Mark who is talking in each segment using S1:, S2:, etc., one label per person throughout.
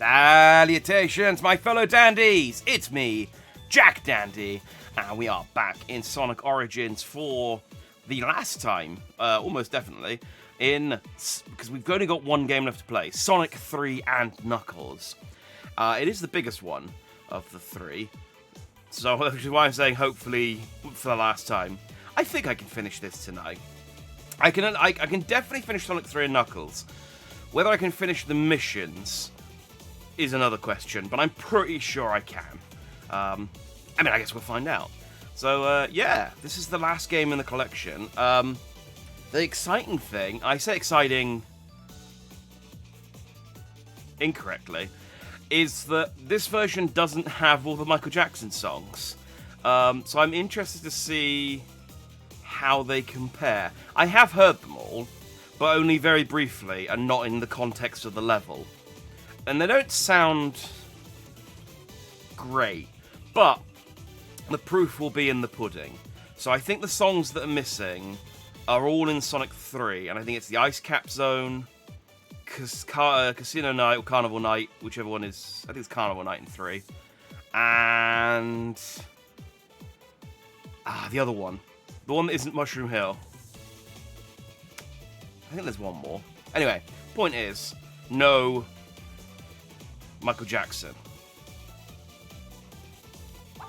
S1: Salutations, my fellow dandies! It's me, Jack Dandy, and we are back in Sonic Origins for the last time, almost definitely, because we've only got one game left to play, Sonic 3 and Knuckles. It is the biggest one of the three, so which is why I'm saying hopefully for the last time. I think I can finish this tonight. I can definitely finish Sonic 3 and Knuckles. Whether I can finish the missions is another question, but I'm pretty sure I can. I guess we'll find out. So, yeah, this is the last game in the collection. The exciting thing, I say exciting incorrectly, is that this version doesn't have all the Michael Jackson songs. So I'm interested to see how they compare. I have heard them all, but only very briefly and not in the context of the level. And they don't sound great, but the proof will be in the pudding. So I think the songs that are missing are all in Sonic 3, and I think it's the Ice Cap Zone, Casino Night or Carnival Night, whichever one is. I think it's Carnival Night in 3. And the other one. The one that isn't Mushroom Hill. I think there's one more. Anyway, point is, no Michael Jackson.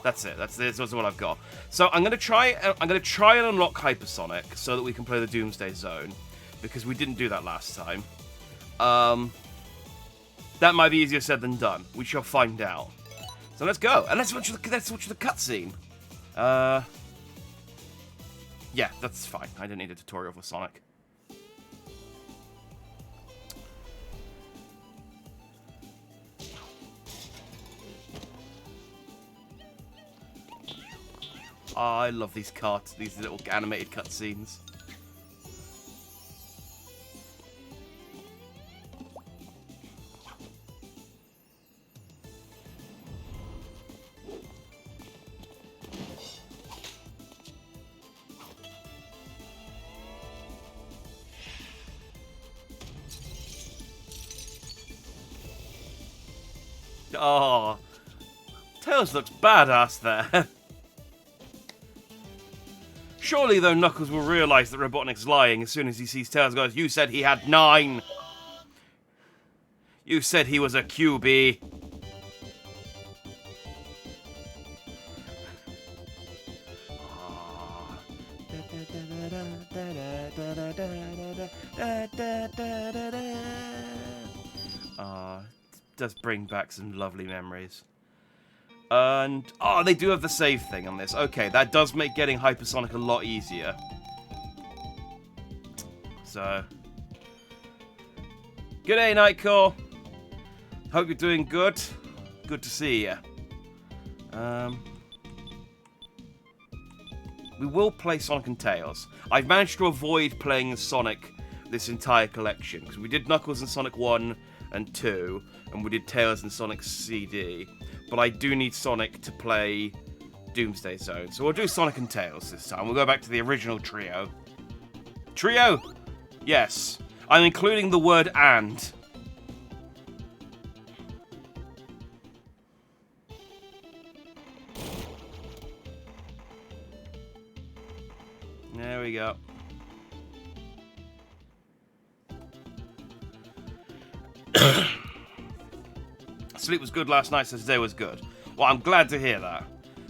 S1: That's it. That's what I've got. So I'm gonna try and unlock Hypersonic so that we can play the Doomsday Zone, because we didn't do that last time. That might be easier said than done. We shall find out. So let's go, and let's watch the cutscene. Yeah, that's fine. I didn't need a tutorial for Sonic. Oh, I love these little animated cutscenes. Oh, Tails looks badass there. Surely, though, Knuckles will realise that Robotnik's lying as soon as he sees Tails. Goes, "You said he had 9. You said he was a QB." It does bring back some lovely memories. And, they do have the save thing on this. Okay, that does make getting Hypersonic a lot easier. So, g'day, Nightcore. Hope you're doing good. Good to see you. We will play Sonic and Tails. I've managed to avoid playing Sonic this entire collection, because we did Knuckles and Sonic 1 and 2, and we did Tails and Sonic CD. But I do need Sonic to play Doomsday Zone. So we'll do Sonic and Tails this time. We'll go back to the original trio. Trio? Yes. I'm including the word "and." There we go. Sleep was good last night, so today was good. Well, I'm glad to hear that.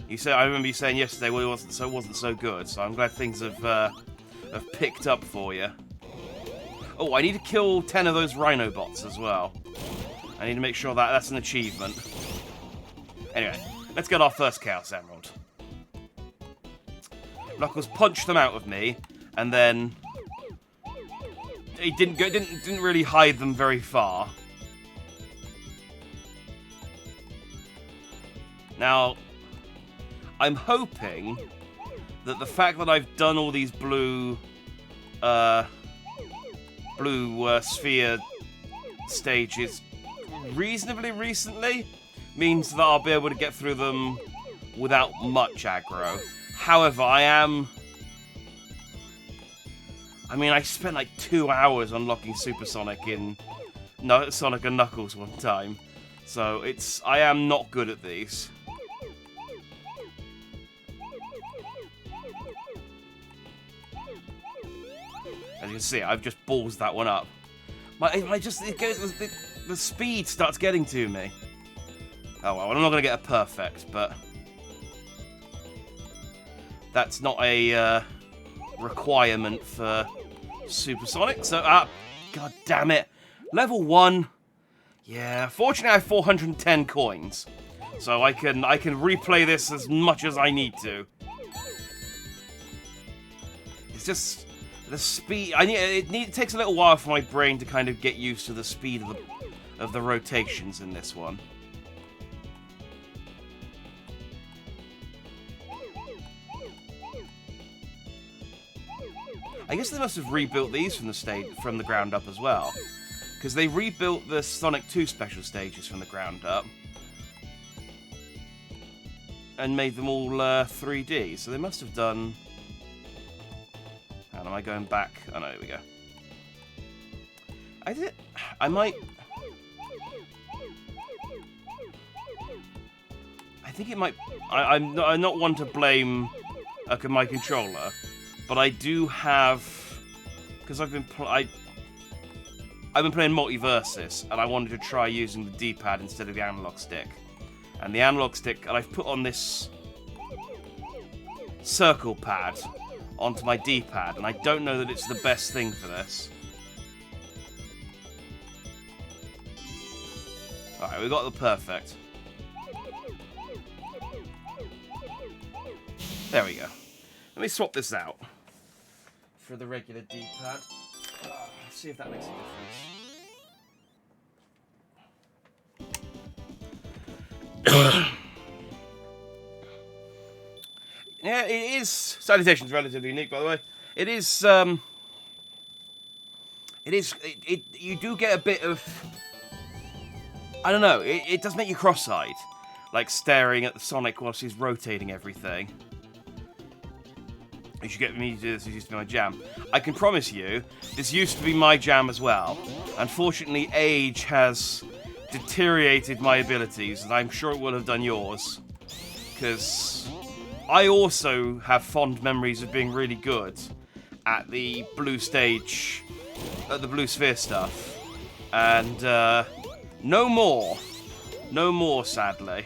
S1: I remember you saying yesterday, well, it wasn't so good. So I'm glad things have picked up for you. Oh, I need to kill 10 of those Rhino bots as well. I need to make sure that's an achievement. Anyway, let's get our first Chaos Emerald. Knuckles punched them out of me, and then he didn't really hide them very far. Now, I'm hoping that the fact that I've done all these blue sphere stages reasonably recently means that I'll be able to get through them without much aggro. However, I spent like 2 hours unlocking Supersonic in Sonic and Knuckles one time. So I am not good at these. As you can see, I've just ballsed that one up. The speed starts getting to me. Oh well, I'm not going to get a perfect, but that's not a requirement for Supersonic. So, god damn it. Level 1. Yeah, fortunately I have 410 coins. So I can replay this as much as I need to. It's just the speed. It takes a little while for my brain to kind of get used to the speed of the rotations in this one. I guess they must have rebuilt these from the ground up as well, because they rebuilt the Sonic 2 special stages from the ground up and made them all 3D. So they must have done. And am I going back? Oh no, here we go. I might. I think it might. I'm not one to blame my controller. But I do have, because I've been playing Multiversus, and I wanted to try using the D-pad instead of the analog stick. And the analog stick, and I've put on this circle pad onto my D-pad, and I don't know that it's the best thing for this. Alright, we got the perfect. There we go. Let me swap this out for the regular D-pad. Let's see if that makes a difference. Yeah, it is. Salutation's relatively unique, by the way. It is. You do get a bit of. I don't know. It does make you cross-eyed, like staring at the Sonic whilst he's rotating everything. You should get me to do this. This used to be my jam. I can promise you, this used to be my jam as well. Unfortunately, age has deteriorated my abilities, and I'm sure it will have done yours. Because I also have fond memories of being really good at the blue stage, at the blue sphere stuff. And no more. No more, sadly.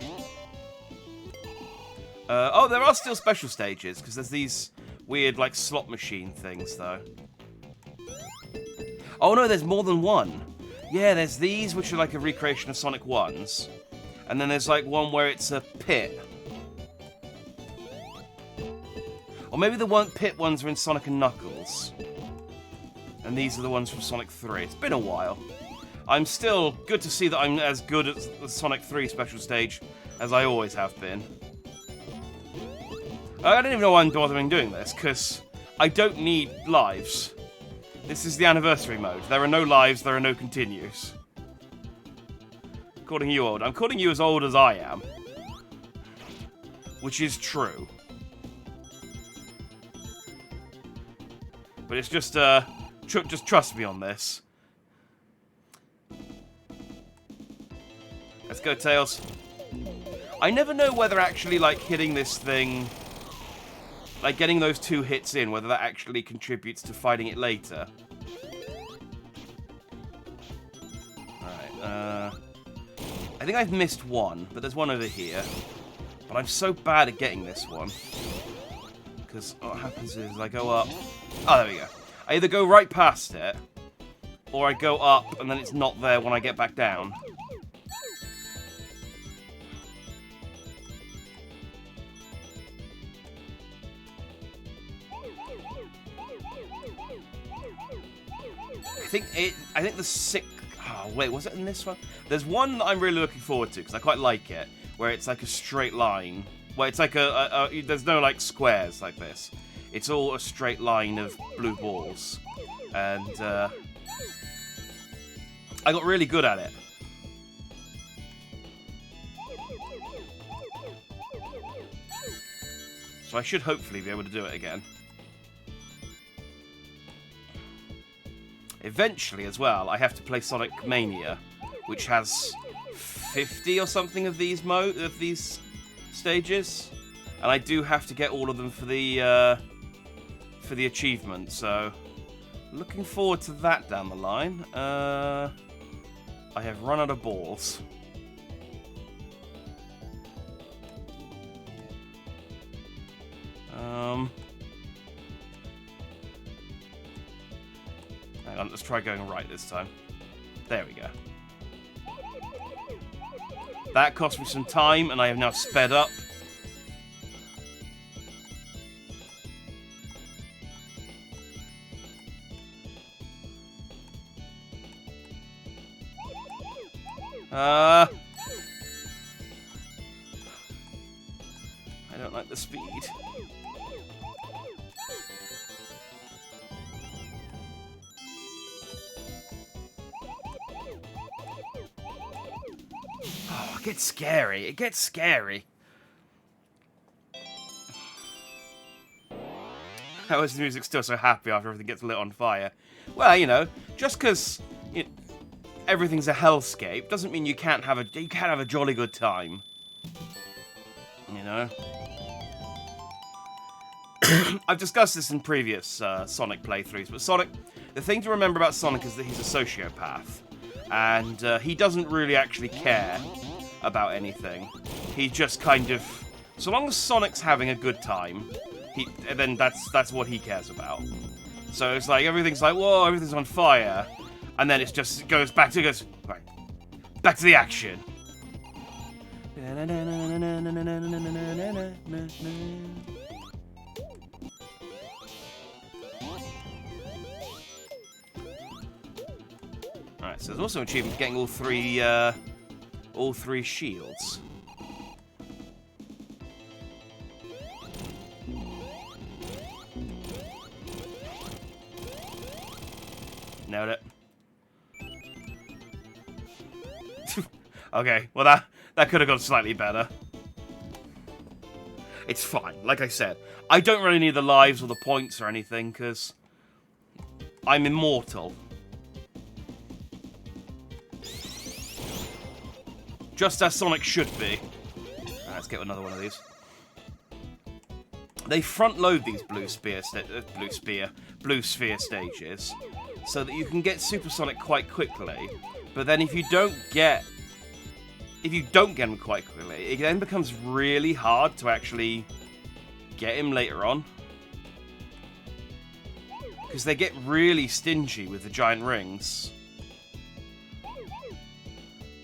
S1: Oh, there are still special stages, because there's these weird, like, slot machine things, though. Oh, no, there's more than one. Yeah, there's these, which are like a recreation of Sonic 1's. And then there's, like, one where it's a pit. Or maybe the pit ones are in Sonic and Knuckles. And these are the ones from Sonic 3. It's been a while. I'm still good to see that I'm as good at the Sonic 3 special stage as I always have been. I don't even know why I'm bothering doing this, because I don't need lives. This is the anniversary mode. There are no lives, there are no continues. Calling you old. I'm calling you as old as I am. Which is true. But it's just, just trust me on this. Let's go, Tails. I never know whether actually, like, hitting this thing... Like, getting those 2 hits in, whether that actually contributes to fighting it later. Alright, I think I've missed one, but there's one over here. But I'm so bad at getting this one. Because what happens is I go up... Oh, there we go. I either go right past it, or I go up and then it's not there when I get back down. I think the sick... Oh, wait, was it in this one? There's one that I'm really looking forward to, because I quite like it, where it's like a straight line. Where it's like there's no, like, squares like this. It's all a straight line of blue balls. And, I got really good at it. So I should hopefully be able to do it again. Eventually, as well, I have to play Sonic Mania, which has 50 or something of these stages, and I do have to get all of them for the achievement. So, looking forward to that down the line. I have run out of balls. Hang on, let's try going right this time. There we go. That cost me some time, and I have now sped up. I don't like the speed. Oh, it gets scary. It gets scary. How is the music still so happy after everything gets lit on fire? Well, you know, just because everything's a hellscape doesn't mean you can't have a jolly good time. You know. I've discussed this in previous Sonic playthroughs, but Sonic, the thing to remember about Sonic is that he's a sociopath, and he doesn't really actually care about anything. He just kind of, so long as Sonic's having a good time, then that's what he cares about. So it's like everything's like, whoa, everything's on fire, and then it goes back to the action. Alright, so there's also an achievement for getting all three shields. Nailed it. Okay, well that could have gone slightly better. It's fine, like I said. I don't really need the lives or the points or anything, because I'm immortal. Just as Sonic should be. Right, let's get another one of these. They front-load these blue sphere stages, so that you can get Supersonic quite quickly. But then if you don't get him quite quickly, it then becomes really hard to actually get him later on. Because they get really stingy with the giant rings.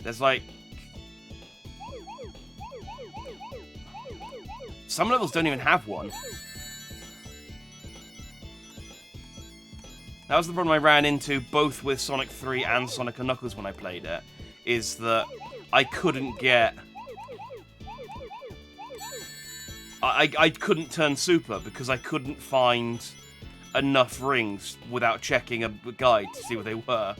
S1: There's like... some levels don't even have one. That was the problem I ran into both with Sonic 3 and Sonic & Knuckles when I played it, is that I couldn't get... I couldn't turn Super because I couldn't find enough rings without checking a guide to see where they were.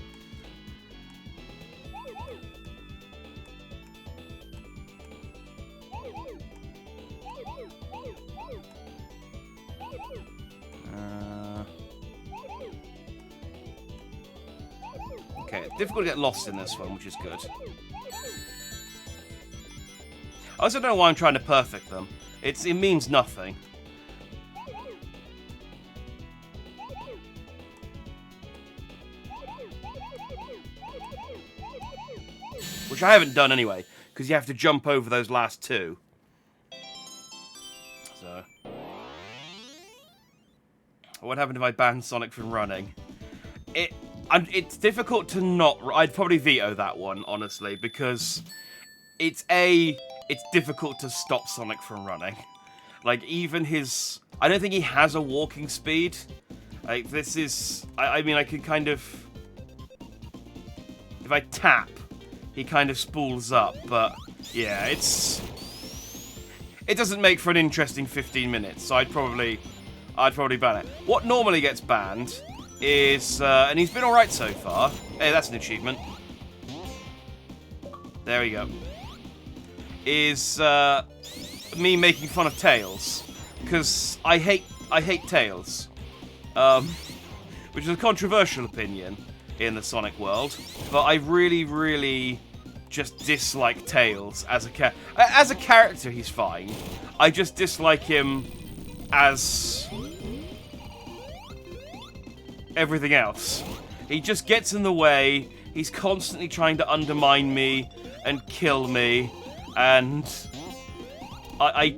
S1: Okay, it's difficult to get lost in this one, which is good. I also don't know why I'm trying to perfect them. It means nothing. Which I haven't done anyway, because you have to jump over those last two. So... what happened if I banned Sonic from running? It's difficult to not... I'd probably veto that one, honestly, because it's difficult to stop Sonic from running. Like, even his... I don't think he has a walking speed. Like, this is... I mean, I could kind of... if I tap, he kind of spools up, but... yeah, it's... it doesn't make for an interesting 15 minutes, so I'd probably ban it. What normally gets banned is... and he's been alright so far. Hey, that's an achievement. There we go. Is me making fun of Tails, because I hate Tails, which is a controversial opinion in the Sonic world, but I really just dislike Tails as a character. He's fine. I just dislike him as everything else. He just gets in the way. He's constantly trying to undermine me and kill me, and I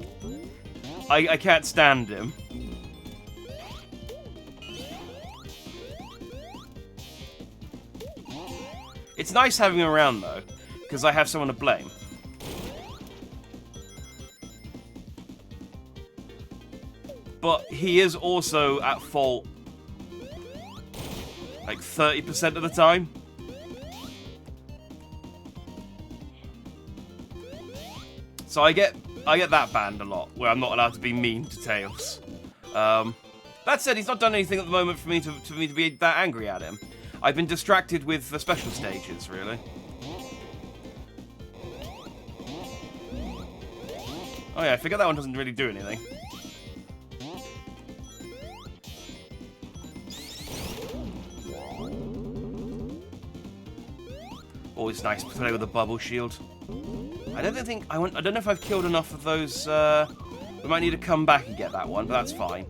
S1: can't stand him. It's nice having him around, though, because I have someone to blame. But he is also at fault like 30% of the time. So I get that banned a lot, where I'm not allowed to be mean to Tails. That said, he's not done anything at the moment for me to be that angry at him. I've been distracted with the special stages, really. Oh yeah, I forget that one doesn't really do anything. Always nice to play with a bubble shield. I don't know if I've killed enough of those. We might need to come back and get that one, but that's fine.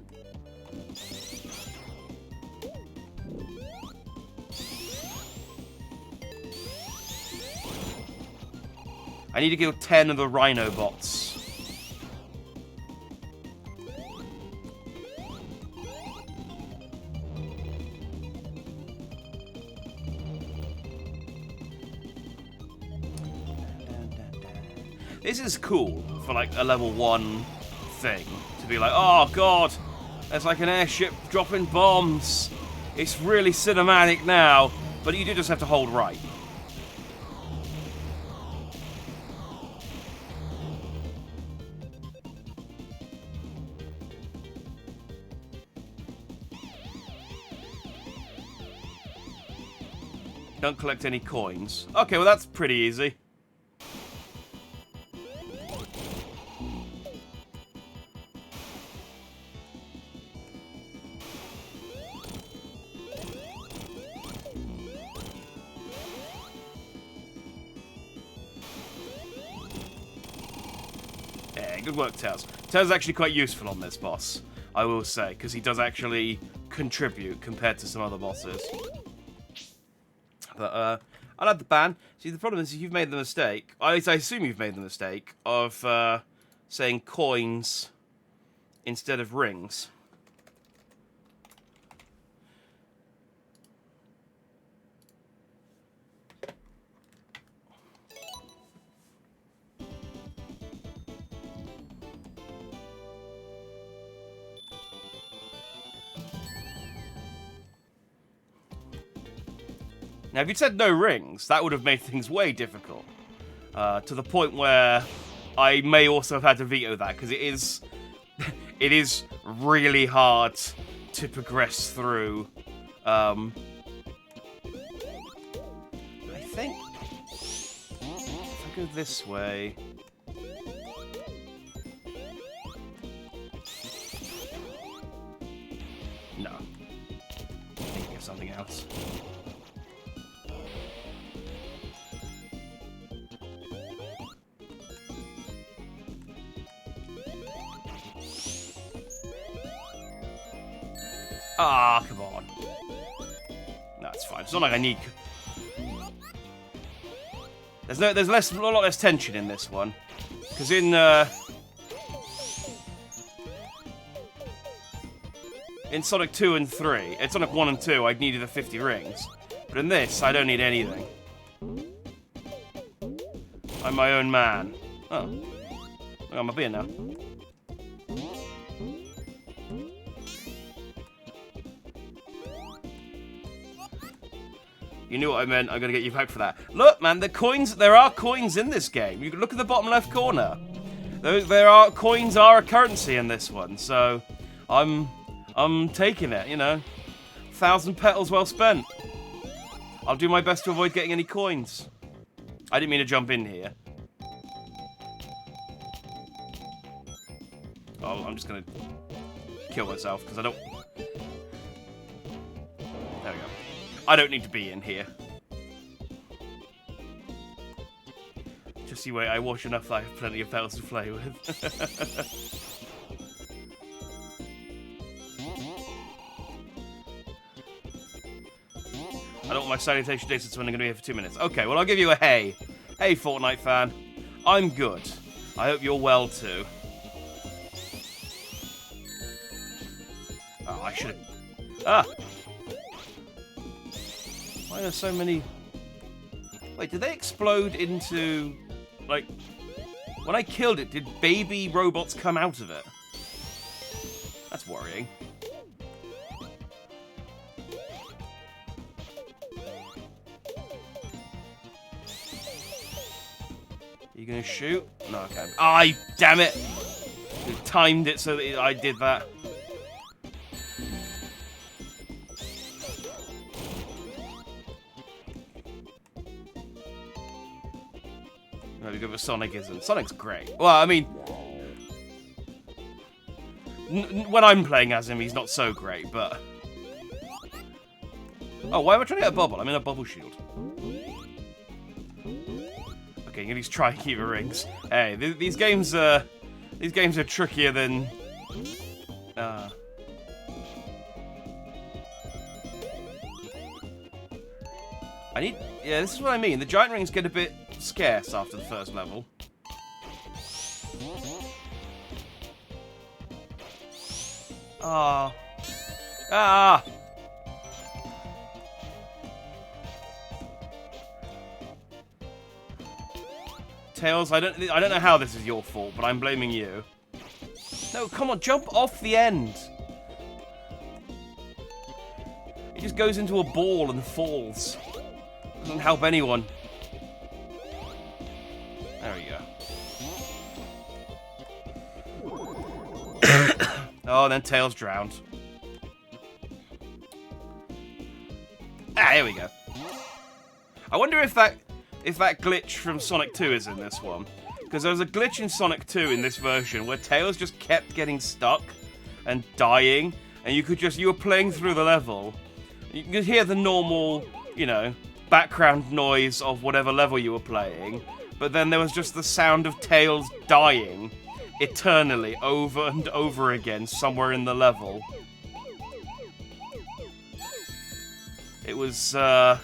S1: I need to kill 10 of the Rhino bots. This is cool for like a level 1 thing. To be like, oh god, there's like an airship dropping bombs. It's really cinematic now, but you do just have to hold right. Don't collect any coins. Okay, well that's pretty easy. Yeah, good work, Tails. Tails is actually quite useful on this boss, I will say, because he does actually contribute compared to some other bosses. But, I'll add the ban. See, the problem is you've made the mistake, I assume you've made the mistake, of saying coins instead of rings. Now, if you'd said no rings, that would have made things way difficult. To the point where I may also have had to veto that, because it is really hard to progress through. I think if I go this way... No. I think of something else. Ah, come on. No, it's fine. It's not like I need... There's a lot less tension in this one. Because in Sonic 2 and 3, in Sonic 1 and 2, I needed the 50 rings. But in this, I don't need anything. I'm my own man. Oh. I got my beer now. You knew what I meant. I'm going to get you back for that. Look, man, there are coins in this game. You can look at the bottom left corner. Coins are a currency in this one, so I'm taking it, you know. 1,000 petals well spent. I'll do my best to avoid getting any coins. I didn't mean to jump in here. Oh, I'm just going to kill myself, because I don't... There we go. I don't need to be in here. Just you wait, I watch enough that I have plenty of bells to play with. I don't want my salutation distance when I'm going to be here for 2 minutes. Okay, well, I'll give you a hey. Hey, Fortnite fan. I'm good. I hope you're well, too. Oh, I should have... Ah! Why are there so many... Wait, did they explode into... Like... When I killed it, did baby robots come out of it? That's worrying. You gonna shoot? No, I can't. Ay, damn it! You timed it so that I did that. No, we go with Sonic isn't. Sonic's great. Well, I mean, when I'm playing as him, he's not so great, but... Oh, why am I trying to get a bubble? I'm in a bubble shield. Okay, at least try and keep the rings. Hey, these games are trickier than... Yeah, this is what I mean. The giant rings get a bit scarce after the first level. Ah. Ah! Tails, I don't know how this is your fault, but I'm blaming you. No, come on, jump off the end. It just goes into a ball and falls. Doesn't help anyone. There we go. Oh, and then Tails drowned. Ah, here we go. I wonder if that glitch from Sonic 2 is in this one. Because there was a glitch in Sonic 2 in this version where Tails just kept getting stuck and dying, and you were playing through the level. You could hear the normal, you know, background noise of whatever level you were playing, but then there was just the sound of Tails dying eternally over and over again somewhere in the level. It was, well,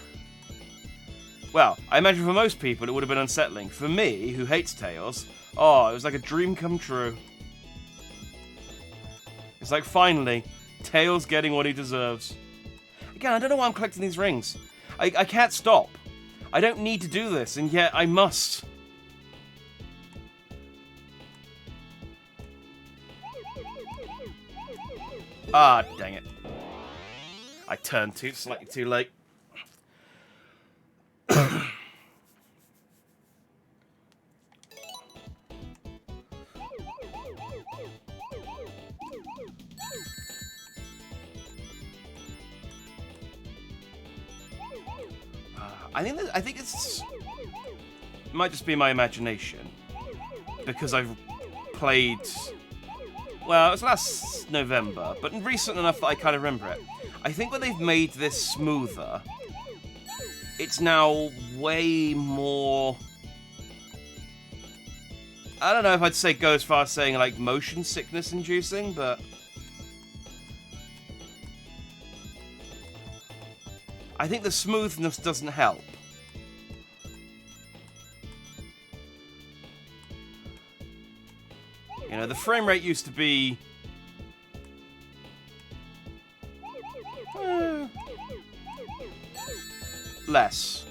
S1: I imagine for most people it would have been unsettling. For me, who hates Tails, oh, it was like a dream come true. It's like, finally, Tails getting what he deserves. Again, I don't know why I'm collecting these rings. I can't stop. I don't need to do this, and yet I must. Ah, dang it. I turned slightly too late. I think it might just be my imagination, because I've played, well, it was last November, but recent enough that I kind of remember it. I think when they've made this smoother, it's now way more, I don't know if I'd say go as far as saying like motion sickness inducing, but I think the smoothness doesn't help. You know, the frame rate used to be less.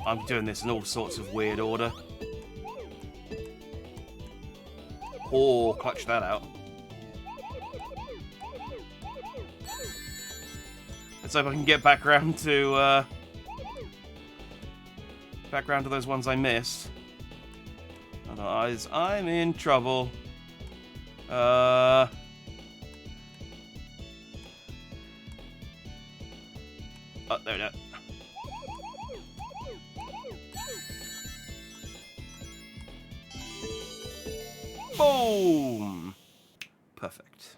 S1: I'm doing this in all sorts of weird order. Oh, clutch that out. Let's hope I can get back round to those ones I missed. Otherwise, I'm in trouble. Oh, there we go. Boom! Perfect.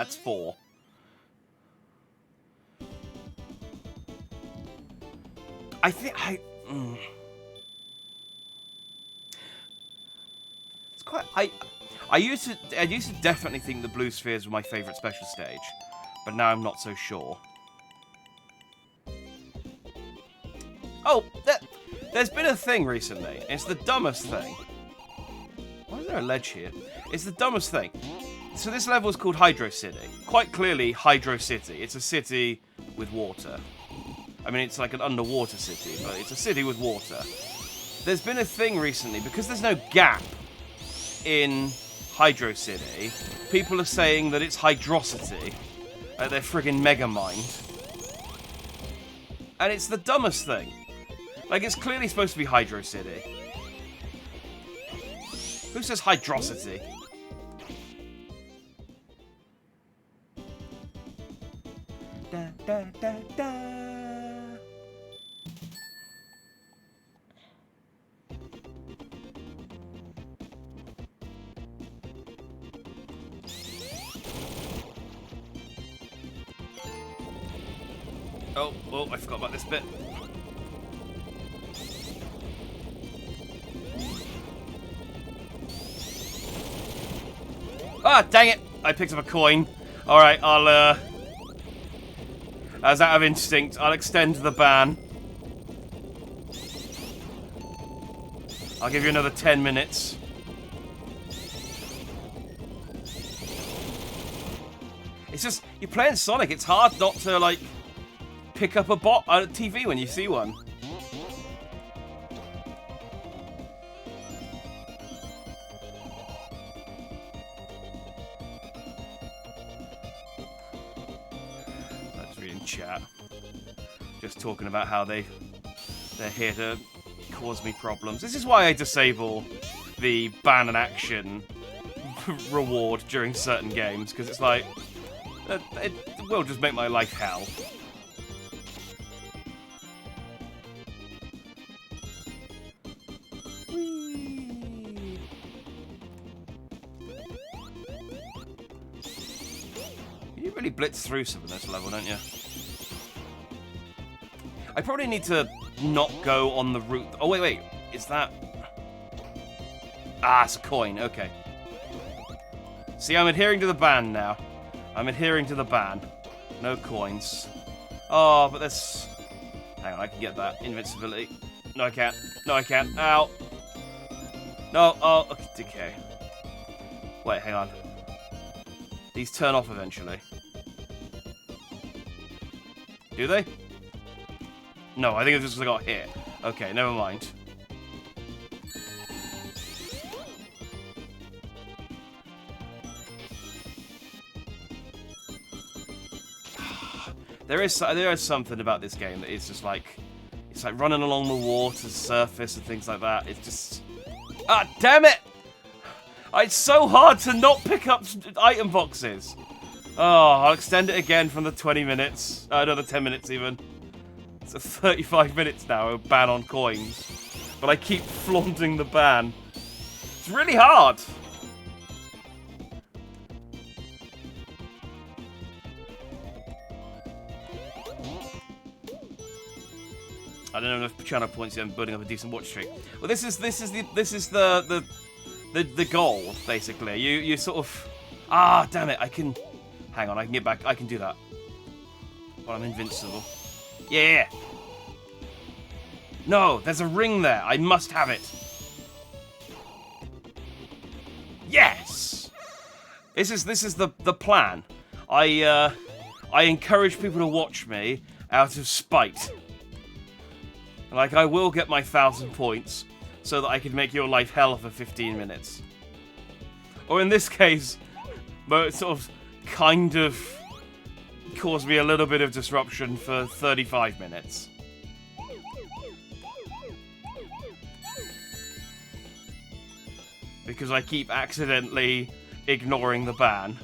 S1: that's 4. I think it's quite. I used to definitely think the blue spheres were my favourite special stage, but now I'm not so sure. Oh, there's been a thing recently. It's the dumbest thing. Why is there a ledge here? It's the dumbest thing. So this level is called Hydro City. Quite clearly, Hydro City. It's a city with water. I mean, it's like an underwater city, but it's a city with water. There's been a thing recently, because there's no gap in Hydro City, people are saying that it's Hydrocity. They're friggin' Megamind. And it's the dumbest thing. Like, it's clearly supposed to be Hydro City. Who says Hydrocity? Da, da, da, da. Oh, I forgot about this bit. Ah, dang it! I picked up a coin. Alright, I'll, as out of instinct, I'll extend the ban. I'll give you another 10 minutes. It's just, you're playing Sonic, it's hard not to, like, pick up a TV when you see one. That's reading chat. Just talking about how they're here to cause me problems. This is why I disable the ban and action reward during certain games, because it's like, it will just make my life hell. You really blitz through some of this level, don't you? I probably need to not go on the route. Oh, wait. Is that... Ah, it's a coin. Okay. See, I'm adhering to the ban now. I'm adhering to the ban. No coins. Oh, but there's... Hang on, I can get that. Invincibility. No, I can't. No, I can't. Ow. No, oh, okay. Wait, hang on. These turn off eventually. Do they? No, I think it's just because I got hit. Okay, never mind. There is something about this game that is just like, it's like running along the water surface and things like that. It's just, ah, damn it! It's so hard to not pick up item boxes. Oh, I'll extend it again from the 20 minutes. Another 10 minutes even. It's a 35 minutes now, a ban on coins. But I keep flaunting the ban. It's really hard. I don't have enough channel points yet. I'm building up a decent watch streak. Well, this is the goal, basically. You sort of... Ah, damn it, I can... Hang on, I can get back. I can do that. Well, I'm invincible. Yeah! No, there's a ring there. I must have it. Yes! This is the plan. I encourage people to watch me out of spite. Like, I will get my 1,000 points so that I can make your life hell for 15 minutes. Or in this case, but sort of kind of cause me a little bit of disruption for 35 minutes. Because I keep accidentally ignoring the ban.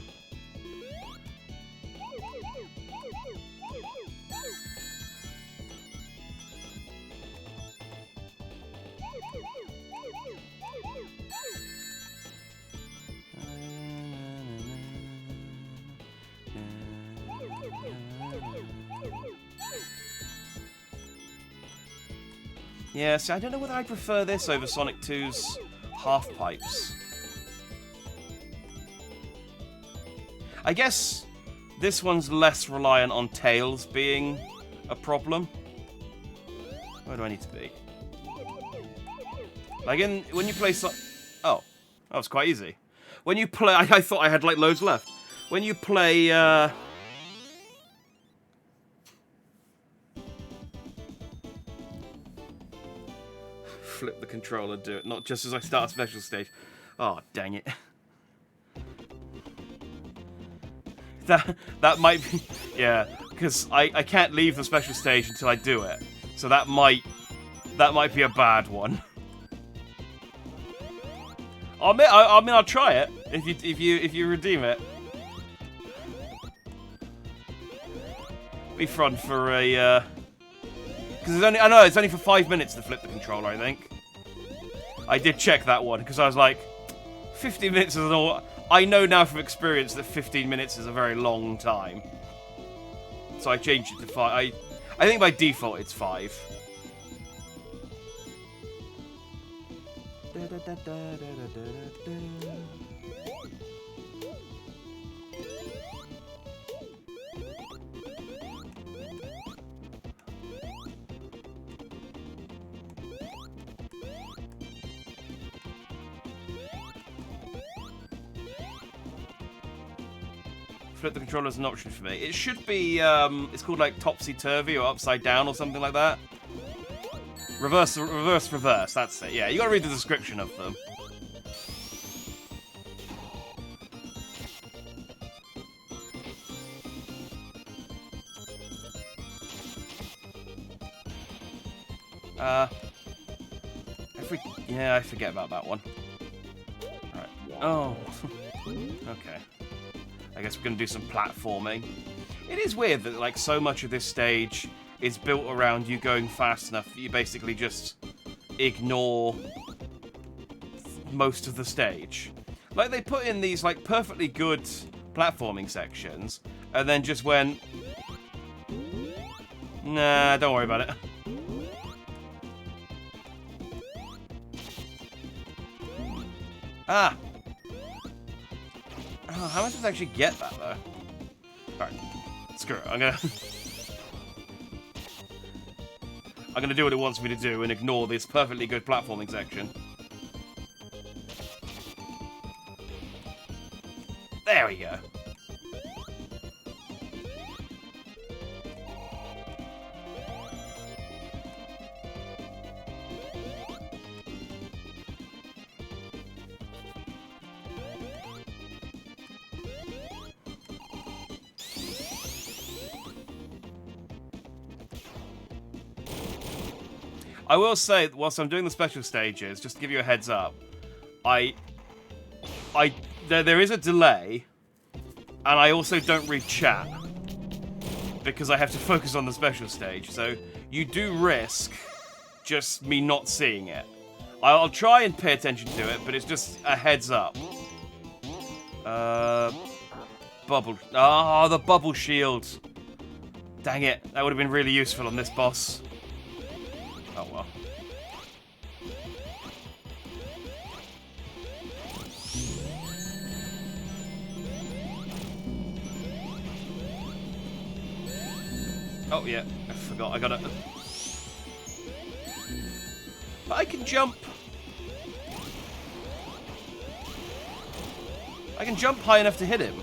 S1: Yeah, see, I don't know whether I prefer this over Sonic 2's half pipes. I guess this one's less reliant on tails being a problem. Where do I need to be? Like when you play oh, that was quite easy. When you play, I thought I had like loads left. When you play, flip the controller, do it. Not just as I start a special stage. Oh, dang it. That might be, yeah, because I can't leave the special stage until I do it. So that might be a bad one. I mean, I'll try it if you redeem it. Be fun for a because it's only for 5 minutes to flip the controller. I think I did check that one because I was like, 15 minutes is all. I know now from experience that 15 minutes is a very long time. So I changed it to 5. I think by default it's 5. Flip the controller is an option for me. It should be, it's called like topsy-turvy or upside down or something like that. Reverse, that's it. Yeah, you gotta read the description of them. Yeah, I forget about that one. Alright. Oh. Okay. I guess we're gonna do some platforming. It is weird that like so much of this stage is built around you going fast enough that you basically just ignore most of the stage. Like they put in these like perfectly good platforming sections and then just went, nah, don't worry about it. Ah! Oh, how much does I actually get that, though? Alright. Screw it. I'm gonna do what it wants me to do and ignore this perfectly good platforming section. There we go. I will say, whilst I'm doing the special stages, just to give you a heads up, there is a delay, and I also don't read chat, because I have to focus on the special stage, so you do risk just me not seeing it. I'll try and pay attention to it, but it's just a heads up. Bubble. Oh, the bubble shield. Dang it, that would have been really useful on this boss. Oh well. Oh yeah, I forgot. I gotta. But I can jump. I can jump high enough to hit him.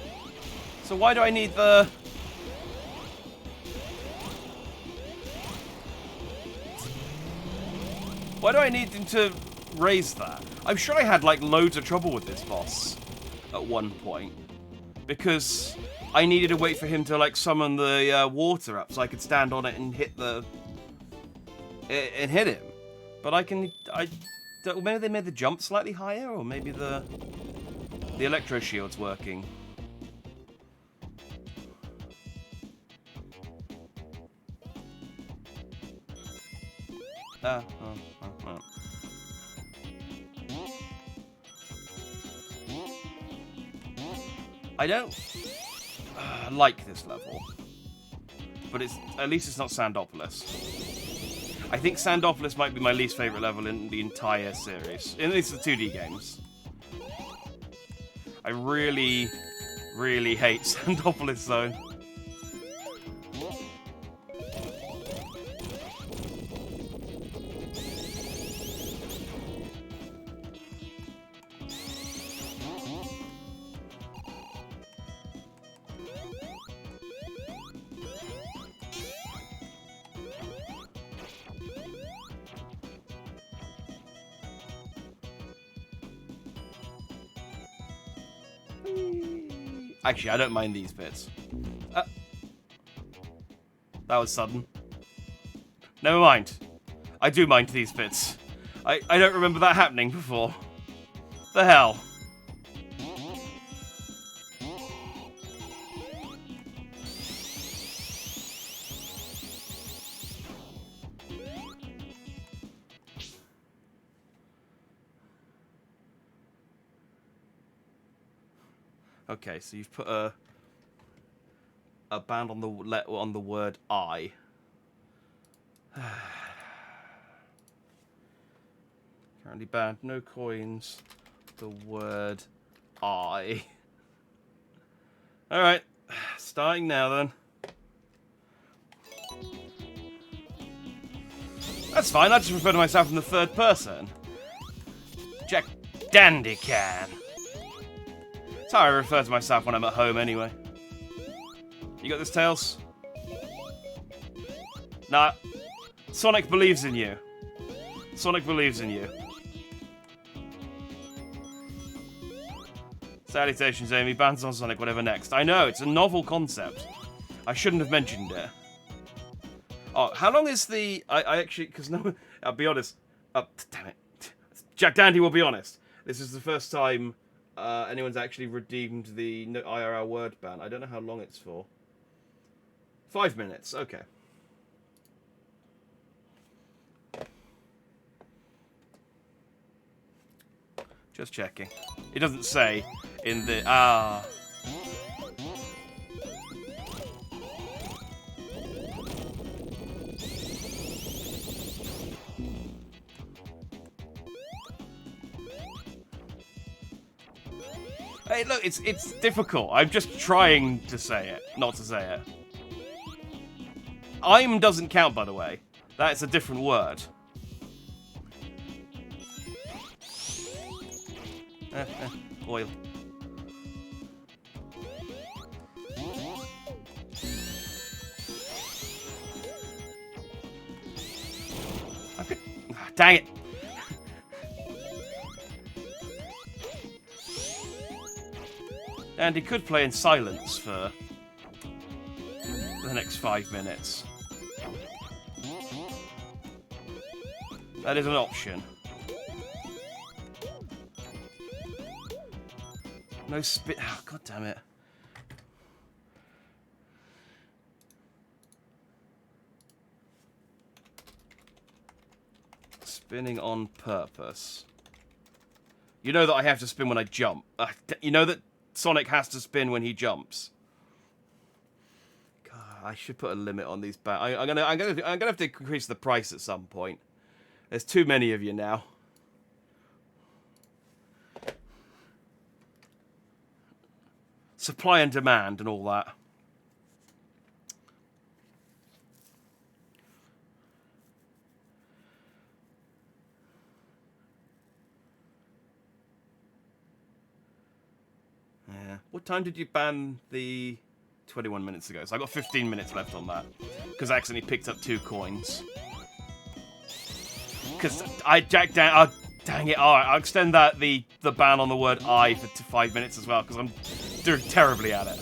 S1: So why do I need the? Why do I need him to raise that? I'm sure I had like loads of trouble with this boss at one point because I needed to wait for him to like summon the water up so I could stand on it and hit him. But maybe they made the jump slightly higher, or maybe the electro shield's working. I don't like this level, but at least it's not Sandopolis. I think Sandopolis might be my least favourite level in the entire series. At least the 2D games. I really, really hate Sandopolis Zone. Actually, I don't mind these bits. That was sudden. Never mind. I do mind these bits. I don't remember that happening before. The hell? Okay, so you've put a band on the word I. Currently banned. No coins. The word I. All right, starting now then. That's fine. I just refer to myself in the third person. Jack Dandy can. That's how I refer to myself when I'm at home, anyway. You got this, Tails? Nah. Sonic believes in you. Sonic believes in you. Salutations, Amy. Bans on Sonic, whatever next. I know, it's a novel concept. I shouldn't have mentioned it. Oh, how long is the... I actually... Because no... I'll be honest. Oh, damn it. Jack Dandy will be honest. This is the first time... anyone's actually redeemed the IRL word ban. I don't know how long it's for. 5 minutes, okay. Just checking. It doesn't say in the... Hey, look, it's difficult. I'm just trying to say it, not to say it. I'm doesn't count, by the way. That's a different word. Oil. Okay. Dang it. And he could play in silence for the next 5 minutes. That is an option. No spit. Oh, God damn it. Spinning on purpose. You know that I have to spin when I jump. You know that Sonic has to spin when he jumps. God, I should put a limit on these I'm gonna have to increase the price at some point. There's too many of you now. Supply and demand and all that. Yeah. What time did you ban the 21 minutes ago? So I got 15 minutes left on that. Because I accidentally picked up 2 coins. Because I jacked down... Oh, dang it. Alright, I'll extend that the ban on the word I for 5 minutes as well. Because I'm doing terribly at it.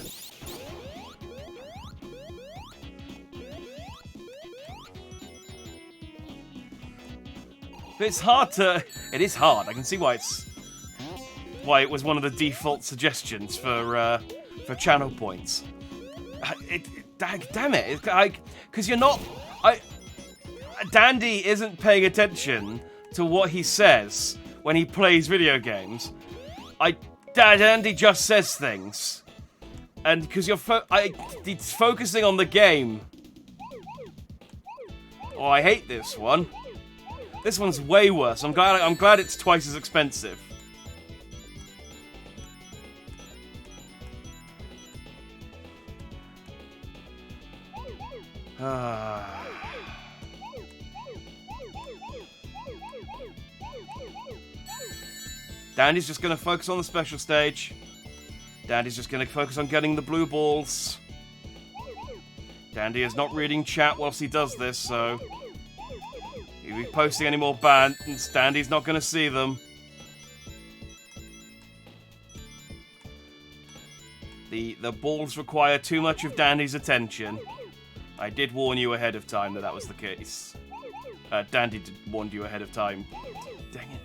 S1: But it's hard to... It is hard. I can see why it was one of the default suggestions for channel points. Damn it! Because you're not... Dandy isn't paying attention to what he says when he plays video games. Dandy just says things, and because you're it's focusing on the game. Oh, I hate this one. This one's way worse. I'm glad it's twice as expensive. Dandy's just gonna focus on the special stage. Dandy's just gonna focus on getting the blue balls. Dandy is not reading chat whilst he does this, so if he's posting any more bans, Dandy's not gonna see them. The balls require too much of Dandy's attention. I did warn you ahead of time that was the case. Dandy warned you ahead of time. Dang it.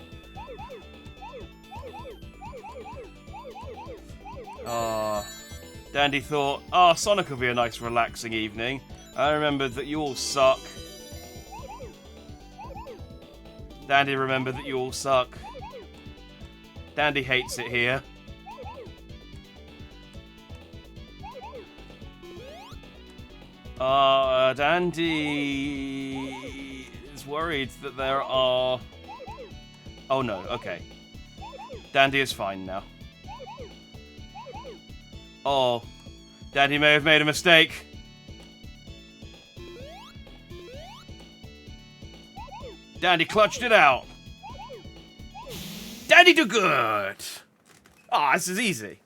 S1: Dandy thought, Sonic will be a nice relaxing evening. I remembered that you all suck. Dandy remembered that you all suck. Dandy hates it here. Dandy is worried that there are... Oh no, okay. Dandy is fine now. Oh, Dandy may have made a mistake. Dandy clutched it out. Dandy do good. Ah, this is easy.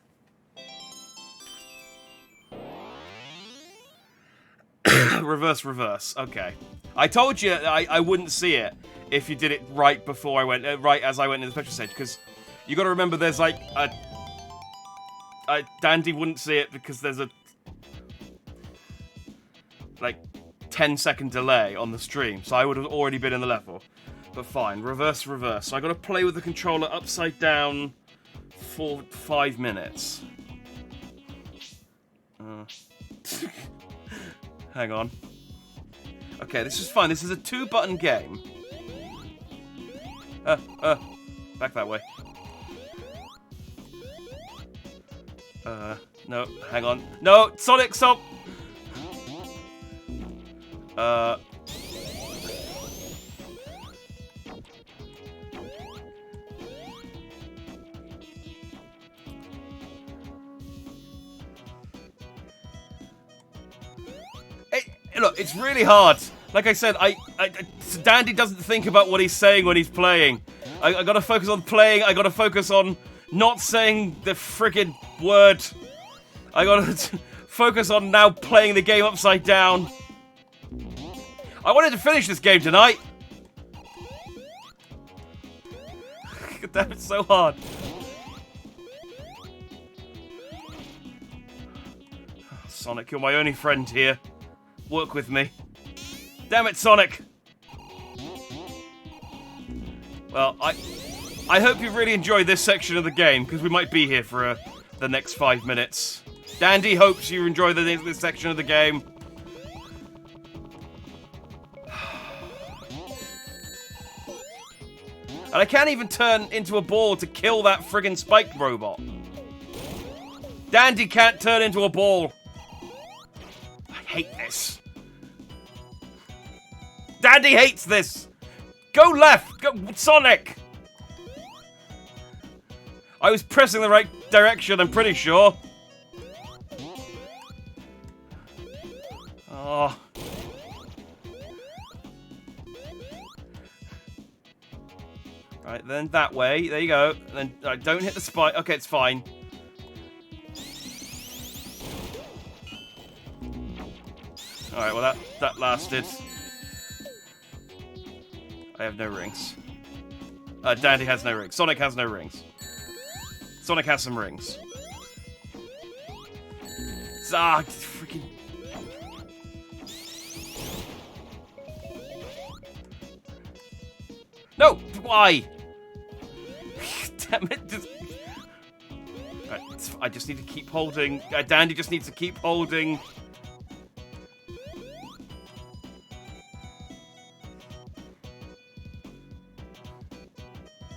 S1: Reverse. Okay. I told you I wouldn't see it if you did it right before I went, right as I went into the special stage, because you got to remember there's like a... Dandy wouldn't see it because there's a like 10-second delay on the stream, so I would have already been in the level. But fine, reverse. So I got to play with the controller upside down for 5 minutes. Hang on. Okay, this is fine. This is a 2-button game. Back that way. No, hang on. No, Sonic, stop! Look, it's really hard. Like I said, Dandy doesn't think about what he's saying when he's playing. I gotta focus on playing, I gotta focus on not saying the friggin' word. I gotta focus on now playing the game upside down. I wanted to finish this game tonight. Damn, it's so hard. Sonic, you're my only friend here. Work with me. Damn it, Sonic! Well, I hope you really enjoyed this section of the game, because we might be here for the next 5 minutes. Dandy hopes you enjoy this section of the game. And I can't even turn into a ball to kill that friggin' spike robot. Dandy can't turn into a ball. I hate this. Dandy hates this. Go left. Go, Sonic. I was pressing the right direction, I'm pretty sure. Oh. Right, then that way. There you go. Then don't hit the spike. Okay, it's fine. Alright, well that lasted. I have no rings. Dandy has no rings. Sonic has no rings. Sonic has some rings. Ah, freaking... No! Why? Damn it! Right, I just need to keep holding... Dandy just needs to keep holding...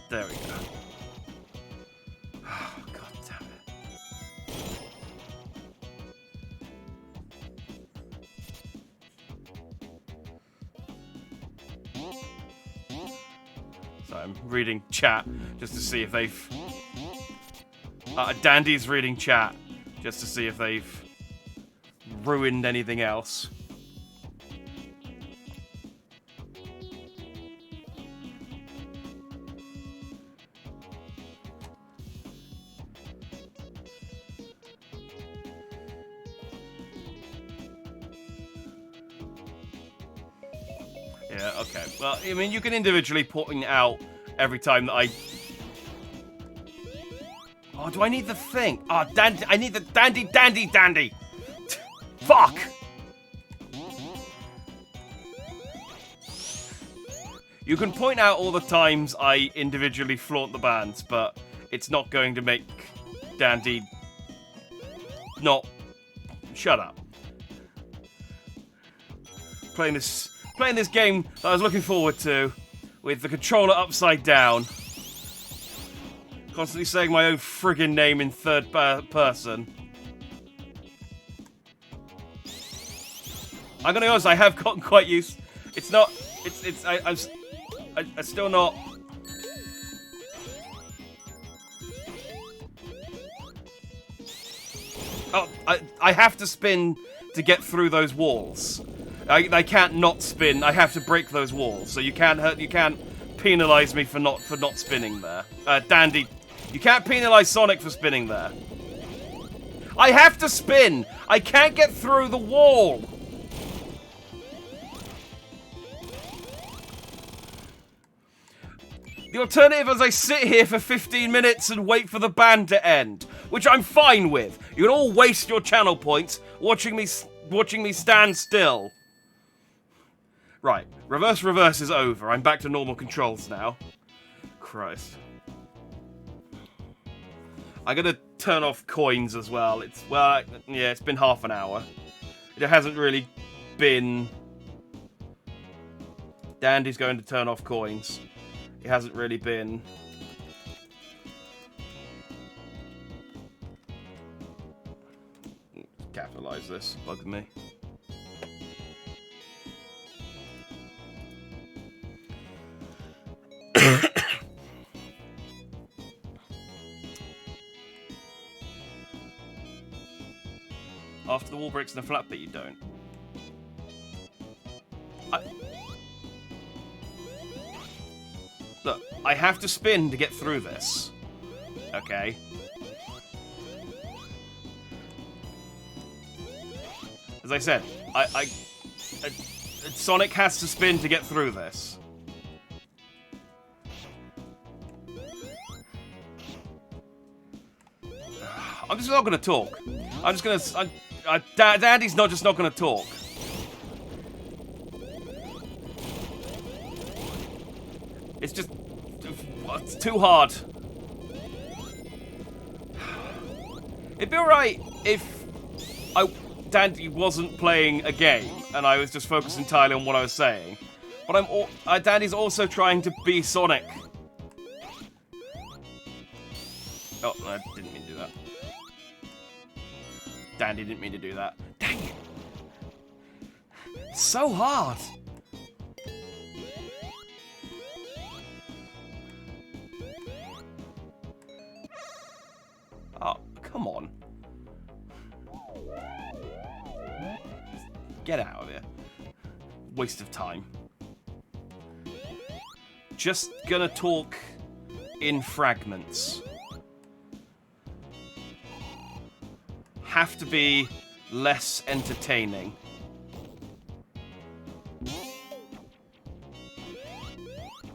S1: There we go. Oh, God damn it. So I'm reading chat just to see if they've... Dandy's reading chat just to see if they've ruined anything else. Yeah, okay. Well, I mean, you can individually point out every time that I... Oh, do I need the thing? Oh, Dandy, I need the Dandy! Fuck! You can point out all the times I individually flaunt the bands, but it's not going to make Dandy not... Shut up. Playing this game that I was looking forward to, with the controller upside down. Constantly saying my own friggin' name in third person. I'm gonna be honest, I have gotten quite used. It's not. I'm still not. Oh, I have to spin to get through those walls. I can't not spin. I have to break those walls. So you can't penalize me for not spinning there. Dandy, you can't penalize Sonic for spinning there. I have to spin. I can't get through the wall. The alternative is I sit here for 15 minutes and wait for the band to end, which I'm fine with. You can all waste your channel points watching me stand still. Right, reverse is over. I'm back to normal controls now. Christ. I'm gonna turn off coins as well. It's been half an hour. It hasn't really been... Dandy's going to turn off coins. It hasn't really been... Capitalize this. Bugged me. After the wall breaks in the flat bit, you don't. Look, I have to spin to get through this. Okay. As I said, Sonic has to spin to get through this. I'm just not gonna talk. I'm just gonna... Dandy's not gonna talk. It's just... It's too hard. It'd be alright if Dandy wasn't playing a game and I was just focused entirely on what I was saying. But Dandy's also trying to be Sonic. Oh, I didn't mean to do that. Dandy didn't mean to do that. Dang it! It's so hard! Oh, come on. Get out of here. Waste of time. Just gonna talk in fragments. Have to be less entertaining.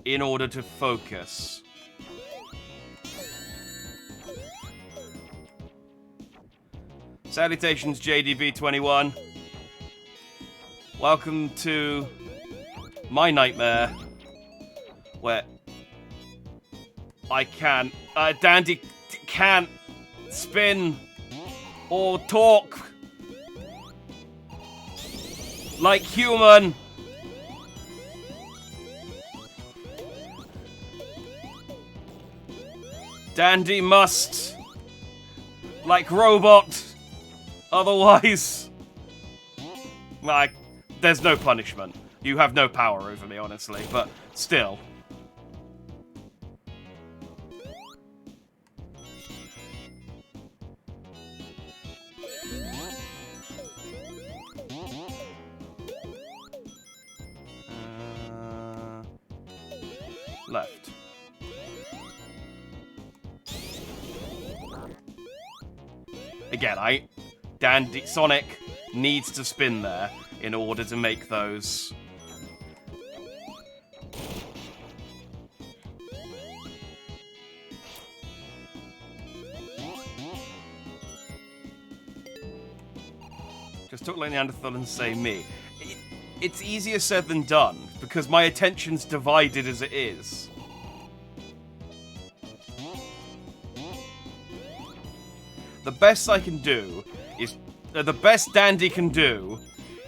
S1: In order to focus. Salutations, JDB21. Welcome to my nightmare, where I can't... Dandy can't spin or talk like human. Dandy must, like robot, otherwise, like, there's no punishment. You have no power over me, honestly, but still. left. Again, Sonic needs to spin there in order to make those. Just talk like Neanderthal and say me. It's easier said than done, because my attention's divided as it is. The best I can do is... the best Dandy can do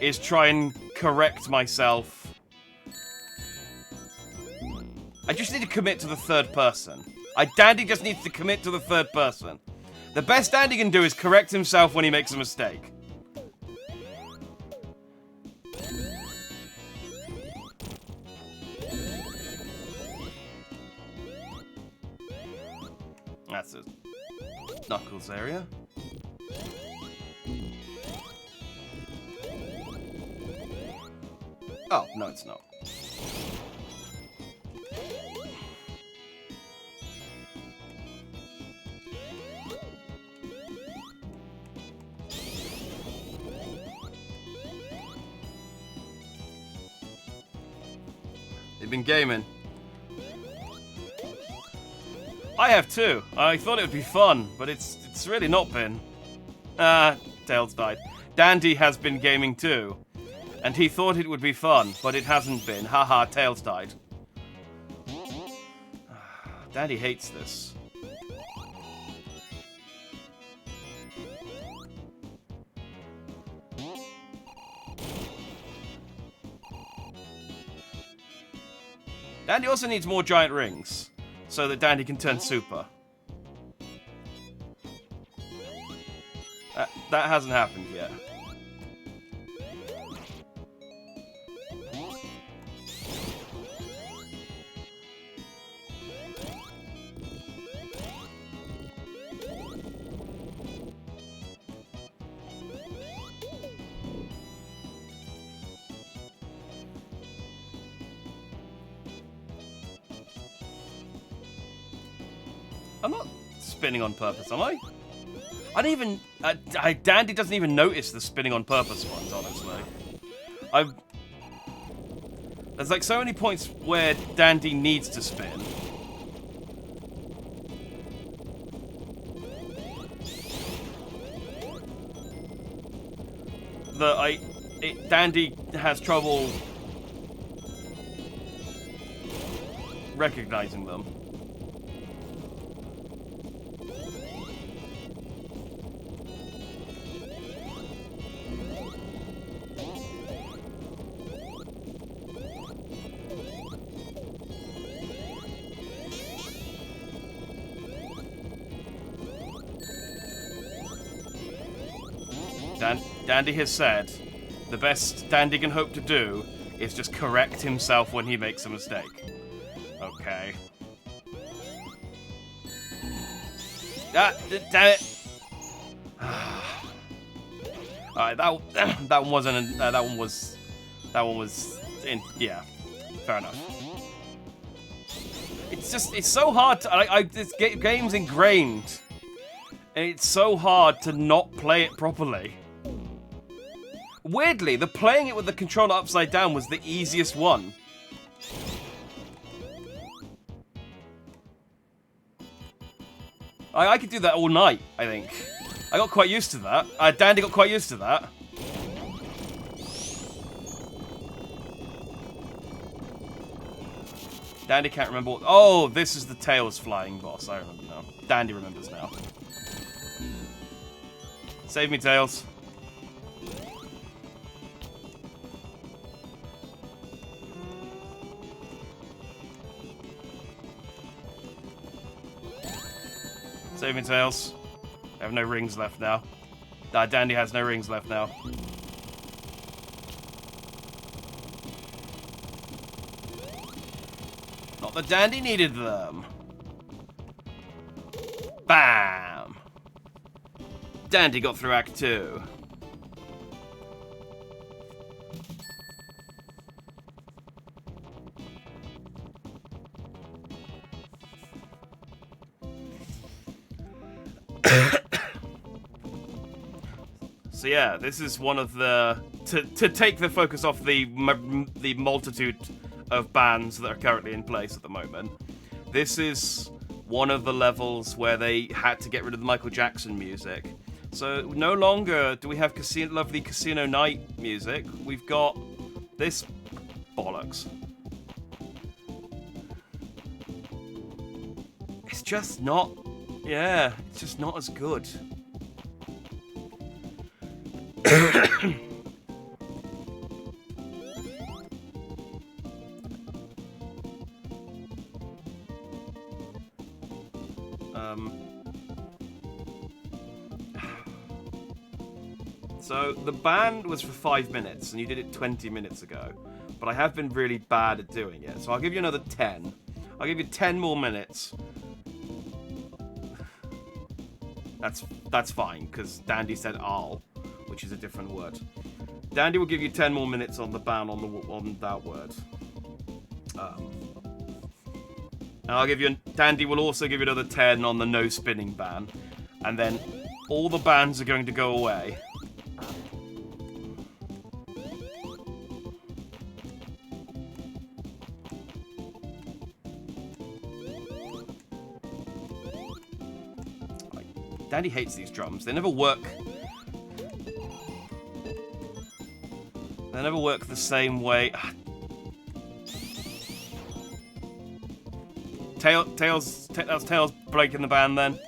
S1: is try and correct myself. I just need to commit to the third person. Dandy just needs to commit to the third person. The best Dandy can do is correct himself when he makes a mistake. That's it. Knuckles area. Oh, no, it's not. They've been gaming. I have too. I thought it would be fun, but it's really not been. Tails died. Dandy has been gaming too. And he thought it would be fun, but it hasn't been. Haha, Tails died. Dandy hates this. Dandy also needs more giant rings, so that Dandy can turn super. That hasn't happened yet. I'm not spinning on purpose, am I? I don't even... Dandy doesn't even notice the spinning on purpose ones, honestly. There's like so many points where Dandy needs to spin. That Dandy has trouble recognizing them. Dandy has said the best Dandy can hope to do is just correct himself when he makes a mistake. Okay. Damn it! Alright, that one wasn't. That one was. Yeah, fair enough. It's so hard to. This game's ingrained, and it's so hard to not play it properly. Weirdly, the playing it with the controller upside down was the easiest one. I could do that all night, I think. I got quite used to that. Dandy got quite used to that. Dandy can't remember what... Oh, this is the Tails flying boss. I remember now. Dandy remembers now. Save me, Tails. Save me, Tails. I have no rings left now. Dandy has no rings left now. Not that Dandy needed them. Bam! Dandy got through Act 2. So yeah, this is one of the... To take the focus off the multitude of bands that are currently in place at the moment, this is one of the levels where they had to get rid of the Michael Jackson music. So no longer do we have lovely Casino Night music. We've got this bollocks. It's just not... Yeah, it's just not as good. So the band was for 5 minutes, and you did it 20 minutes ago. But I have been really bad at doing it, so I'll give you another 10. I'll give you 10 more minutes. That's fine, because Dandy said "I'll," which is a different word. Dandy will give you 10 more minutes on the ban on that word. And I'll give you... Dandy will also give you another 10 on the no spinning ban. And then all the bans are going to go away. Dandy hates these drums. They never work. They never work the same way. Tails breaking the band then.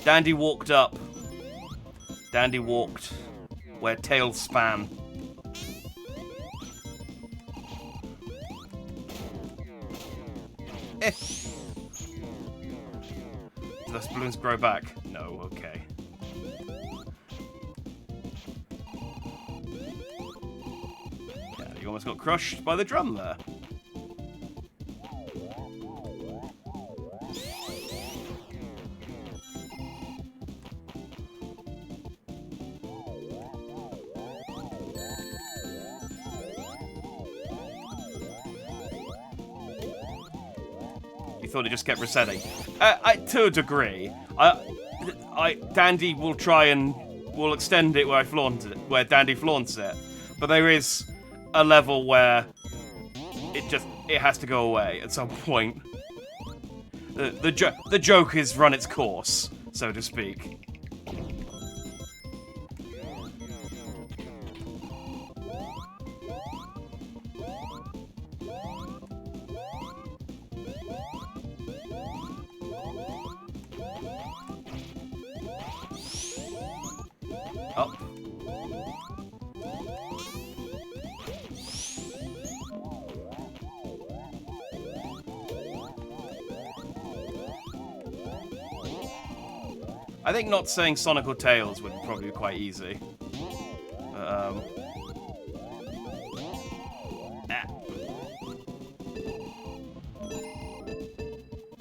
S1: Dandy walked up. Dandy walked where Tails span. Do those balloons grow back? No, okay. Yeah, you almost got crushed by the drum there. Thought it just kept resetting. To a degree, Dandy will try and will extend it where where Dandy flaunts it, but there is a level where it has to go away at some point. The joke has run its course, so to speak. Up. I think not saying Sonic or Tails would probably be quite easy.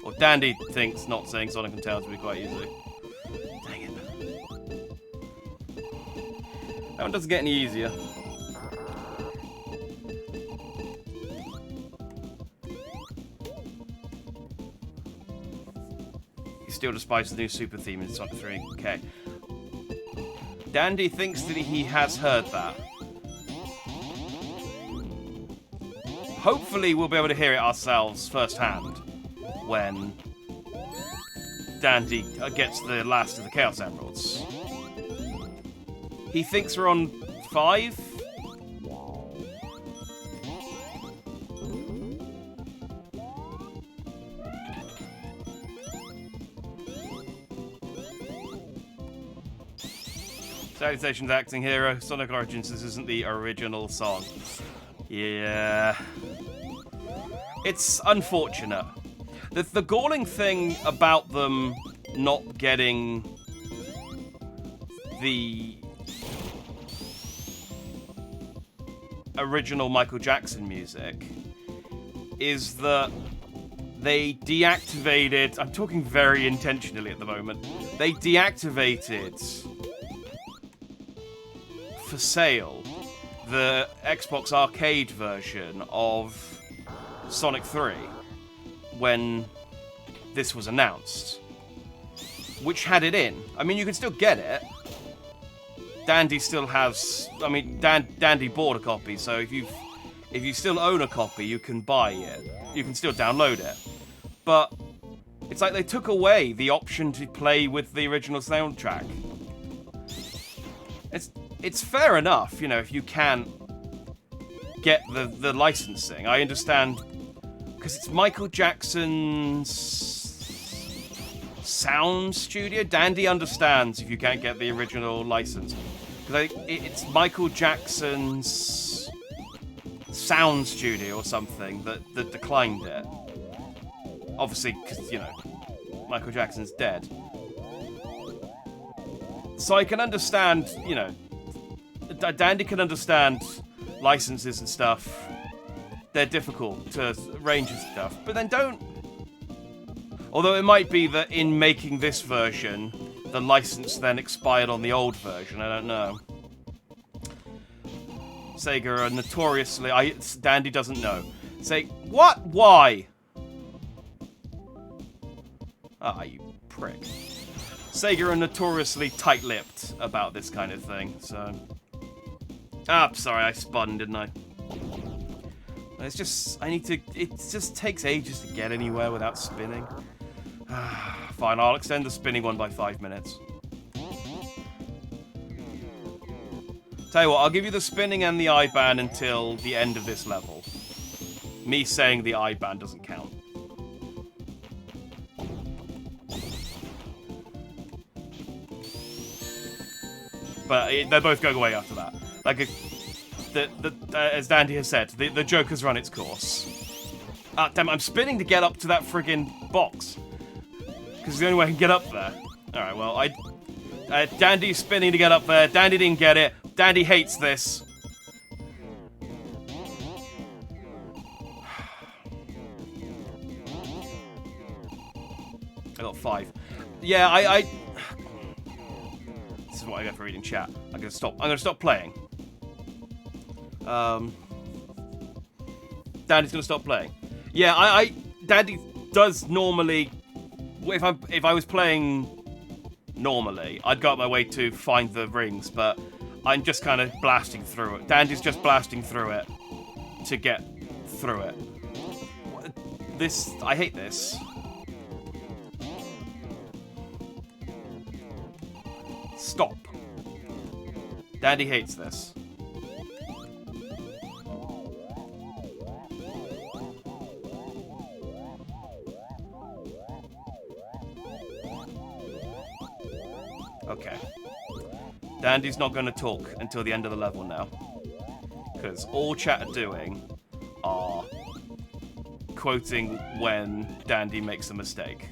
S1: Or Dandy thinks not saying Sonic and Tails would be quite easy. Dang it. That one doesn't get any easier. He still despises the new super theme in Sonic 3. Okay. Dandy thinks that he has heard that. Hopefully we'll be able to hear it ourselves firsthand when Dandy gets the last of the Chaos Emeralds. He thinks we're on 5? Salutations, acting hero. Sonic Origins, this isn't the original song. Yeah. It's unfortunate. The galling thing about them not getting the original Michael Jackson music is that they deactivated... I'm talking very intentionally at the moment. They deactivated for sale the Xbox arcade version of Sonic 3 when this was announced, which had it in. I mean, you can still get it, Dandy still has. I mean, Dandy bought a copy, so if you still own a copy, you can buy it. You can still download it. But it's like they took away the option to play with the original soundtrack. It's fair enough, you know, if you can't get the licensing. I understand, because it's Michael Jackson's sound studio. Dandy understands if you can't get the original license. Because it's Michael Jackson's sound studio or something that declined it. Obviously, because, you know, Michael Jackson's dead. So I can understand, you know, Dandy can understand licenses and stuff. They're difficult to arrange and stuff. But then don't... Although it might be that in making this version, the license then expired on the old version. I don't know. Sega are notoriously... Dandy doesn't know. Say, what? Why? Ah, you prick. Sega are notoriously tight-lipped about this kind of thing, so... Ah, sorry, I spun, didn't I? It's just... It just takes ages to get anywhere without spinning. Fine, I'll extend the spinning one by 5 minutes. Tell you what, I'll give you the spinning and the I-band until the end of this level. Me saying the I-band doesn't count. But they're both going away after that. Like, as Dandy has said, the joke has run its course. Ah, damn it, I'm spinning to get up to that friggin' box. Because it's the only way I can get up there. Alright, well, Dandy's spinning to get up there. Dandy didn't get it. Dandy hates this. I got 5. Yeah, This is what I get for reading chat. I'm gonna stop playing. Dandy's gonna stop playing. Yeah, Dandy does normally. If I was playing normally, I'd go out my way to find the rings, but I'm just kind of blasting through it. Dandy's just blasting through it to get through it. I hate this. Stop. Dandy hates this. Okay. Dandy's not going to talk until the end of the level now. Because all chat are doing are quoting when Dandy makes a mistake.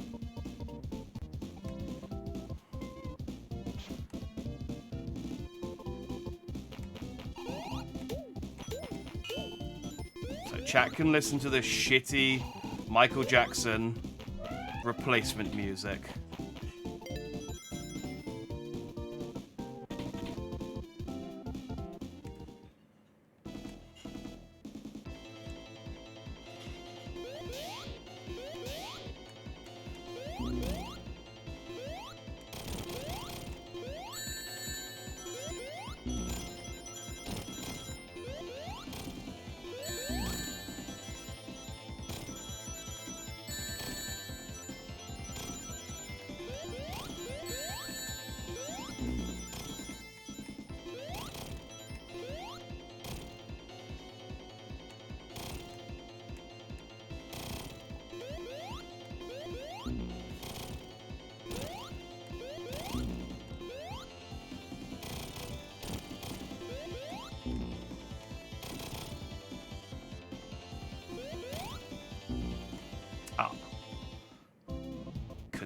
S1: So chat can listen to the shitty Michael Jackson replacement music.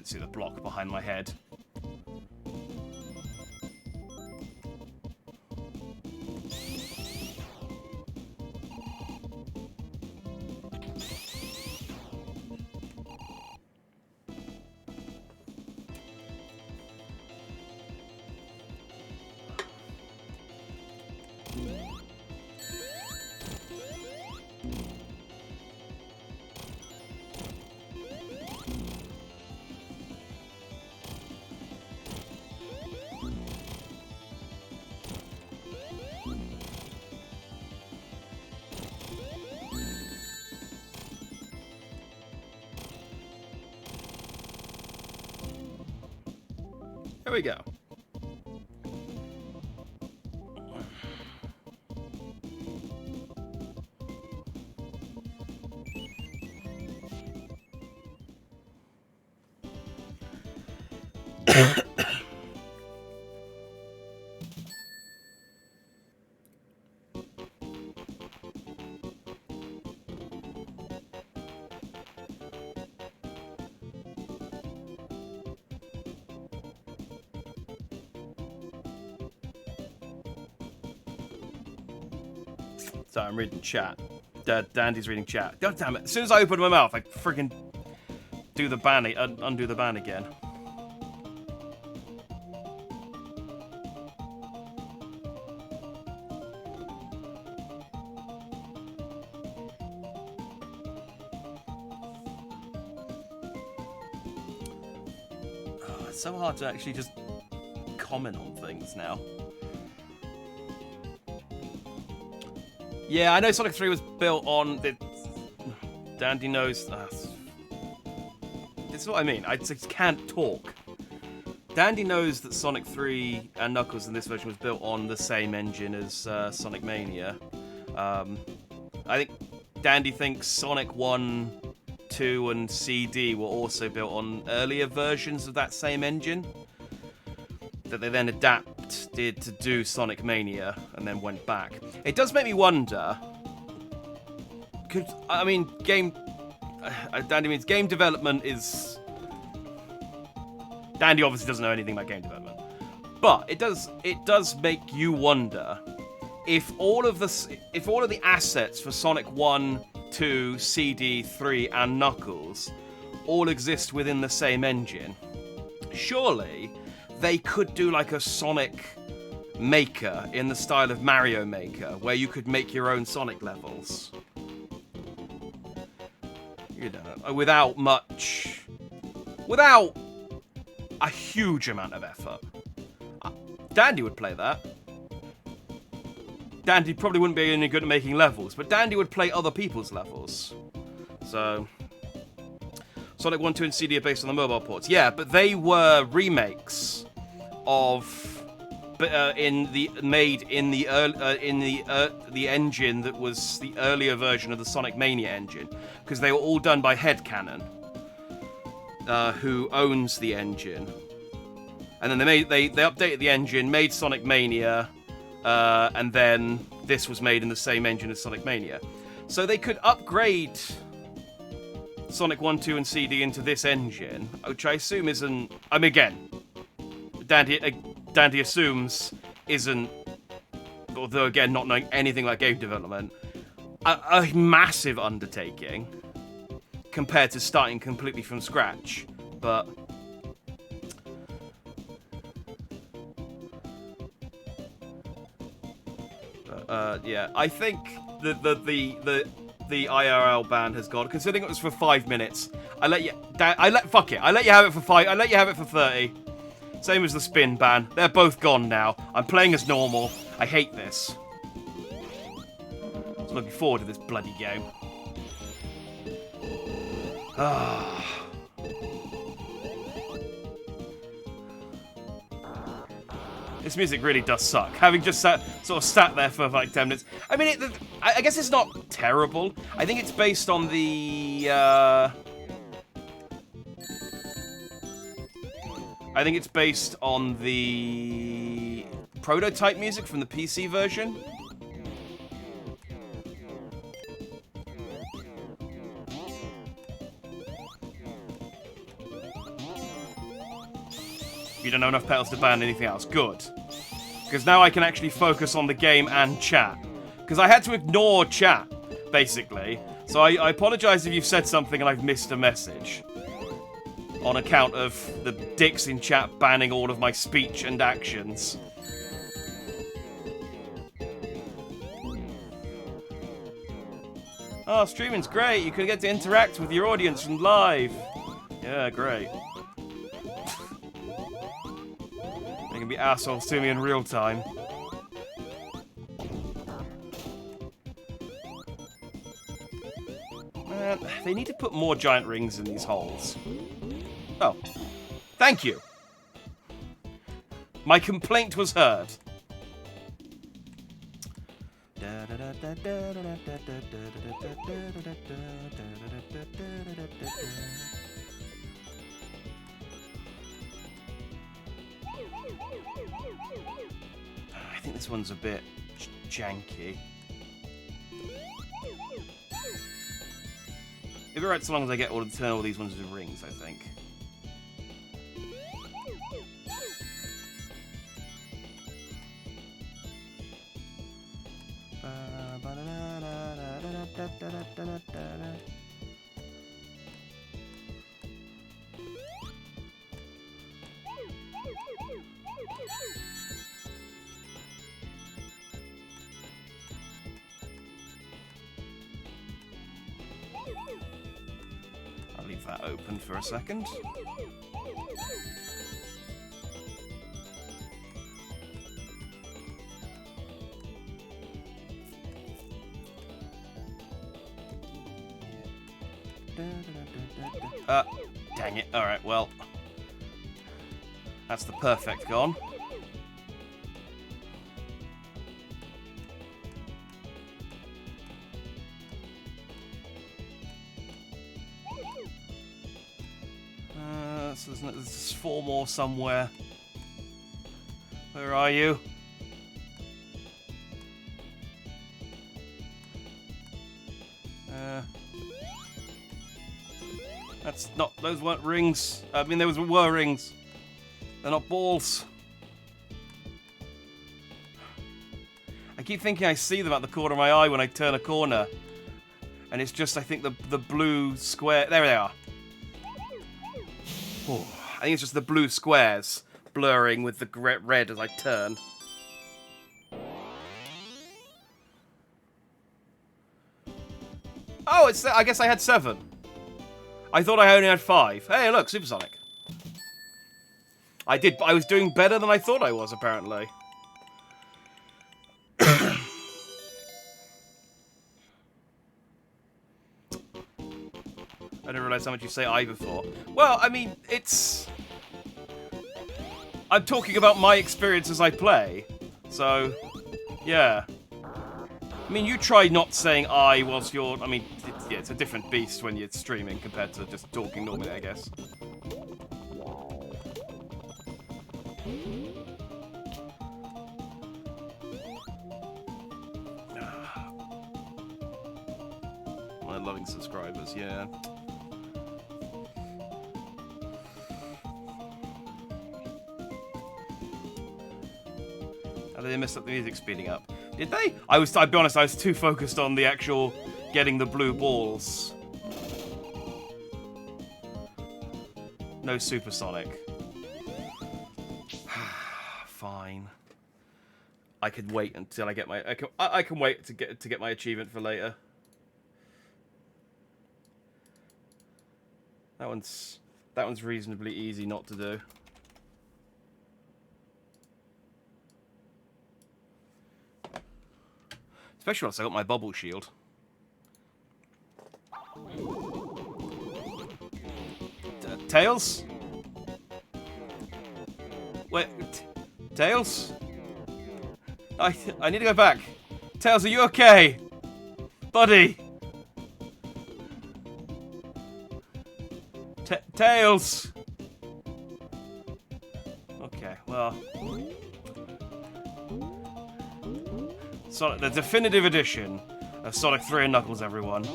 S1: See the block behind my head. There we go. Sorry, I'm reading chat. Dandy's reading chat. God damn it. As soon as I open my mouth, I friggin' do the ban, undo the ban again. Oh, it's so hard to actually just comment on things now. Yeah, I know Sonic 3 was built on the... Dandy knows... this is what I mean. I just can't talk. Dandy knows that Sonic 3 and Knuckles in this version was built on the same engine as Sonic Mania. I think Dandy thinks Sonic 1, 2, and CD were also built on earlier versions of that same engine that they then adapted to do Sonic Mania and then went back. It does make me wonder. I mean, Dandy means game development is. Dandy obviously doesn't know anything about game development, but it does make you wonder if all of the assets for Sonic 1, 2, CD, 3, and Knuckles all exist within the same engine. Surely they could do like a Sonic Maker in the style of Mario Maker, where you could make your own Sonic levels. You know, without a huge amount of effort. Dandy would play that. Dandy probably wouldn't be any good at making levels, but Dandy would play other people's levels. So, Sonic 1, 2, and CD are based on the mobile ports. Yeah, but they were remakes of made in the engine that was the earlier version of the Sonic Mania engine, because they were all done by Headcanon, who owns the engine. And then they updated the engine, made Sonic Mania, and then this was made in the same engine as Sonic Mania. So they could upgrade Sonic 1, 2, and CD into this engine, which I assume isn't... I mean, again, Dandy assumes isn't, although again, not knowing anything about game development, a massive undertaking compared to starting completely from scratch. But... yeah, I think the IRL ban has gone. Considering it was for 5 minutes, fuck it. I let you have it for 5. I let you have it for 30. Same as the spin ban. They're both gone now. I'm playing as normal. I hate this. I'm looking forward to this bloody game. This music really does suck. Having just sat there for like 10 minutes. I mean, I guess it's not terrible. I think it's based on the... I think it's based on the prototype music from the PC version. You don't know enough petals to ban anything else. Good. Because now I can actually focus on the game and chat. Because I had to ignore chat, basically. So I apologize if you've said something and I've missed a message. On account of the dicks in chat banning all of my speech and actions. Oh, streaming's great. You can get to interact with your audience from live. Yeah, great. They can be assholes to me in real time. Man, they need to put more giant rings in these holes. Oh. Thank you. My complaint was heard. I think this one's a bit janky. It'll be right so long as I get all to turn all these ones into rings, I think. I'll leave that open for a second. Dang it. Alright, well. That's the perfect gone. So there's 4 more somewhere. Where are you? That's not. Those weren't rings. I mean, those were rings. They're not balls. I keep thinking I see them at the corner of my eye when I turn a corner, and it's just, I think, the blue square. There they are. Oh, I think it's just the blue squares blurring with the red as I turn. Oh, it's. I guess I had 7. I thought I only had 5. Hey, look, supersonic. I was doing better than I thought I was, apparently. I didn't realize how much you say I before. Well, I mean, it's... I'm talking about my experience as I play. So, yeah. I mean, you try not saying I whilst you're... I mean, it's a different beast when you're streaming compared to just talking normally, I guess. My loving subscribers, yeah. How did they mess up the music speeding up? Did they? I'll be honest, I was too focused on the actual getting the blue balls. No supersonic. Fine. I could wait until I get my. I can wait to get my achievement for later. That one's reasonably easy not to do. Especially once I got my bubble shield. Tails? Wait, Tails? I need to go back. Tails, are you okay? Buddy! Tails! Okay, well... Sonic, the definitive edition of Sonic 3 and Knuckles, everyone.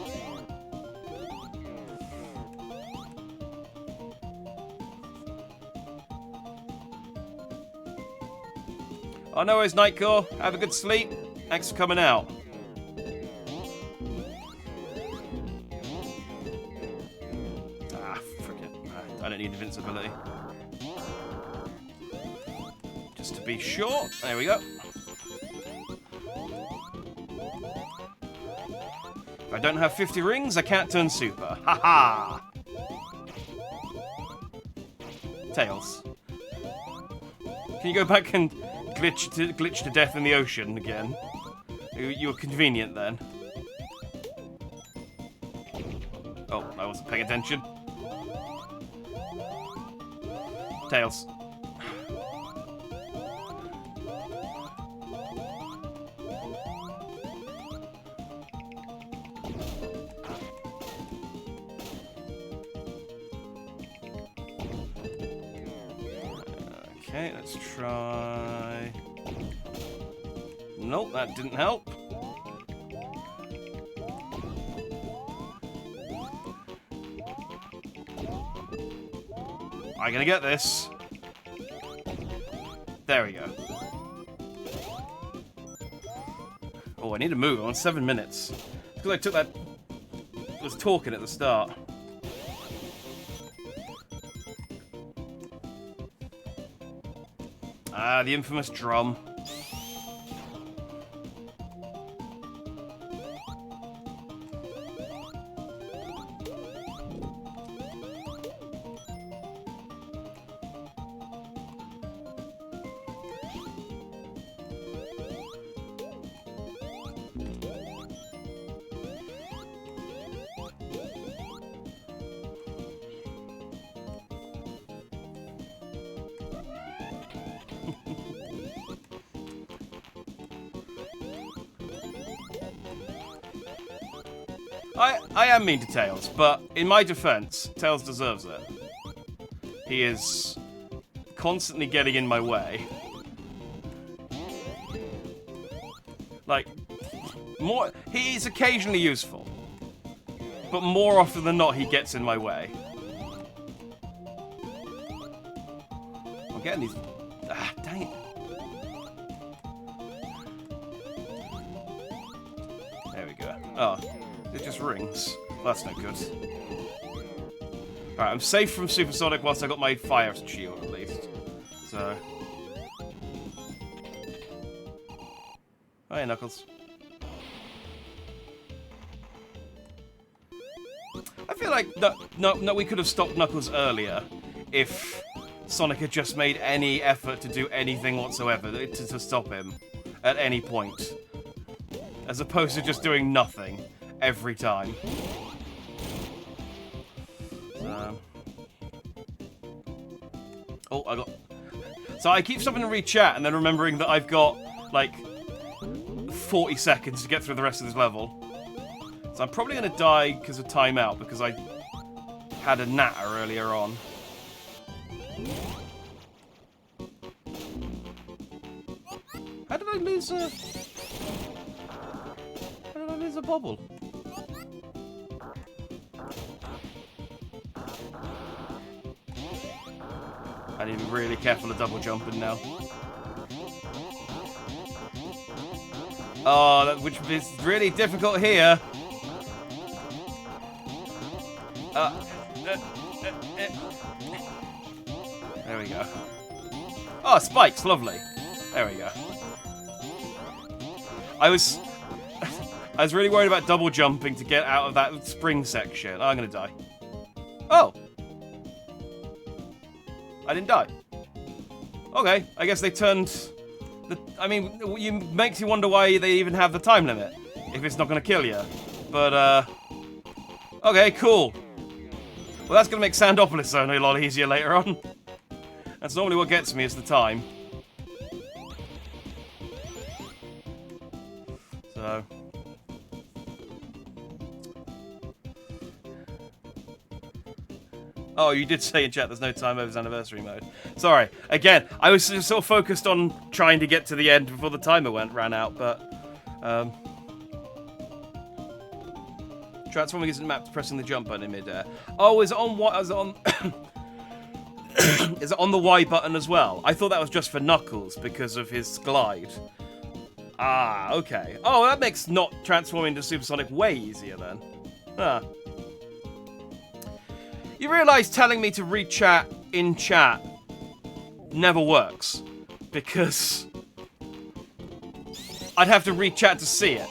S1: Oh, no worries, Nightcore. Have a good sleep. Thanks for coming out. Ah, frick it. I don't need invincibility. Just to be sure. There we go. If I don't have 50 rings, I can't turn super. Ha-ha! Tails. Can you go back and glitch to death in the ocean again? You were convenient then. Oh, I wasn't paying attention. Okay, let's try... Nope, that didn't help. I'm gonna get this. There we go. Oh, I need to move. I'm on 7 minutes. Because I took that... was talking at the start. Ah, the infamous drum. I am mean to Tails, but in my defense, Tails deserves it. He is constantly getting in my way. Like, he's occasionally useful, but more often than not, he gets in my way. I'm getting these... Ah, dang it. There we go. Oh. It just rings. Well, that's no good. Alright, I'm safe from Supersonic whilst I got my fire shield, at least. So... Oh, hey, Knuckles. I feel like no, we could have stopped Knuckles earlier if Sonic had just made any effort to do anything whatsoever to stop him at any point. As opposed to just doing nothing every time. So... Oh, I got... So I keep stopping to read chat and then remembering that I've got, like, 40 seconds to get through the rest of this level. So I'm probably going to die because of timeout, because I had a natter earlier on. How did I lose a... How did I lose a bobble? I need to be really careful of double jumping now. Oh, which is really difficult here. There we go. Oh, spikes, lovely. There we go. I was really worried about double jumping to get out of that spring section. Oh, I'm gonna die. Oh! I didn't die. Okay, I guess they turned... I mean, it makes you wonder why they even have the time limit, if it's not gonna kill you. But, okay, cool. Well, that's gonna make Sandopolis Zone a lot easier later on. That's normally what gets me, is the time. So... Oh, you did say in chat there's no time over his anniversary mode. Sorry. Again, I was sort of focused on trying to get to the end before the timer ran out, but... Transforming isn't mapped to pressing the jump button in midair. Oh, is it on what? Is it on... is it on the Y button as well? I thought that was just for Knuckles because of his glide. Ah, okay. Oh, that makes not transforming into Supersonic way easier then. Huh. You realise telling me to read chat in chat never works, because I'd have to read chat to see it.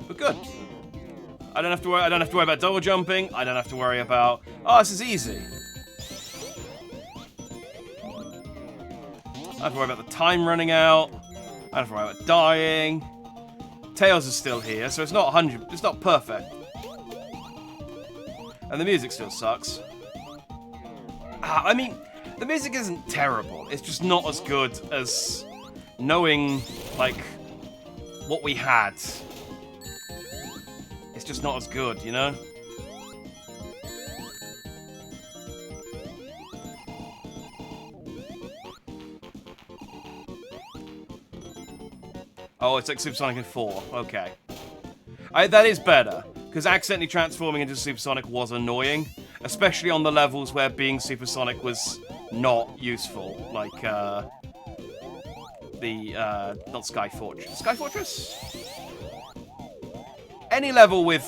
S1: But good. I don't have to worry about double jumping. I don't have to worry about... Oh, this is easy. I don't have to worry about the time running out. I don't have to worry about dying. Tails is still here, so it's not 100. It's not perfect, and the music still sucks. I mean, the music isn't terrible. It's just not as good as knowing, like, what we had. It's just not as good, you know? Oh, it's like Supersonic in 4. Okay. That is better, because accidentally transforming into Supersonic was annoying, especially on the levels where being Supersonic was not useful, like, not Sky Fortress. Sky Fortress? Any level with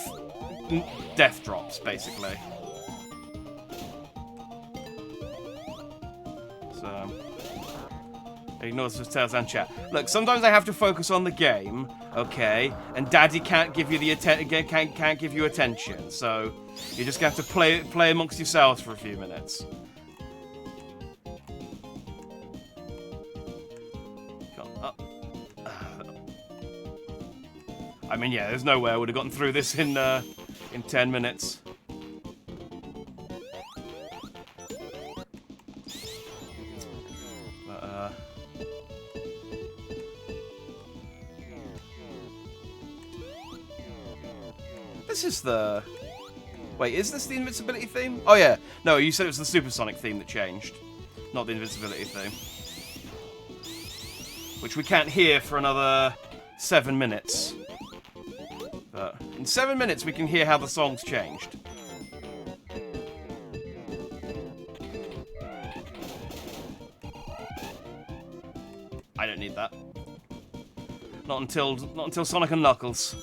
S1: death drops, basically. So, ignores the tales and chat. Look, sometimes I have to focus on the game, okay, and Daddy can't give you the can't give you attention, so you just have to play amongst yourselves for a few minutes. I mean, yeah, there's no way I would have gotten through this in 10 minutes. But, this is the... Wait, is this the invincibility theme? Oh, yeah. No, you said it was the Supersonic theme that changed, not the invincibility theme. Which we can't hear for another 7 minutes. But in 7 minutes, we can hear how the song's changed. I don't need that. Not until Sonic and Knuckles.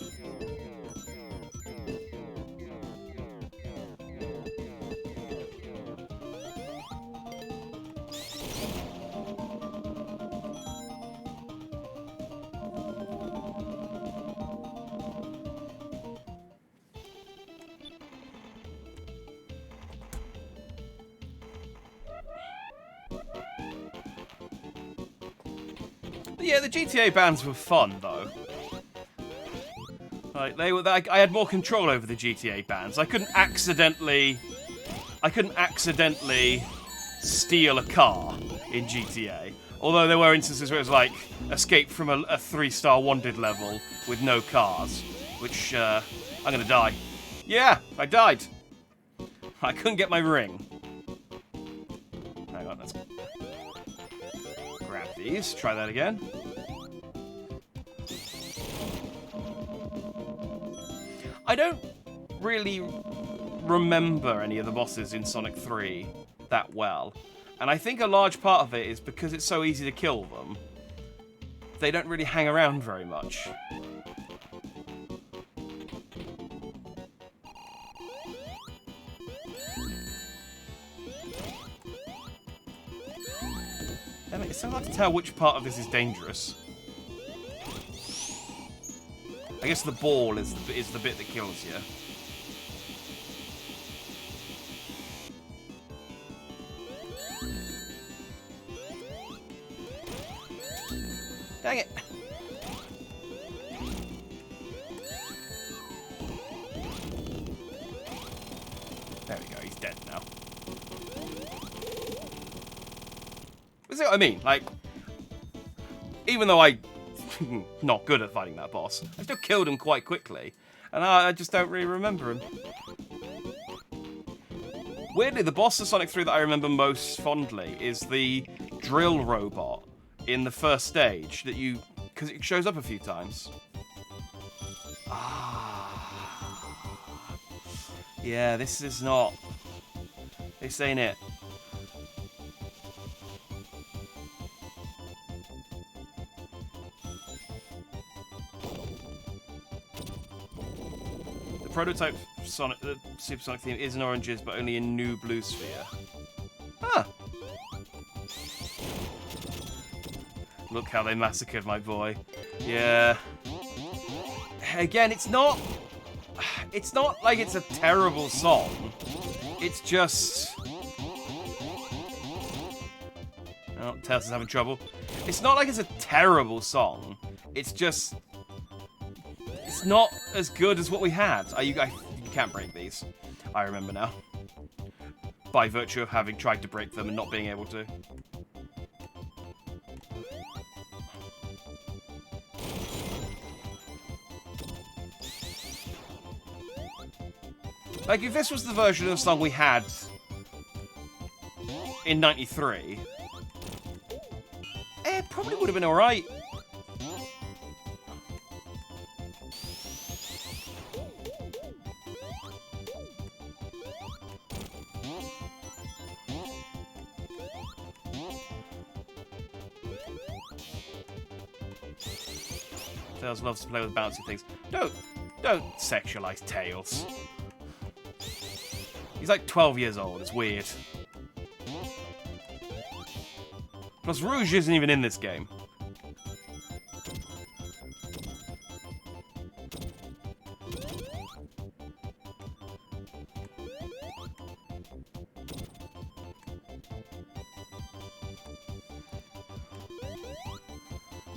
S1: Yeah, the GTA bands were fun though. Like I had more control over the GTA bands. I couldn't accidentally steal a car in GTA. Although there were instances where it was like escape from a 3-star wanted level with no cars, which I'm gonna die. Yeah, I died. I couldn't get my ring. Hang on, let's grab these. Try that again. I don't really remember any of the bosses in Sonic 3 that well. And I think a large part of it is because it's so easy to kill them. They don't really hang around very much. Damn it, it's so hard to tell which part of this is dangerous. I guess the ball is the bit that kills you. Dang it! There we go, he's dead now. See what I mean? Like, even though I'm not good at fighting that boss, I still killed him quite quickly, and I just don't really remember him. Weirdly, the boss of Sonic 3 that I remember most fondly is the drill robot in the first stage that you... because it shows up a few times. Ah. Yeah, this is not... this ain't it. The prototype Sonic, the Supersonic theme is in oranges, but only in new blue sphere. Huh. Look how they massacred my boy. Yeah. Again, it's not like it's a terrible song. It's just... oh, Tails is having trouble. It's not like it's a terrible song. It's just... it's not as good as what we had. You can't break these. I remember now. By virtue of having tried to break them and not being able to. Like, if this was the version of the song we had in 93, it probably would have been alright. Tails loves to play with bouncy things. Don't sexualize Tails. He's like 12 years old. It's weird. Plus, Rouge isn't even in this game.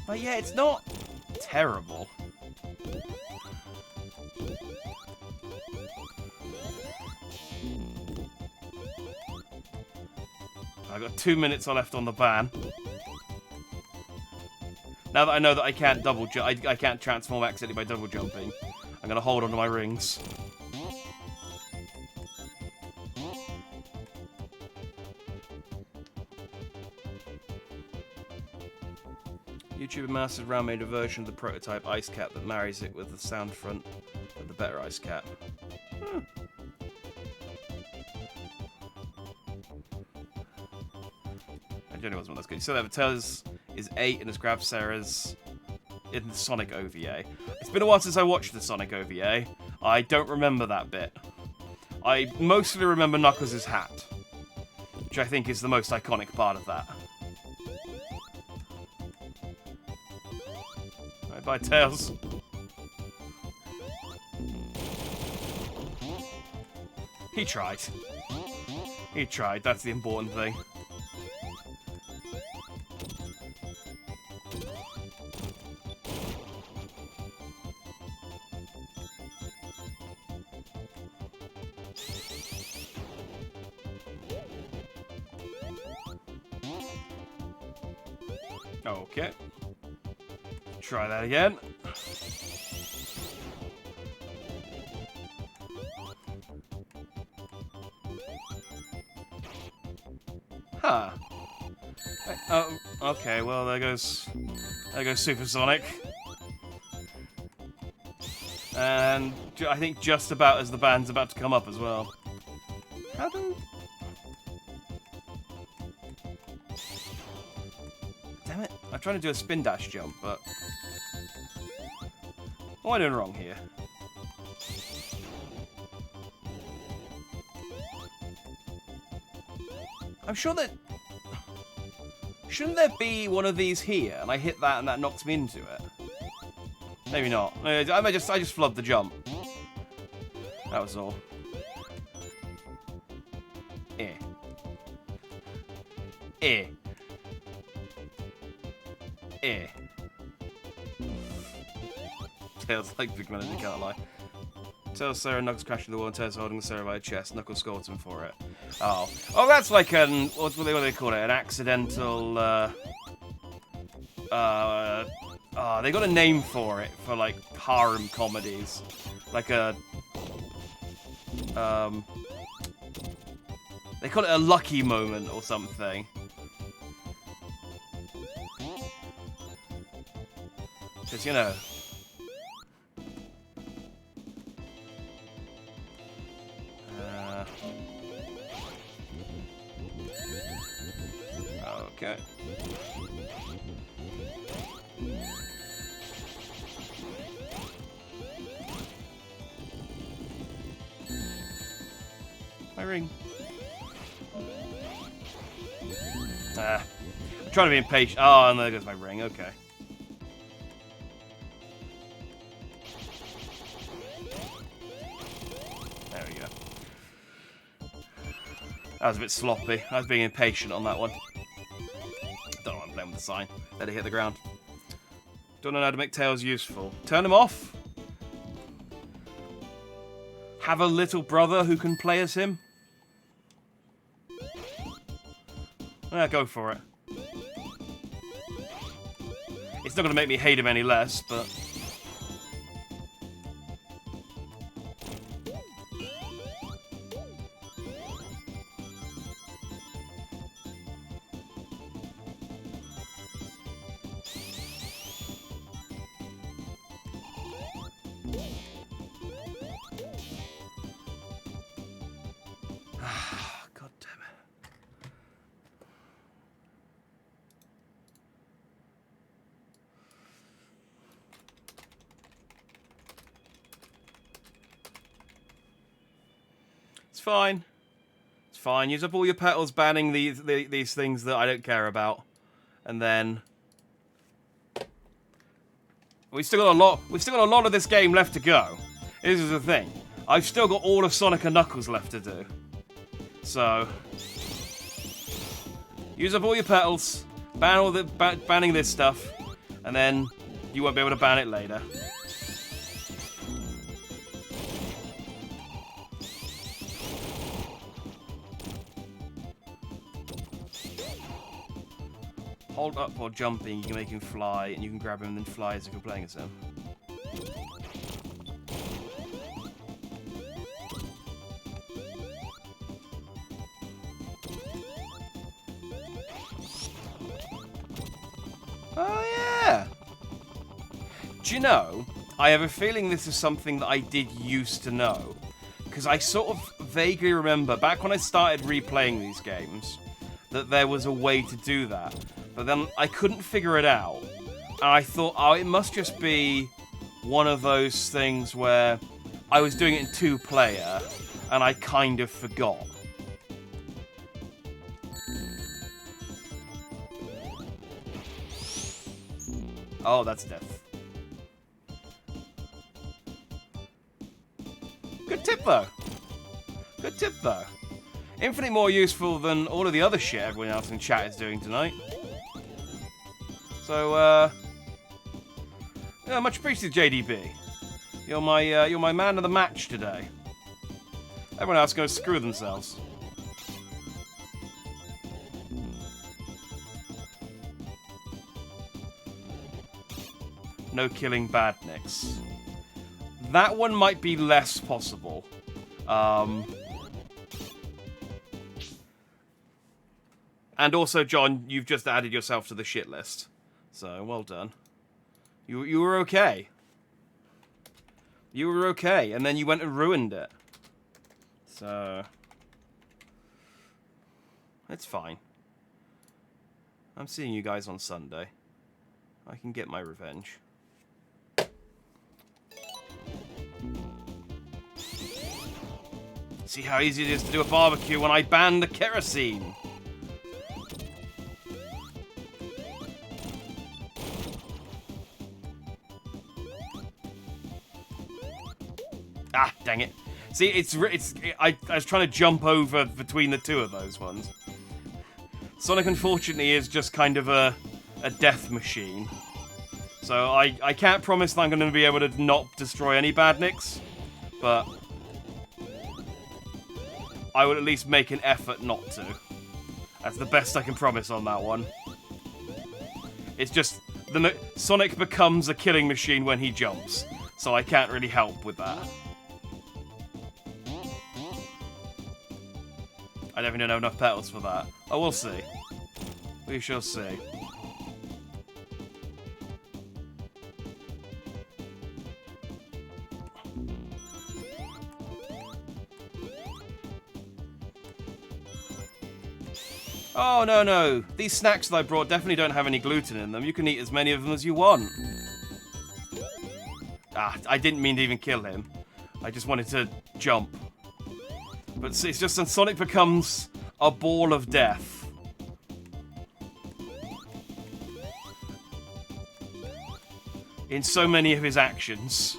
S1: But yeah, it's not terrible. I've got 2 minutes left on the ban. Now that I know that I can't double jump, I can't transform accidentally by double jumping, I'm gonna hold onto my rings. YouTuber Master Round made a version of the prototype ice cap that marries it with the sound front of the better ice cap. I genuinely wasn't that's good. So that Tails is 8 and has grabbed Sarah's in the Sonic OVA. It's been a while since I watched the Sonic OVA. I don't remember that bit. I mostly remember Knuckles' hat, which I think is the most iconic part of that. Bye, Tails. He tried. He tried, that's the important thing. Okay. Try that again. Huh. Oh, okay, well, there goes Supersonic. And I think just about as the band's about to come up as well. How do... Damn it. I'm trying to do a spin dash jump, but... What am I doing wrong here? I'm sure that... Shouldn't there be one of these here, and I hit that and that knocks me into it? Maybe not. I just flubbed the jump. That was all. Eh. Eh. Eh. Tails like big melody, can't lie. Tails, Sarah, Knuckles crashing the wall, and Tails holding the Sarah by the chest. Knuckles scored him for it. Oh, that's like an what do they call it? An accidental. They got a name for it for like harem comedies, like a. They call it a lucky moment or something. Because you know. Okay. My ring. I'm trying to be impatient. Oh, and there goes my ring. Okay. There we go. That was a bit sloppy. I was being impatient on that one. Don't know why I'm playing with the sign. Let it hit the ground. Don't know how to make Tails useful. Turn him off. Have a little brother who can play as him. Yeah, go for it. It's not going to make me hate him any less, but... It's fine. It's fine. Use up all your petals banning these things that I don't care about. And then... We've still got a lot of this game left to go. This is the thing. I've still got all of Sonic and Knuckles left to do. So... Use up all your petals. Ban all the banning this stuff. And then you won't be able to ban it later. Hold up while jumping, you can make him fly, and you can grab him and then fly as if you're playing as him. Oh yeah! Do you know, I have a feeling this is something that I did used to know. Because I sort of vaguely remember, back when I started replaying these games, that there was a way to do that. But then I couldn't figure it out. And I thought, oh, it must just be one of those things where I was doing it in 2-player, and I kind of forgot. Oh, that's death. Good tip, though. Good tip, though. Infinitely more useful than all of the other shit everyone else in chat is doing tonight. So, yeah, much appreciated, JDB. You're my man of the match today. Everyone else goes screw themselves. No killing badniks. That one might be less possible. And also, John, you've just added yourself to the shit list. So, well done. You were okay. You were okay, and then you went and ruined it. So... It's fine. I'm seeing you guys on Sunday. I can get my revenge. See how easy it is to do a barbecue when I ban the kerosene. Ah, dang it. See, I was trying to jump over between the two of those ones. Sonic, unfortunately, is just kind of a death machine. So I can't promise that I'm going to be able to not destroy any badniks, but I would at least make an effort not to. That's the best I can promise on that one. It's just, Sonic becomes a killing machine when he jumps, so I can't really help with that. I definitely don't have enough petals for that. Oh, we'll see. We shall see. Oh, no, no. These snacks that I brought definitely don't have any gluten in them. You can eat as many of them as you want. Ah, I didn't mean to even kill him. I just wanted to jump. But it's just that Sonic becomes a ball of death. In so many of his actions.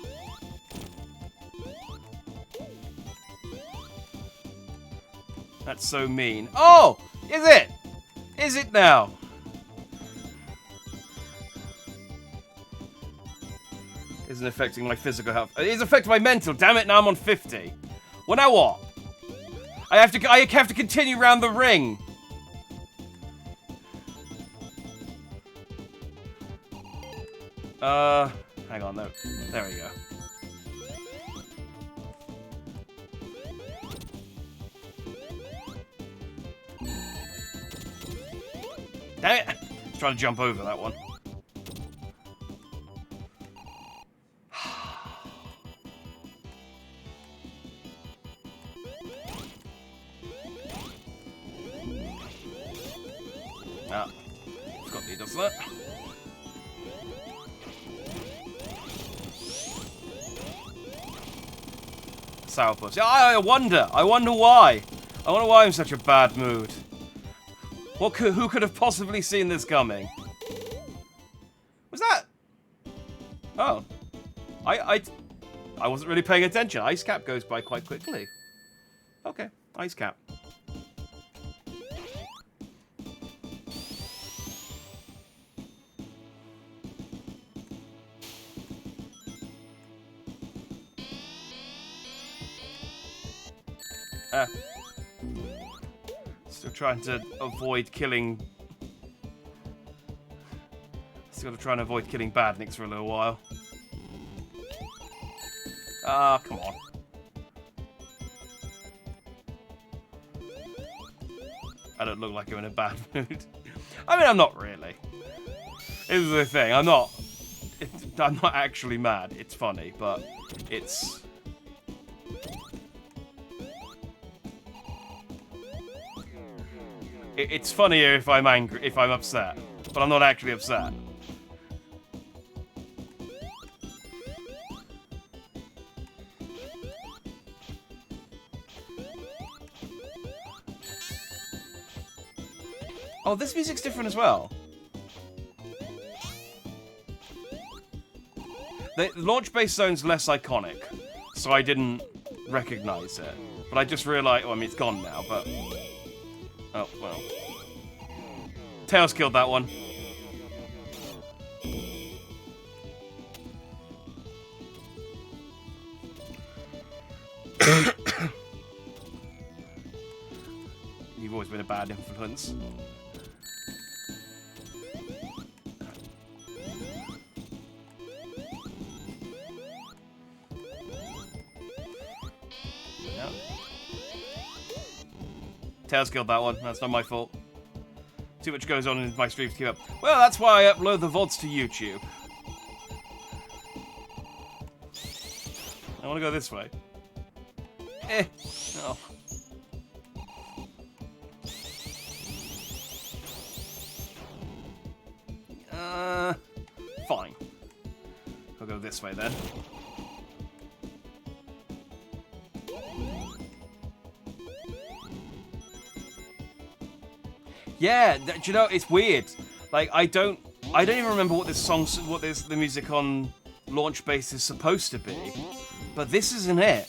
S1: That's so mean. Oh! Is it? Is it now? Isn't affecting my physical health. It is affecting my mental. Damn it, now I'm on 50. Well, now what? I have to continue round the ring. Hang on, no. There we go. Damn it! Trying to jump over that one. Ah, forgot he does that. Sourpuss. Yeah, I wonder. I wonder why. I wonder why I'm in such a bad mood. Who could have possibly seen this coming? Was that? Oh. I wasn't really paying attention. Ice Cap goes by quite quickly. Okay, Ice Cap. Still trying to avoid killing... Still trying to avoid killing Badniks for a little while. Ah, come on. I don't look like I'm in a bad mood. I mean, I'm not really. This is the thing. I'm not actually mad. It's funny, but it's... It's funnier if I'm angry, if I'm upset. But I'm not actually upset. Oh, this music's different as well. The launch-based zone's less iconic, so I didn't recognize it. But I just realized... Well, I mean, it's gone now, but... Oh, well. Tails killed that one. You've always been a bad influence. Yeah. Tails killed that one. That's not my fault. Too much goes on in my streams to keep up. Well, that's why I upload the VODs to YouTube. I want to go this way. Oh. Fine. I'll go this way then. Yeah, do you know, it's weird. Like, I don't even remember what the music on Launch Base is supposed to be. But this isn't it.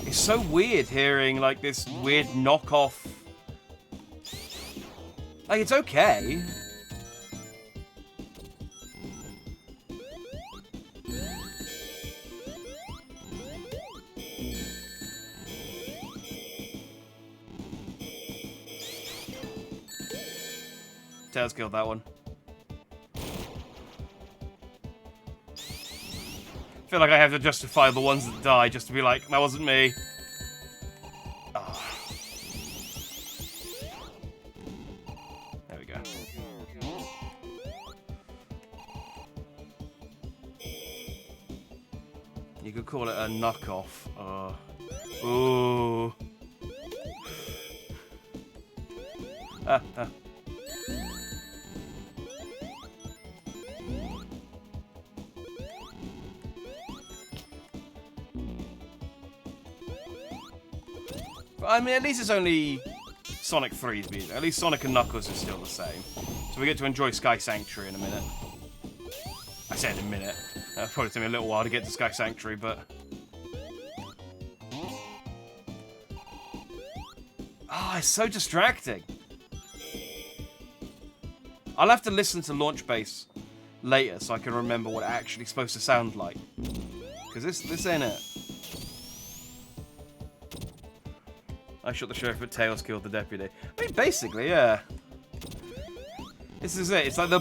S1: It's so weird hearing, like, this weird knockoff. Like, it's okay. Tails killed that one. I feel like I have to justify the ones that die just to be like, that wasn't me. Oh. There we go. You could call it a knockoff. Ooh. I mean, at least it's only Sonic 3's music. At least Sonic and Knuckles is still the same. So we get to enjoy Sky Sanctuary in a minute. I said in a minute. It'll probably take me a little while to get to Sky Sanctuary, but... Oh, it's so distracting. I'll have to listen to Launch Base later so I can remember what it's actually supposed to sound like. Because this ain't it. I shot the sheriff, but Tails killed the deputy. I mean, basically, yeah. This is it. It's like the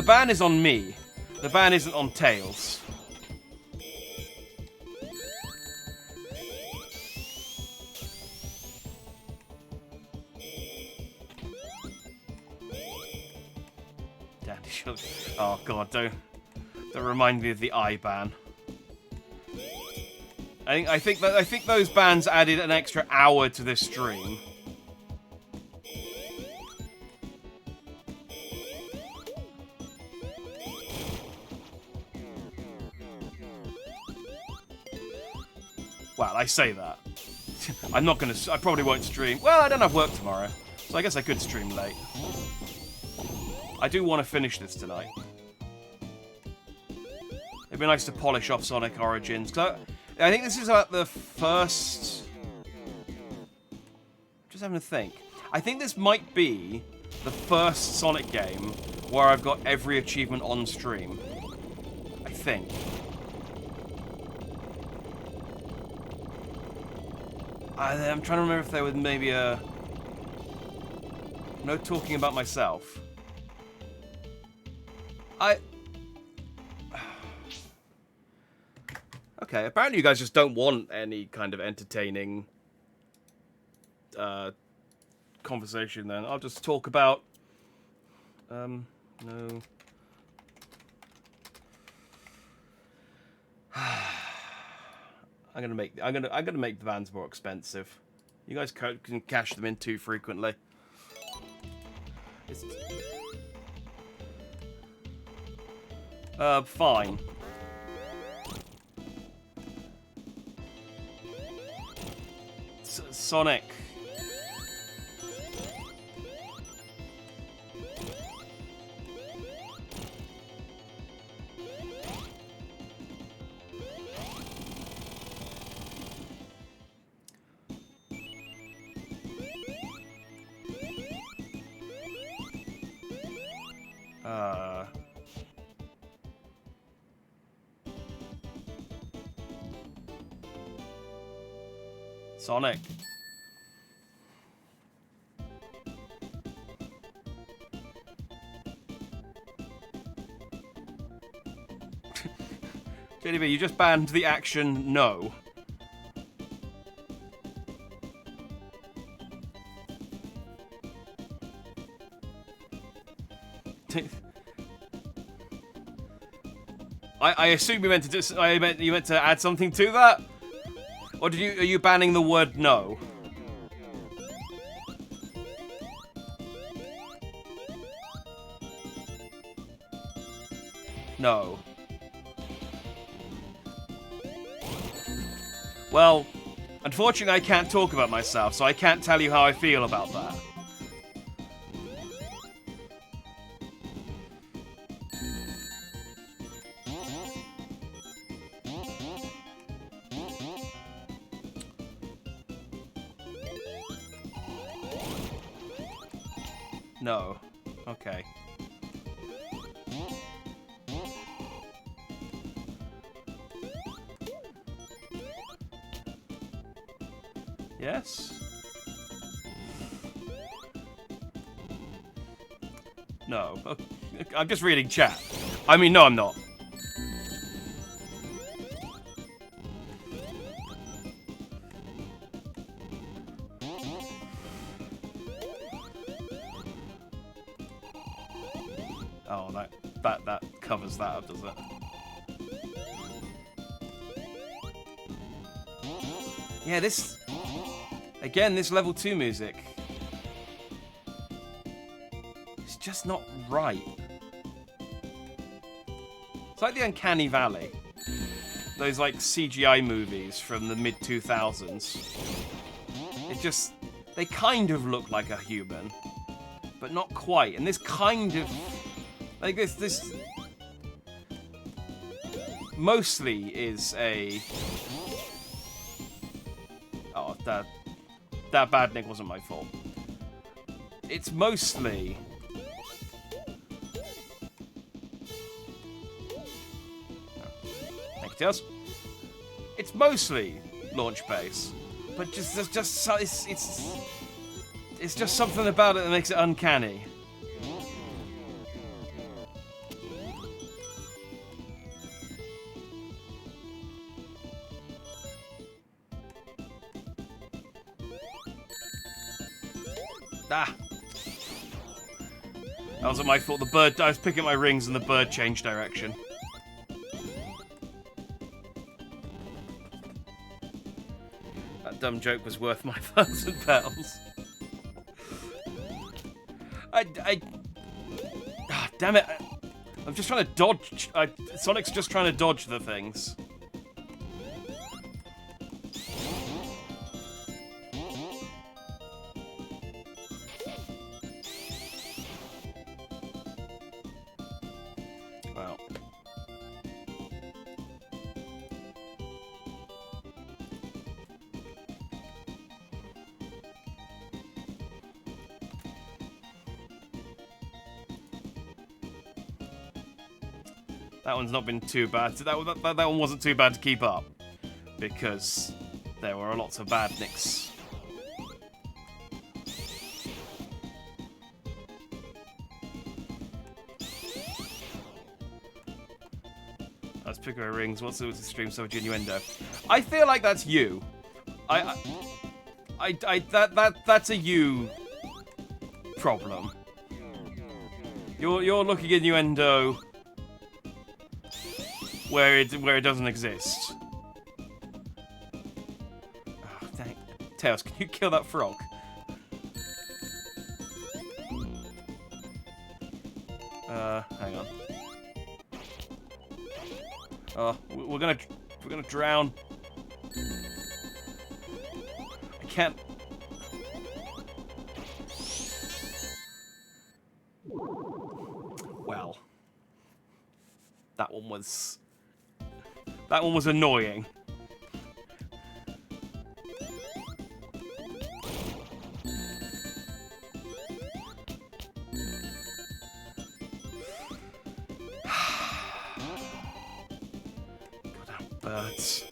S1: ban is on me. The ban isn't on Tails. Dandy should. Oh god, don't remind me of the eye ban. I think those bans added an extra hour to this stream. Well, I say that. I'm not gonna... I probably won't stream. Well, I don't have work tomorrow, so I guess I could stream late. I do want to finish this tonight. It'd be nice to polish off Sonic Origins. I think this is the first... Just having to think. I think this might be the first Sonic game where I've got every achievement on stream. I think. I'm trying to remember if there was maybe a... No talking about myself. Okay, apparently you guys just don't want any kind of entertaining conversation then. I'll just talk about... no... I'm gonna make the vans more expensive. You guys can cash them in too frequently. Fine. Sonic. Sonic. JDB, you just banned the action no. I assume you meant to you meant to add something to that? Or are you banning the word no? No. Well, unfortunately I can't talk about myself, so I can't tell you how I feel about that. No. Okay. Yes? No. I'm just reading chat. I mean, no, I'm not. Oh, that covers that up, does it? Yeah, this... Again, this level 2 music. It's just not right. It's like the Uncanny Valley. Those, like, CGI movies from the mid-2000s. It just... They kind of look like a human. But not quite. And this kind of... Like, this... Mostly is a... Oh, that bad Nick wasn't my fault. It's mostly... Thank you, Tails. It's mostly launch base, but it's just something about it that makes it uncanny. Ah! That wasn't my fault. The bird... I was picking my rings and the bird changed direction. That dumb joke was worth my 1,000 bells. Ah, damn it. I'm just trying to dodge... Sonic's just trying to dodge the things. Well. That one's not been too bad. That one wasn't too bad to keep up. Because there were lots of badniks. That's Piccolo Rings. What's the extreme so innuendo? I feel like that's you. That's a you problem. You're looking at innuendo where it doesn't exist. Oh, dang. Tails, can you kill that frog? Hang on. Oh, we're gonna drown. I can't. Well, that one was annoying. Birds.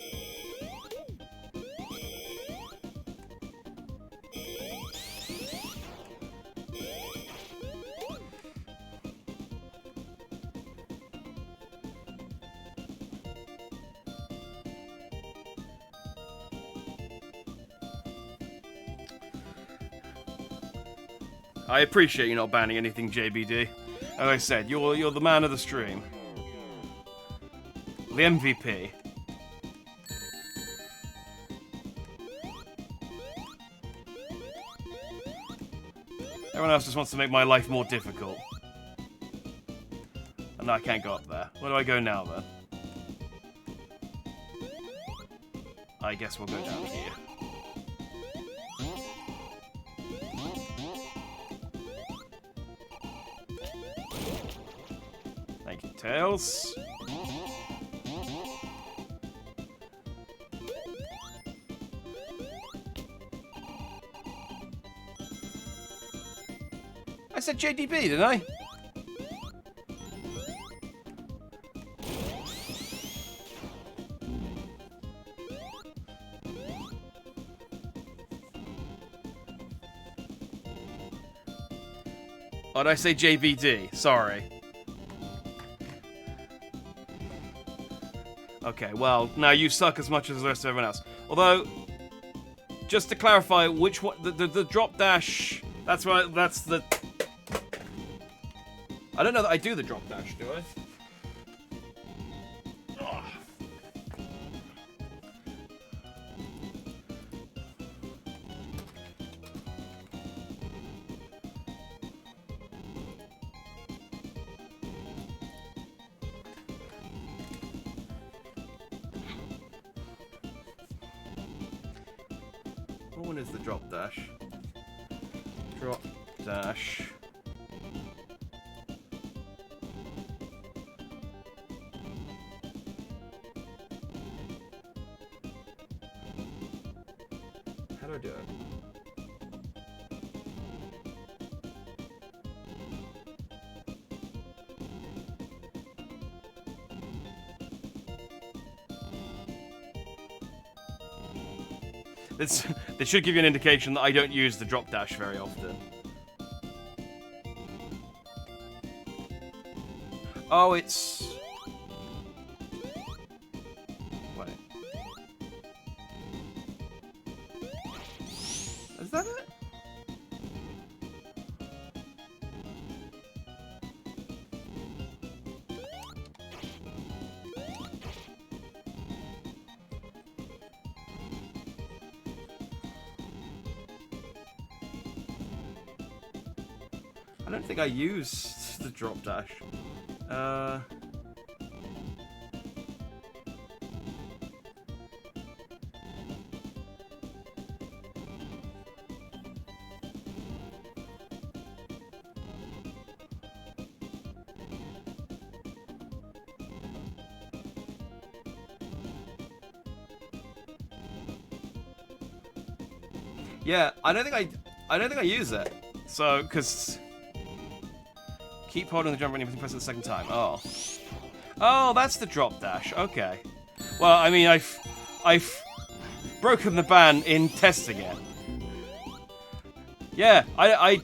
S1: I appreciate you not banning anything, JBD. As I said, you're the man of the stream. The MVP. Everyone else just wants to make my life more difficult. And I can't go up there. Where do I go now, then? I guess we'll go down here. Thank you, Tails. I said JDB, didn't I? Or did I say JBD? Sorry. Okay, well, now you suck as much as the rest of everyone else. Although, just to clarify, which one, the drop dash, that's right, that's the... I don't know that I do the drop dash, do I? Ugh. What one is the drop dash? Drop dash. How do I do it? This should give you an indication that I don't use the drop dash very often. Oh, it's... Wait. Is that it? I don't think I used the drop dash. Yeah, I don't think I use it. So, because keep holding the jump when you press it the second time. Oh. Oh, that's the drop dash. Okay. Well, I mean, I've broken the ban in testing it. Yeah, I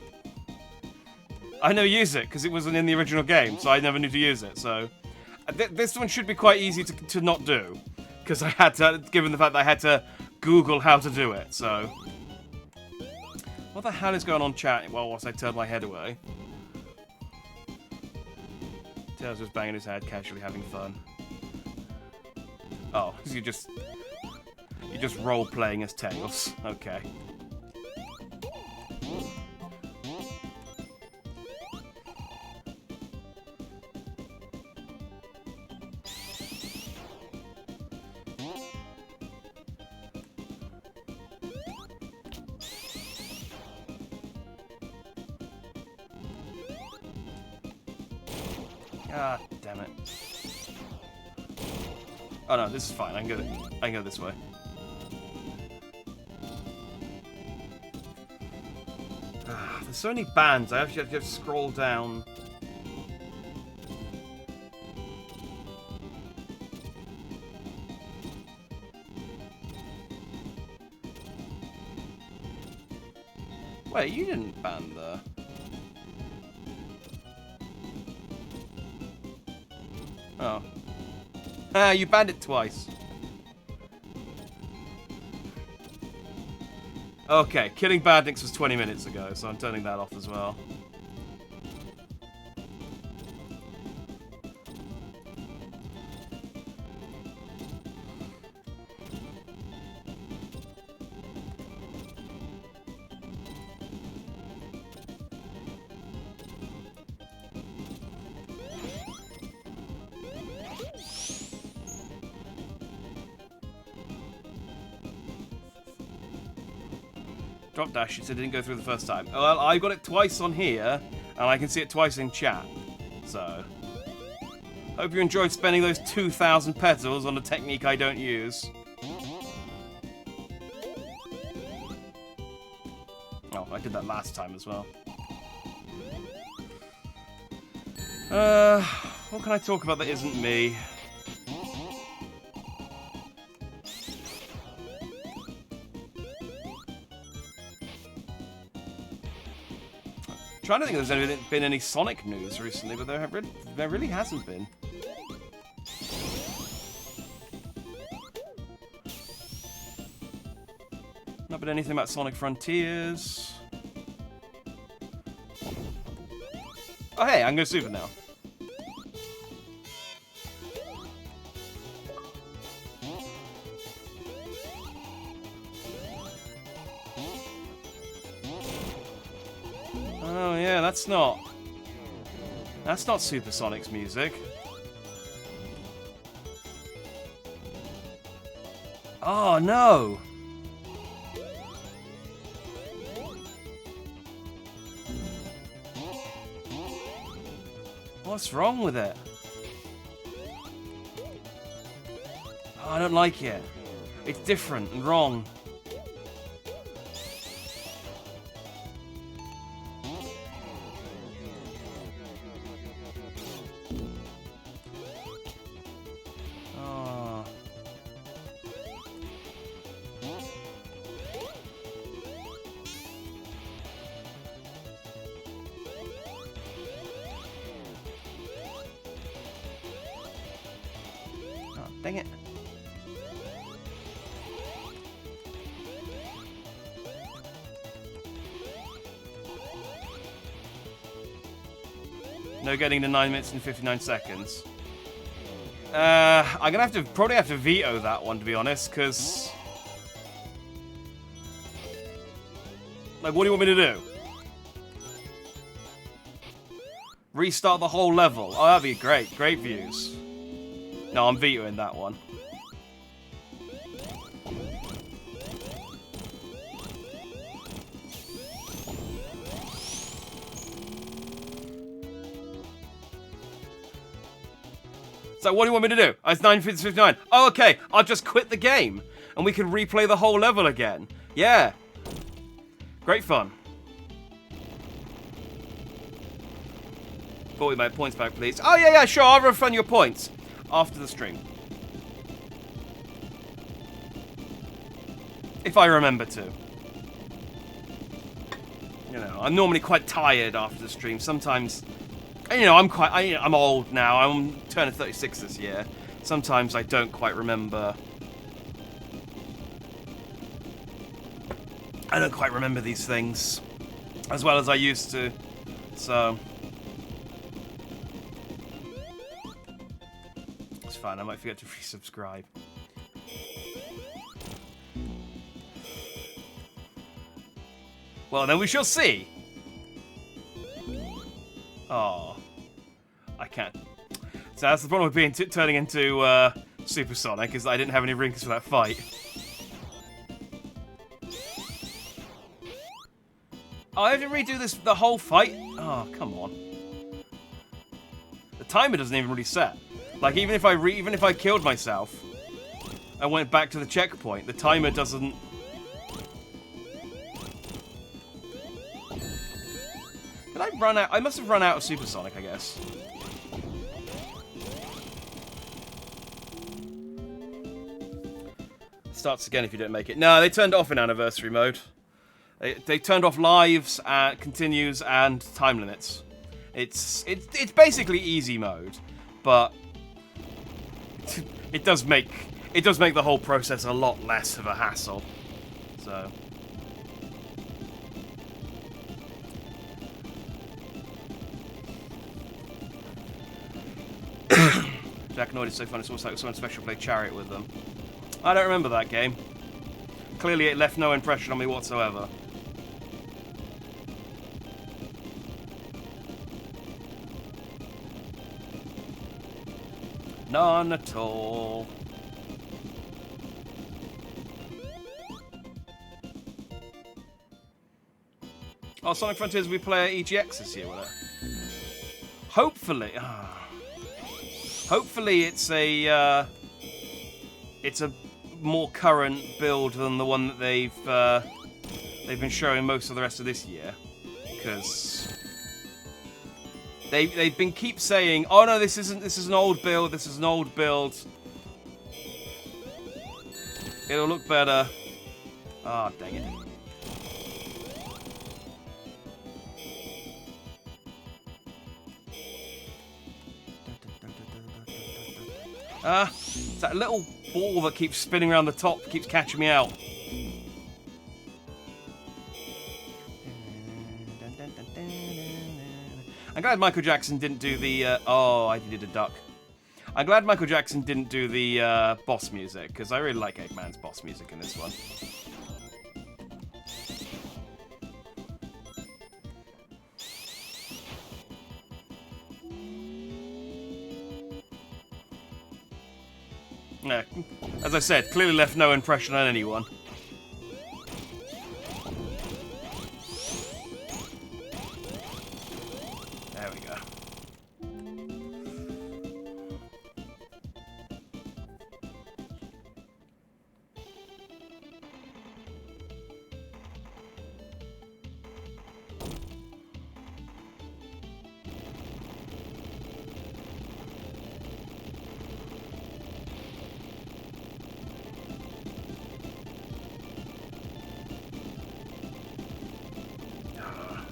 S1: never use it because it wasn't in the original game, so I never knew to use it. So this one should be quite easy to not do because I had to, given the fact that I had to Google how to do it. So what the hell is going on, chat? Well, whilst I turn my head away, Tails was banging his head, casually having fun. Oh, because you're just role playing as Tails. Okay. Ah, damn it. Oh no, this is fine. I can go this way. There's so many bands. I have to scroll down. Wait, you didn't ban the... Oh. Ah, you banned it twice. Okay, killing badniks was 20 minutes ago, so I'm turning that off as well. Drop dash, it said it didn't go through the first time. Well, I got it twice on here, and I can see it twice in chat. So, hope you enjoyed spending those 2,000 petals on a technique I don't use. Oh, I did that last time as well. What can I talk about that isn't me? I'm trying to think if there's been any Sonic news recently, but there really hasn't been. Not been anything about Sonic Frontiers. Oh hey, I'm going Super now. Oh yeah, that's not Supersonic's music. Oh no! What's wrong with it? Oh, I don't like it. It's different and wrong. Dang it. No getting to 9 minutes and 59 seconds. I'm gonna probably have to veto that one, to be honest, because... Like, what do you want me to do? Restart the whole level? Oh, that'd be great. Great views. No, I'm vetoing that one. So what do you want me to do? Oh, it's 9:59. Oh, okay. I'll just quit the game, and we can replay the whole level again. Yeah. Great fun. Thought we made points back, please. Oh, yeah, sure. I'll refund your points after the stream. If I remember to. You know, I'm normally quite tired after the stream. Sometimes, you know, I'm old now. I'm turning 36 this year. Sometimes I don't quite remember. I don't quite remember these things as well as I used to. So it's fine. I might forget to resubscribe. Well, then we shall see. Oh, I can't. So that's the problem with turning into Supersonic, is that I didn't have any rings for that fight. Oh, I have to redo the whole fight? Oh, come on. The timer doesn't even really set. Like, even if I killed myself and went back to the checkpoint, the timer doesn't. Did I run out? I must have run out of Supersonic, I guess. Starts again if you don't make it. No, they turned it off in anniversary mode. They turned off lives, continues, and time limits. It's basically easy mode, but it does make the whole process a lot less of a hassle. So. Jack Noid is so fun. It's almost like someone special played Chariot with them. I don't remember that game. Clearly, it left no impression on me whatsoever. None at all. Oh, Sonic Frontiers we play at EGX this year, will it? Hopefully. Hopefully it's a more current build than the one that they've been showing most of the rest of this year, because they've been keep saying, oh no, this is an old build, this is an old build. It'll look better. Ah, dang it. It's that little ball that keeps spinning around the top, keeps catching me out. I'm glad Michael Jackson didn't do the, oh, I did a duck. I'm glad Michael Jackson didn't do the boss music, because I really like Eggman's boss music in this one. Yeah, as I said, clearly left no impression on anyone. There we go.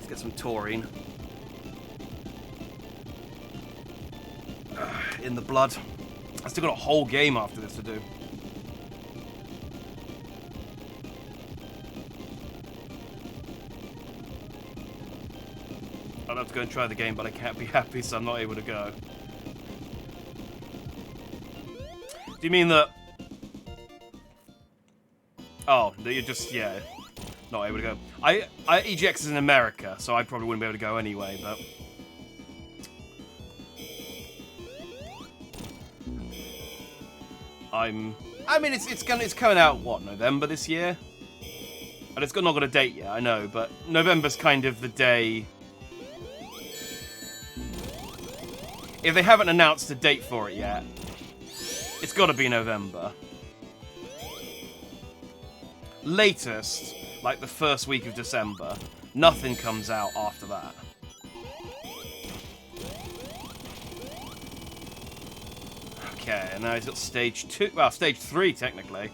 S1: Get some taurine in the blood. I still got a whole game after this to do. I'd have to go and try the game, but I can't be happy, so I'm not able to go. Do you mean that? Oh, that you're just, yeah, not able to go. EGX is in America, so I probably wouldn't be able to go anyway, but I mean, it's coming out, what, November this year? And it's not got a date yet, I know, but November's kind of the day. If they haven't announced a date for it yet, it's got to be November. Latest, like the first week of December. Nothing comes out after that. Okay, and now he's got stage 2. Well, stage 3 technically.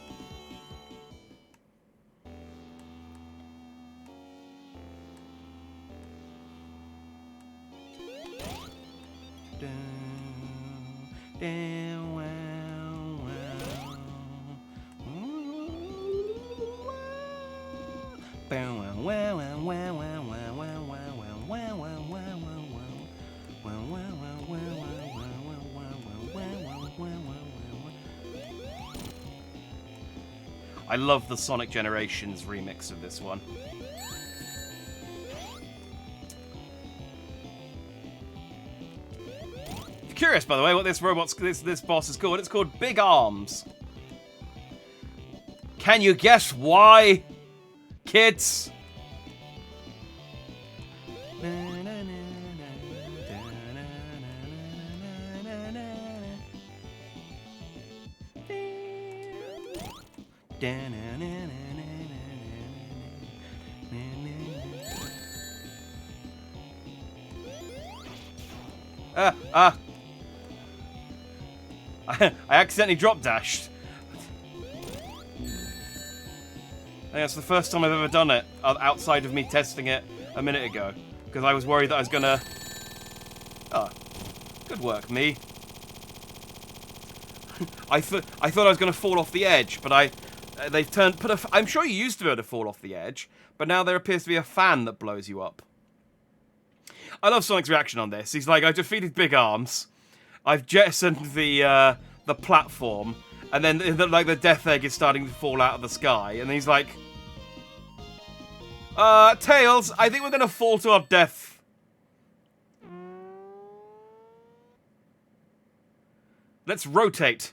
S1: I love the Sonic Generations remix of this one. If you're curious, by the way, what this boss is called, it's called Big Arms. Can you guess why, kids? I accidentally drop dashed. I think that's the first time I've ever done it, outside of me testing it a minute ago. Because I was worried that I was gonna... Oh, good work, me. I thought I was gonna fall off the edge, but they've I'm sure you used to be able to fall off the edge, but now there appears to be a fan that blows you up. I love Sonic's reaction on this. He's like, I've defeated Big Arms, I've jettisoned the platform, and then the death egg is starting to fall out of the sky, and he's like, Tails, I think we're gonna fall to our death. Let's rotate.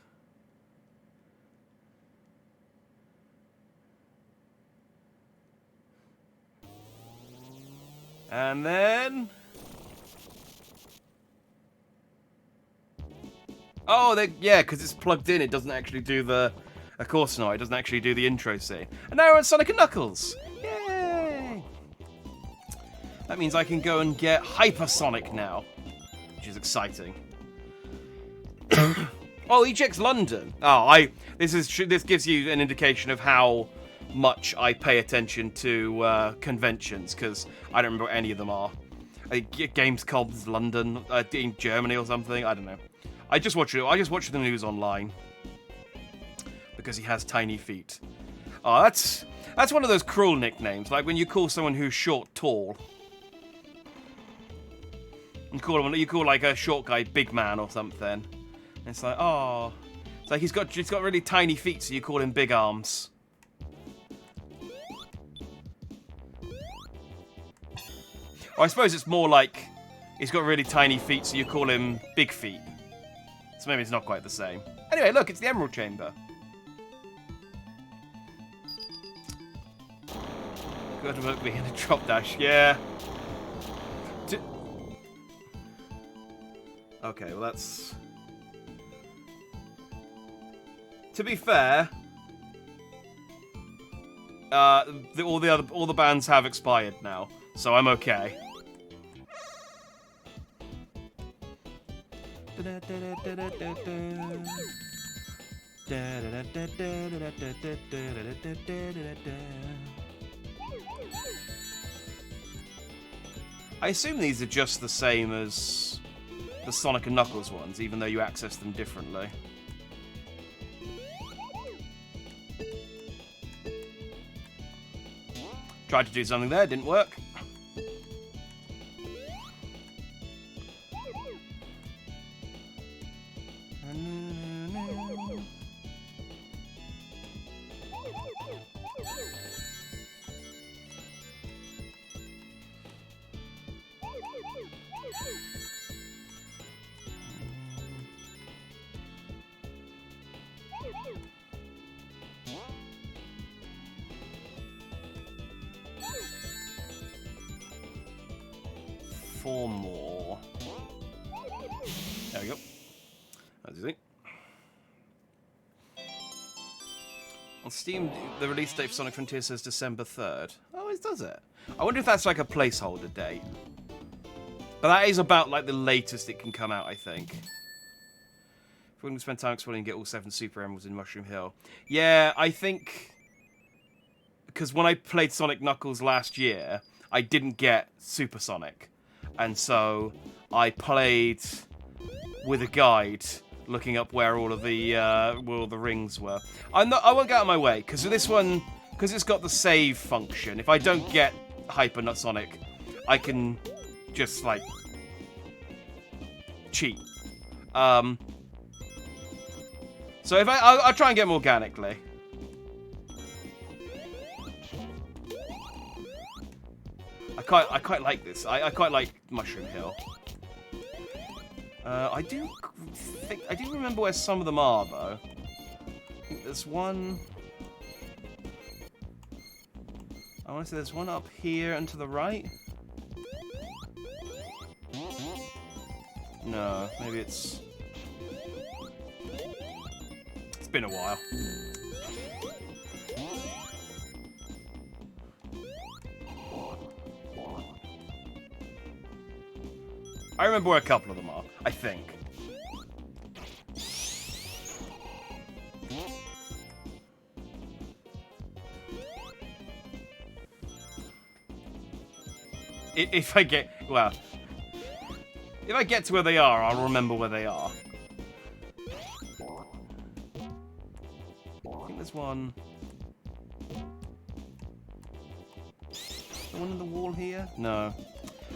S1: And then... Oh, yeah, because it's plugged in, it doesn't actually do the... Of course not, it doesn't actually do the intro scene. And now we're at Sonic & Knuckles! Yay! That means I can go and get Hypersonic now, which is exciting. Oh, he checks London. Oh, this gives you an indication of how much I pay attention to conventions, because I don't remember what any of them are. I think Gamescom's London, in Germany or something. I don't know. I just watch the news online because he has tiny feet. Oh, that's one of those cruel nicknames, like when you call someone who's short tall. You call like a short guy big man or something. It's like, oh, it's like he's got really tiny feet, so you call him Big Arms. Or I suppose it's more like he's got really tiny feet, so you call him Big Feet. So maybe it's not quite the same. Anyway, look, it's the Emerald Chamber. Good work being a drop dash, yeah. Okay, well that's... To be fair, all the bans have expired now, so I'm okay. I assume these are just the same as the Sonic and Knuckles ones, even though you access them differently. Tried to do something there, didn't work. Four more. There we go. That's easy. On Steam, the release date for Sonic Frontiers says December 3rd. Oh, it does it? I wonder if that's like a placeholder date. But that is about like the latest it can come out, I think. If we're going to spend time exploring and get all 7 Super Emeralds in Mushroom Hill. Yeah, I think... Because when I played Sonic Knuckles last year, I didn't get Super Sonic. And so I played with a guide, looking up where all the rings were. I won't get out of my way, because this one, because it's got the save function, if I don't get Hyper Nut Sonic, I can just, like, cheat. So if I'll try and get them organically. I quite like this. I quite like Mushroom Hill. I do remember where some of them are, though. I think there's one... I want to say there's one up here and to the right. No, maybe it's... It's been a while. I remember where a couple of them are, I think. If I get... Well... If I get to where they are, I'll remember where they are. I think there's one... The one in the wall here? No.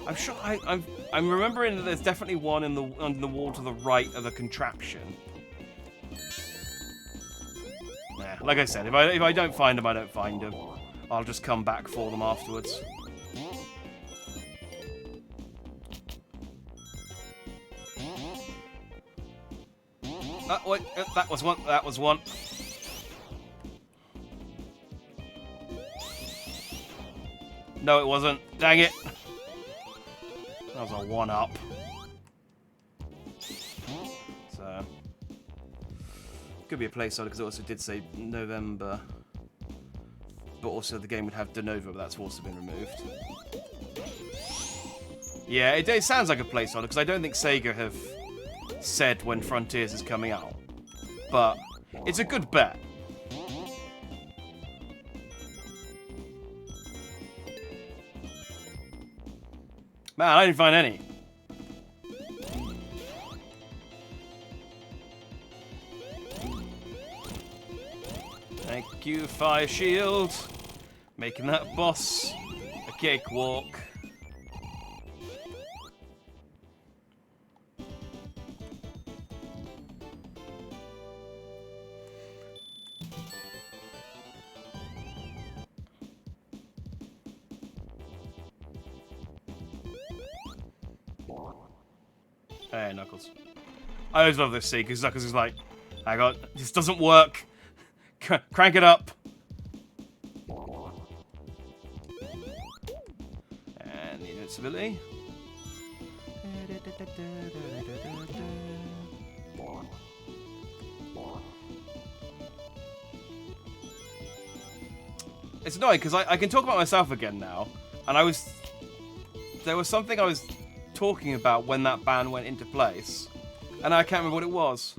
S1: I'm sure I'm remembering that there's definitely one on the wall to the right of the contraption. Yeah, like I said, if I don't find them, I don't find them. I'll just come back for them afterwards. Wait, that was one. That was one. No, it wasn't. Dang it. That was a one-up. So... Could be a placeholder, because it also did say November. But also the game would have De Novo, but that's also been removed. Yeah, it sounds like a placeholder, because I don't think Sega have said when Frontiers is coming out. But it's a good bet. Man, I didn't find any. Thank you, Fire Shield. Making that boss a cakewalk. Hey, Knuckles. I always love this scene because Knuckles is like, hang on, this doesn't work. Crank it up. And the invincibility. It's annoying because I can talk about myself again now. And there was something I was talking about when that ban went into place, and I can't remember what it was.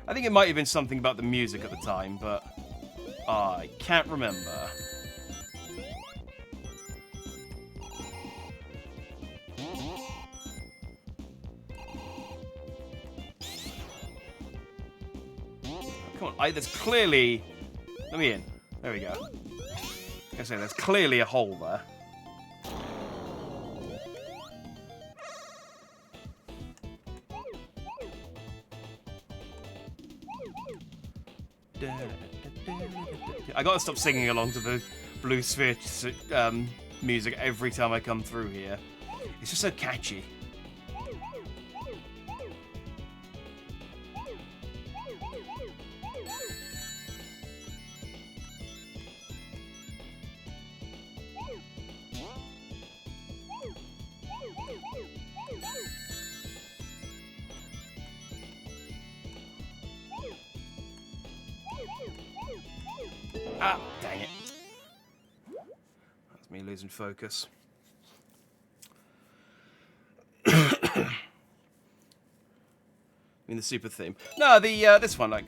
S1: I think it might have been something about the music at the time, but I can't remember. Come on, there's clearly... Let me in. There we go. I say there's clearly a hole there. I gotta stop singing along to the Blue Sphere music every time I come through here. It's just so catchy. Ah, dang it. That's me losing focus. I mean the super theme. No, the this one, like.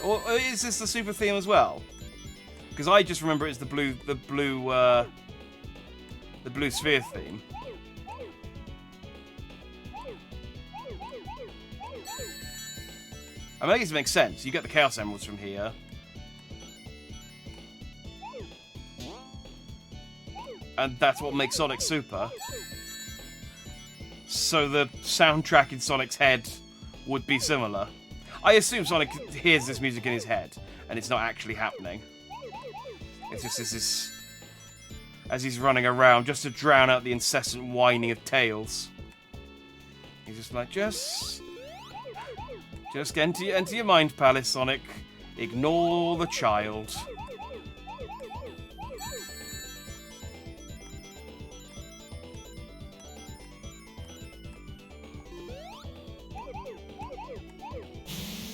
S1: Or is this the super theme as well? Because I just remember it's the blue sphere theme. I mean, I guess it makes sense. You get the Chaos Emeralds from here. And that's what makes Sonic super. So the soundtrack in Sonic's head would be similar. I assume Sonic hears this music in his head, and it's not actually happening. It's just this as he's running around, just to drown out the incessant whining of Tails. He's just like, just enter your mind palace, Sonic. Ignore the child.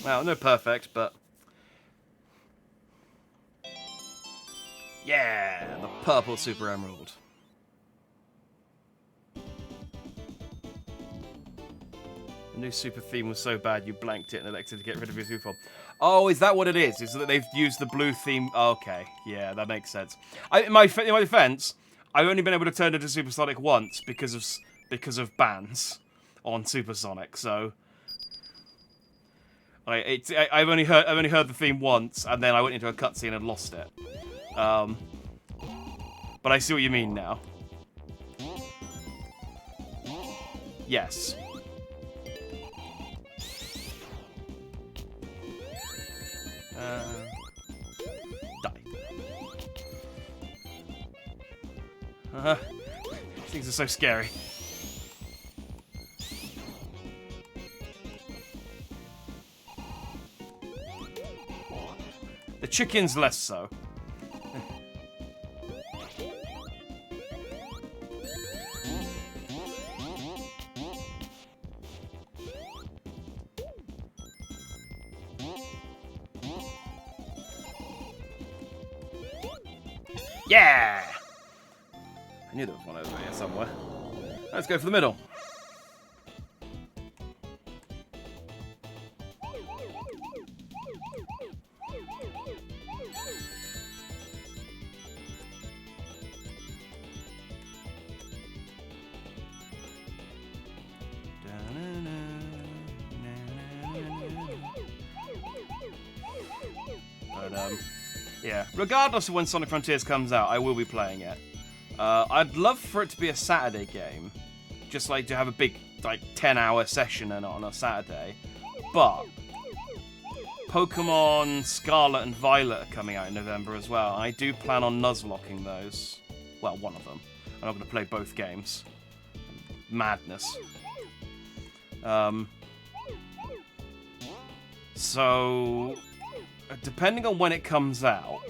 S1: Well, no perfect, but... Yeah, the purple Super Emerald. The new super theme was so bad you blanked it and elected to get rid of your super form. Oh, is that what it is? Is that they've used the blue theme? Okay, yeah, that makes sense. In my defense, I've only been able to turn into Supersonic once because of bans on Supersonic, so... I've only heard the theme once, and then I went into a cutscene and lost it. But I see what you mean now. Yes. Die. Things are so scary. The chicken's less so. Yeah! I knew there was one over here somewhere. Let's go for the middle. But, yeah, regardless of when Sonic Frontiers comes out, I will be playing it. I'd love for it to be a Saturday game. Just like to have a big, like, 10-hour session on a Saturday. But Pokemon Scarlet and Violet are coming out in November as well. I do plan on nuzlocking those. Well, one of them. I'm not going to play both games. Madness. So, depending on when it comes out,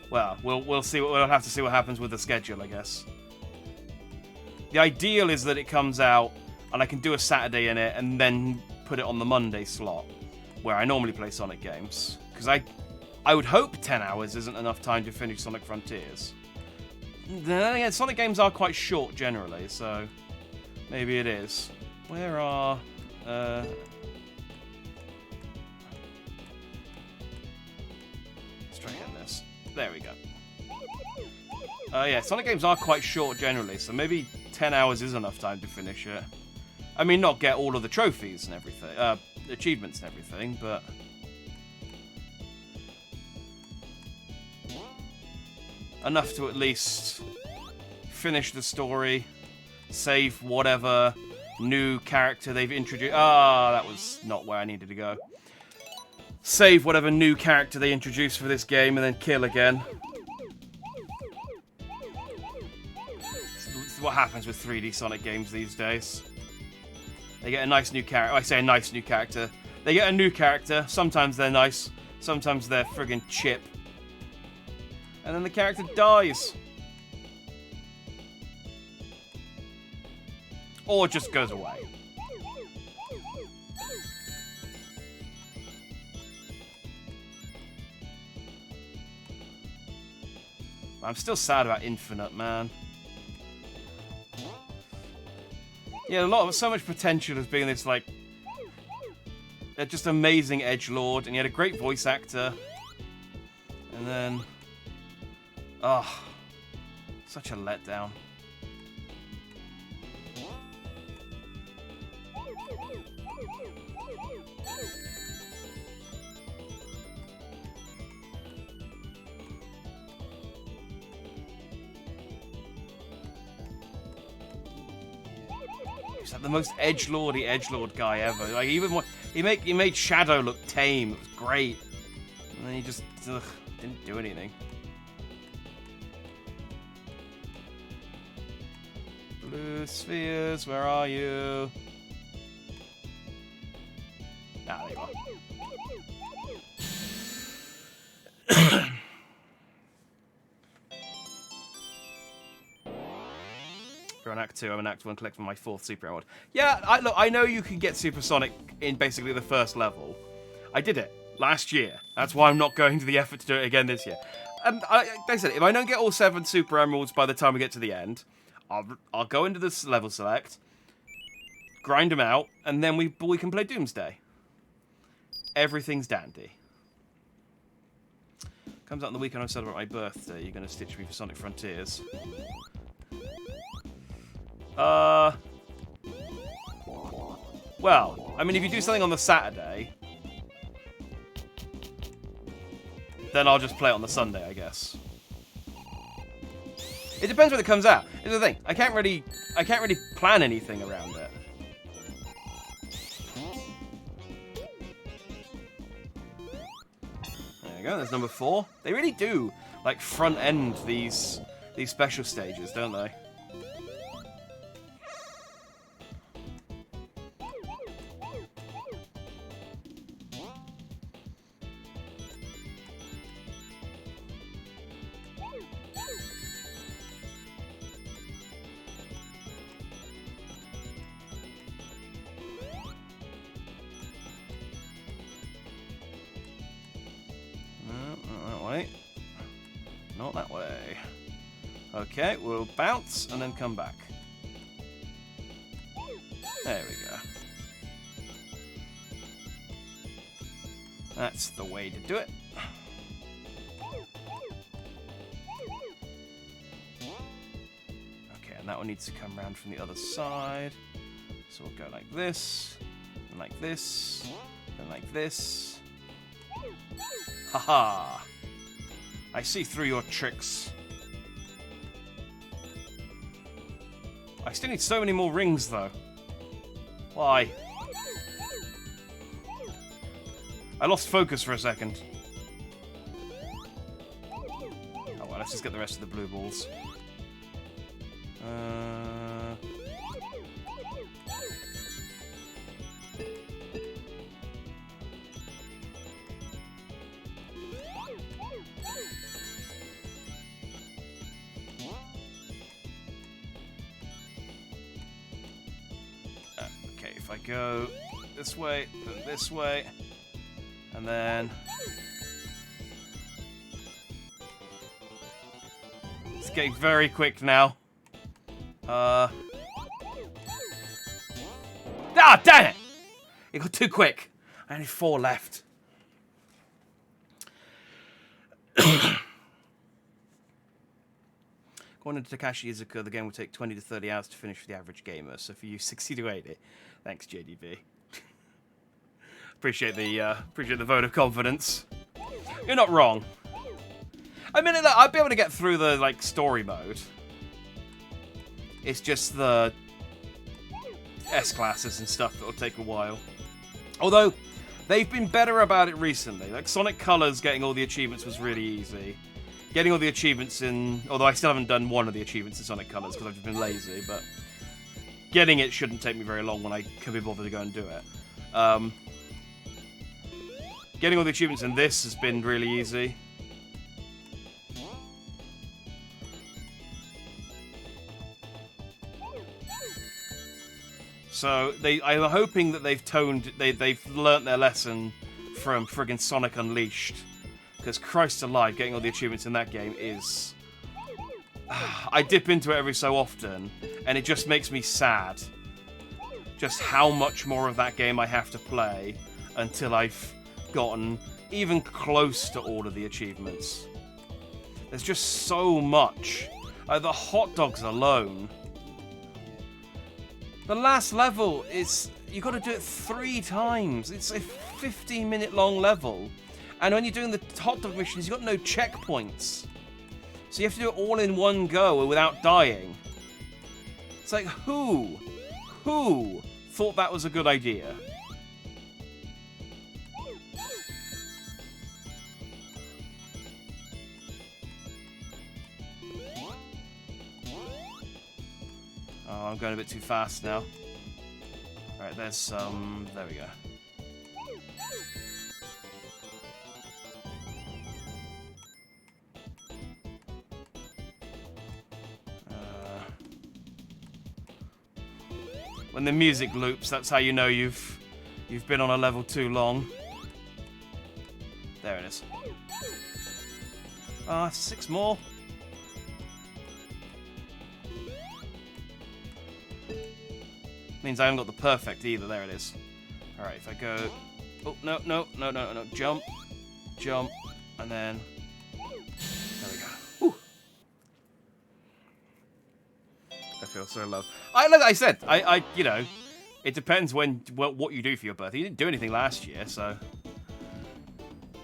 S1: well, we'll see. We'll have to see what happens with the schedule, I guess. The ideal is that it comes out and I can do a Saturday in it and then put it on the Monday slot where I normally play Sonic games. Because I would hope 10 hours isn't enough time to finish Sonic Frontiers. Then again, Sonic games are quite short generally, so maybe it is. Where are... Let's try again this. There we go. Yeah, Sonic games are quite short generally, so maybe 10 hours is enough time to finish it. I mean, not get all of the trophies and everything, achievements and everything, but... enough to at least finish the story, save whatever new character they've introduced. Ah, that was not where I needed to go. Save whatever new character they introduced for this game and then kill again. This is what happens with 3D Sonic games these days. They get a nice new character. I say a nice new character. They get a new character. Sometimes they're nice. Sometimes they're friggin' chip. And then the character dies. or just goes away. I'm still sad about Infinite, man. Yeah, so much potential as being this, like, just amazing edgelord, and he had a great voice actor. And then, such a letdown. He's like the most edgelord guy ever. Like even he made Shadow look tame. It was great. And then he just didn't do anything. Blue spheres, where are you? Ah, there you are. We're on Act 2. I'm in Act 1 collecting my 4th Super Emerald. Yeah, I know you can get Supersonic in basically the first level. I did it last year. That's why I'm not going to the effort to do it again this year. And like I said, if I don't get all 7 Super Emeralds by the time we get to the end, I'll go into this level select, grind them out, and then we can play Doomsday. Everything's dandy. Comes out on the weekend I celebrate my birthday. You're going to stitch me for Sonic Frontiers. Well, I mean, if you do something on the Saturday, then I'll just play it on the Sunday, I guess. It depends when it comes out. Here's the thing: I can't really plan anything around it. There you go. There's number 4. They really do like front end these special stages, don't they? Not that way. Okay, we'll bounce and then come back. There we go. That's the way to do it. Okay, and that one needs to come around from the other side. So we'll go like this, and like this, and like this. Haha! I see through your tricks. I still need so many more rings, though. Why? I lost focus for a second. Oh well, let's just get the rest of the blue balls. If I go this way, then this way, and then it's getting very quick now. Ah, damn it! It got too quick. I only 4 left. According to Takashi Iizuka, the game will take 20 to 30 hours to finish for the average gamer. So for you, 60 to 80. Thanks, JDB. appreciate the vote of confidence. You're not wrong. I mean, I'd be able to get through the like story mode. It's just the S classes and stuff that'll take a while. Although they've been better about it recently. Like Sonic Colors, getting all the achievements was really easy. Getting all the achievements in... Although I still haven't done one of the achievements in Sonic Colors because I've just been lazy, but... Getting it shouldn't take me very long when I can be bothered to go and do it. Getting all the achievements in this has been really easy. So I'm hoping that they've learnt their lesson from friggin' Sonic Unleashed. Because Christ alive, getting all the achievements in that game is... I dip into it every so often, and it just makes me sad. Just how much more of that game I have to play until I've gotten even close to all of the achievements. There's just so much. The hot dogs alone. The last level is... you got to do it 3 times. It's a 15-minute long level. And when you're doing the hot dog missions, you've got no checkpoints. So you have to do it all in one go without dying. It's like, who thought that was a good idea? Oh, I'm going a bit too fast now. Alright, there's some... there we go. When the music loops, that's how you know you've been on a level too long. There it is. Ah, 6 more. Means I haven't got the perfect either. There it is. Alright, if I go... oh, no. Jump. Jump. And then... there we go. Whew. I feel so low. Like I said, you know, it depends what you do for your birthday. You didn't do anything last year, so...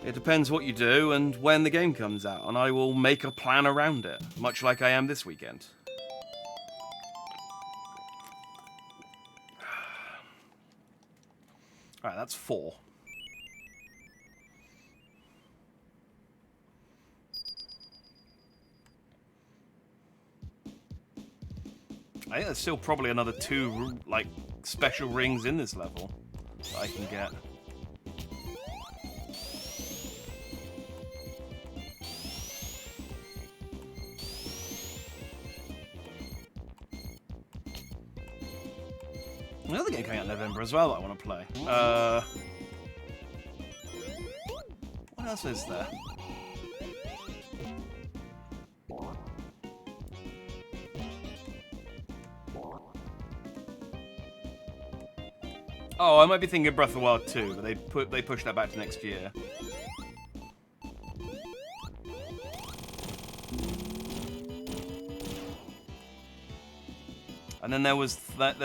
S1: it depends what you do and when the game comes out. And I will make a plan around it. Much like I am this weekend. Alright, that's 4. I think there's still probably another 2, like, special rings in this level that I can get. Another game coming out in November as well that I want to play. What else is there? Oh, I might be thinking of Breath of the Wild 2, but they pushed that back to next year. And then there's that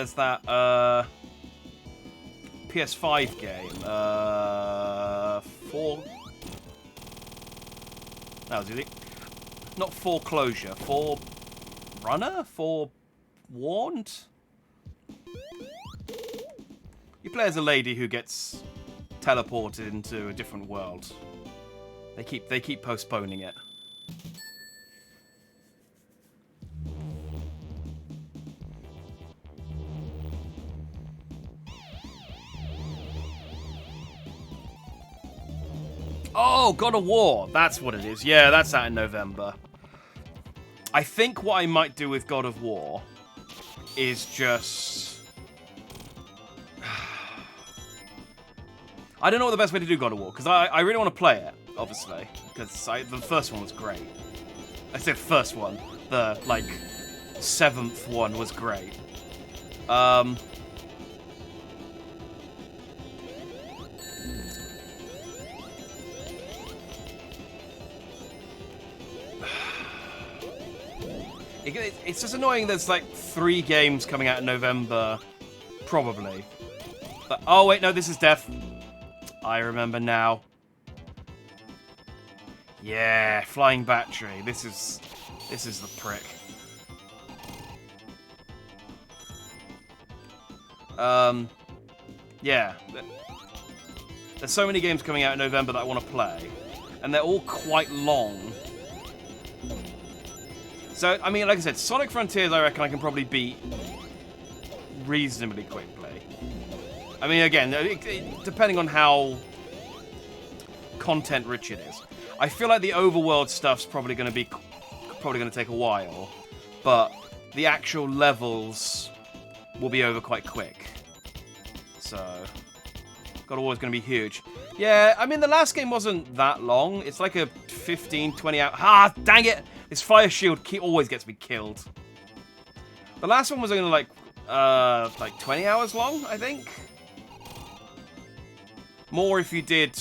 S1: PS5 game, 4. That was easy. Not Foreclosure, Forerunner, Forewarned. You play as a lady who gets teleported into a different world. They keep postponing it. Oh, God of War. That's what it is. Yeah, that's out in November. I think what I might do with God of War is just... I don't know what the best way to do God of War, because I really want to play it, obviously, because the first one was great. I said first one. The, like, 7th one was great. It's just annoying there's like 3 games coming out in November, probably. But, oh wait, no, this is Death. I remember now. Yeah, Flying Battery. This is the prick. Yeah. There's so many games coming out in November that I want to play, and they're all quite long. So, I mean, like I said, Sonic Frontiers, I reckon I can probably beat reasonably quickly. I mean, again, depending on how content-rich it is. I feel like the overworld stuff's probably going to take a while, but the actual levels will be over quite quick. So, God of War is going to be huge. Yeah, I mean, the last game wasn't that long. It's like a 15, 20 hour... Ah, dang it! This fire shield always gets me killed. The last one was only like 20 hours long, I think. More if you did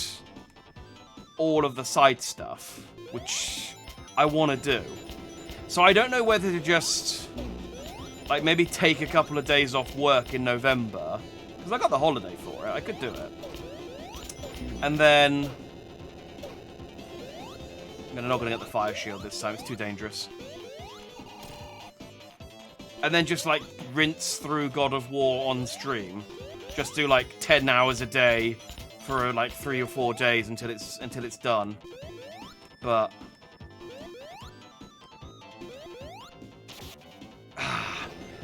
S1: all of the side stuff, which I want to do. So I don't know whether to just, like, maybe take a couple of days off work in November, because I got the holiday for it. I could do it. And then... I'm not going to get the fire shield this time. It's too dangerous. And then just, like, rinse through God of War on stream. Just do, like, 10 hours a day for, like, 3 or 4 days until it's done. But...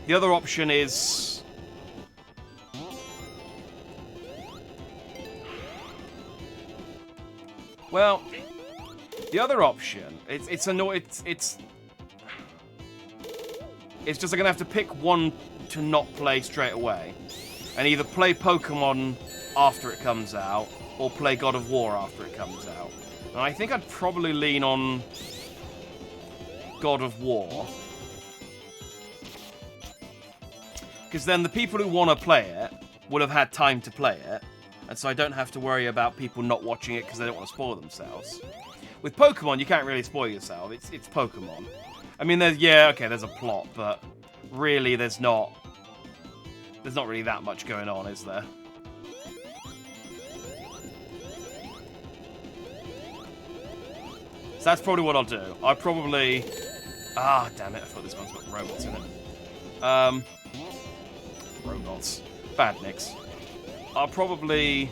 S1: the other option is... well, the other option, it's just I'm gonna have to pick one to not play straight away, and either play Pokemon after it comes out or play God of War after it comes out. And I think I'd probably lean on God of War, because then the people who want to play it will have had time to play it, and so I don't have to worry about people not watching it because they don't want to spoil themselves. With Pokemon, you can't really spoil yourself. It's Pokemon. I mean, there's a plot, but really there's not really that much going on, is there? So that's probably what I'll do. I'll probably... ah, damn it, I thought this one's got robots in it. Robots. Bad mix. I'll probably...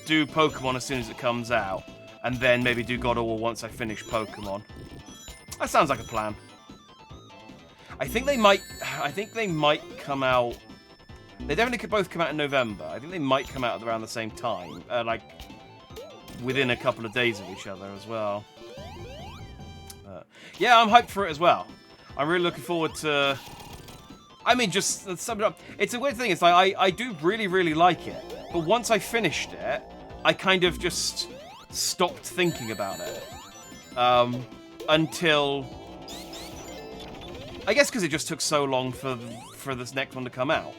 S1: do Pokemon as soon as it comes out, and then maybe do God of War once I finish Pokemon. That sounds like a plan. I think they might come out... they definitely could both come out in November. I think they might come out around the same time. Like, within a couple of days of each other as well. Yeah, I'm hyped for it as well. I'm really looking forward to... I mean, just sum it up. It's a weird thing. It's like, I do really, really like it. But once I finished it, I kind of just stopped thinking about it. Until... I guess because it just took so long for this next one to come out.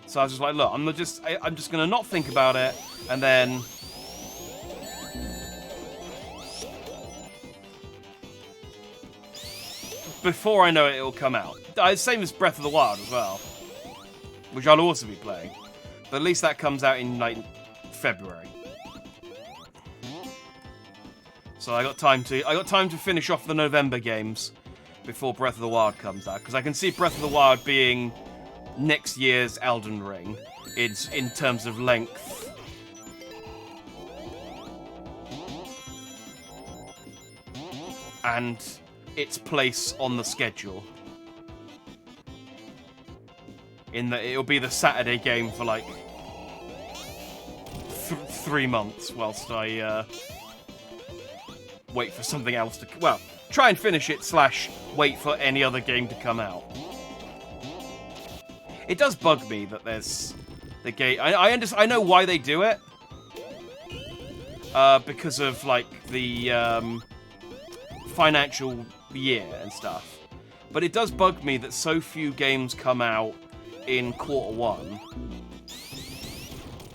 S1: So I was just like, look, I'm just going to not think about it, and then... before I know it, it'll come out. Same as Breath of the Wild as well, which I'll also be playing. But at least that comes out in, like, February. So I got time to finish off the November games before Breath of the Wild comes out, because I can see Breath of the Wild being next year's Elden Ring in terms of length. And its place on the schedule. In that it'll be the Saturday game for like 3 months whilst I wait for something else to... well, try and finish it / wait for any other game to come out. It does bug me that there's the game... I know why they do it. Because of, like, the financial year and stuff. But it does bug me that so few games come out in Q1.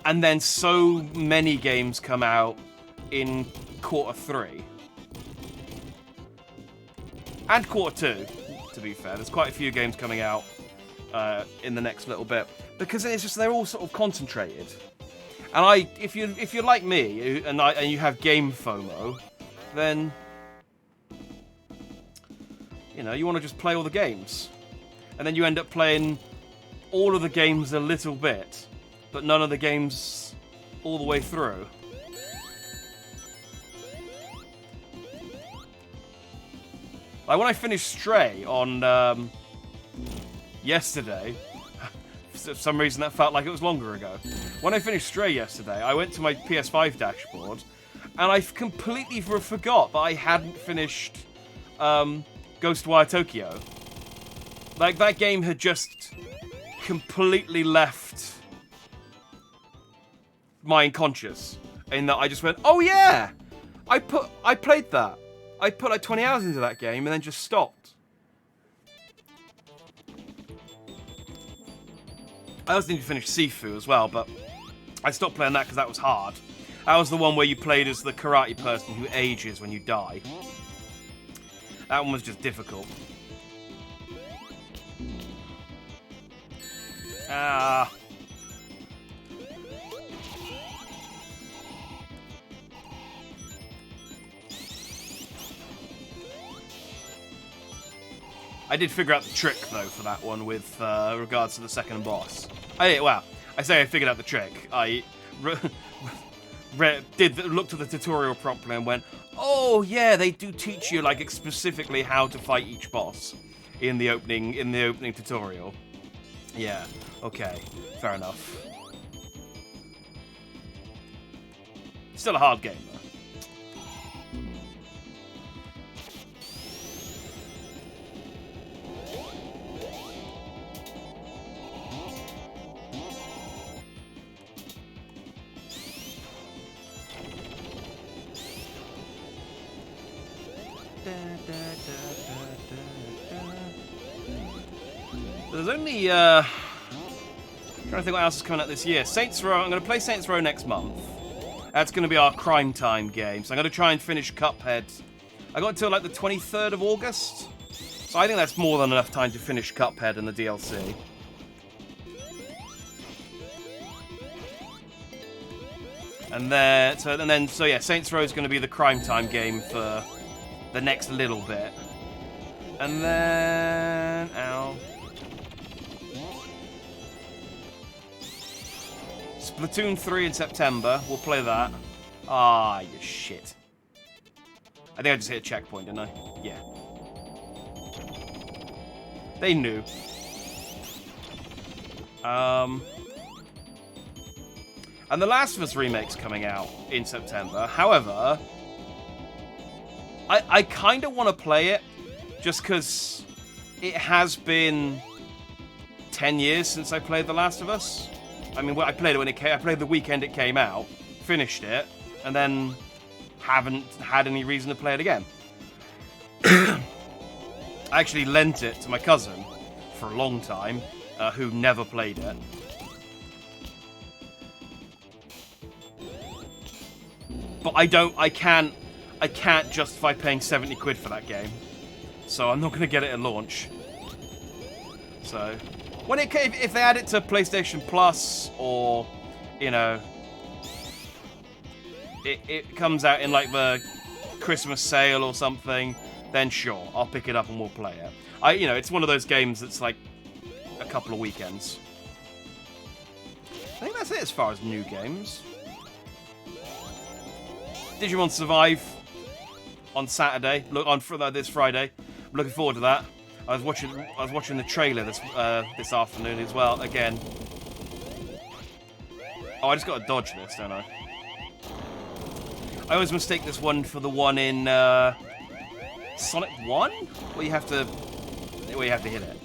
S1: And then so many games come out in Q3. And Q2, to be fair. There's quite a few games coming out in the next little bit. Because it's just, they're all sort of concentrated. And if you're like me, and you have game FOMO, then... you know, you want to just play all the games. And then you end up playing all of the games a little bit, but none of the games all the way through. Like when I finished Stray on yesterday, for some reason that felt like it was longer ago. When I finished Stray yesterday, I went to my PS5 dashboard, and I completely forgot that I hadn't finished Ghostwire Tokyo. Like, that game had just completely left my unconscious. In that I just went, oh yeah! I played that. I put like 20 hours into that game and then just stopped. I also need to finish Sifu as well, but I stopped playing that because that was hard. That was the one where you played as the karate person who ages when you die. That one was just difficult. Ah. I did figure out the trick, though, for that one with regards to the second boss. Well, I say I figured out the trick. I looked at the tutorial properly and went, oh, yeah, they do teach you, like, specifically how to fight each boss in the opening tutorial. Yeah, okay, fair enough. Still a hard game, though. There's only, trying to think what else is coming out this year. Saints Row, I'm going to play Saints Row next month. That's going to be our crime time game. So I'm going to try and finish Cuphead. I got until like the 23rd of August. So I think that's more than enough time to finish Cuphead and the DLC. And then, so yeah, Saints Row is going to be the crime time game for the next little bit. And then, Splatoon 3 in September. We'll play that. Ah, you shit. I think I just hit a checkpoint, didn't I? Yeah. They knew. And The Last of Us remake's coming out in September. However, I kind of want to play it just because it has been 10 years since I played The Last of Us. I mean, I played it when it came. I played the weekend it came out, finished it, and then haven't had any reason to play it again. I actually lent it to my cousin for a long time, who never played it. But I can't justify paying 70 quid for that game. So I'm not going to get it at launch. So, if they add it to PlayStation Plus, or, you know, it comes out in like the Christmas sale or something, then sure, I'll pick it up and we'll play it. It's one of those games that's like a couple of weekends. I think that's it as far as new games. Digimon Survive on Saturday. This Friday. I'm looking forward to that. I was watching the trailer this afternoon as well. Again. Oh, I just got to dodge this, don't I? I always mistake this one for the one in Sonic 1, where you have to hit it.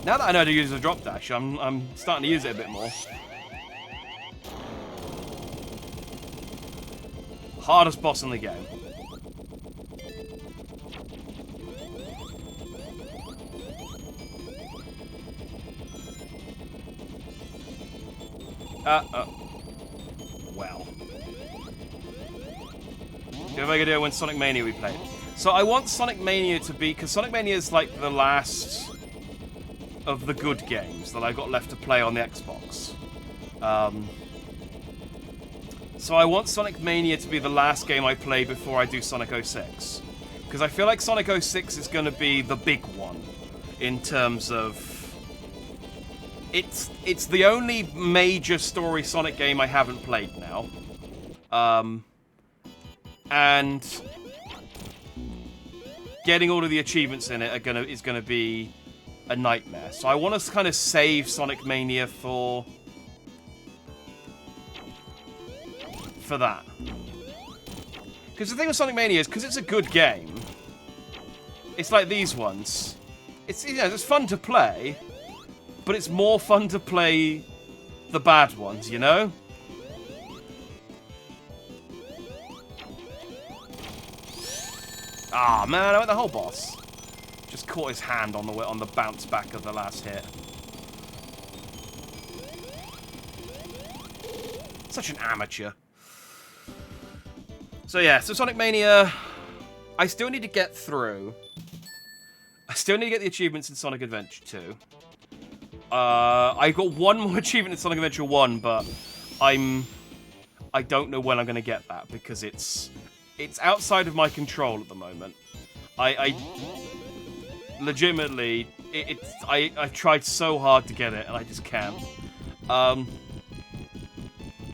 S1: Now that I know how to use the drop dash, I'm starting to use it a bit more. Hardest boss in the game. Well. Do you have any idea when Sonic Mania we played? So I want Sonic Mania to be, because Sonic Mania is like the last of the good games that I got left to play on the Xbox. So I want Sonic Mania to be the last game I play before I do Sonic 06. Because I feel like Sonic 06 is going to be the big one in terms of... It's the only major story Sonic game I haven't played now. And getting all of the achievements in it is going to be a nightmare. So I want to kind of save Sonic Mania for that. Because the thing with Sonic Mania is, because it's a good game, it's like these ones. It's, you know, it's fun to play, but it's more fun to play the bad ones, you know? Ah, man, I went the whole boss. Just caught his hand on the bounce back of the last hit. Such an amateur. So yeah, so Sonic Mania, I still need to get through. I still need to get the achievements in Sonic Adventure 2. I got one more achievement in Sonic Adventure 1, but I don't know when I'm going to get that, because it's outside of my control at the moment. I legitimately, I've tried so hard to get it, and I just can't.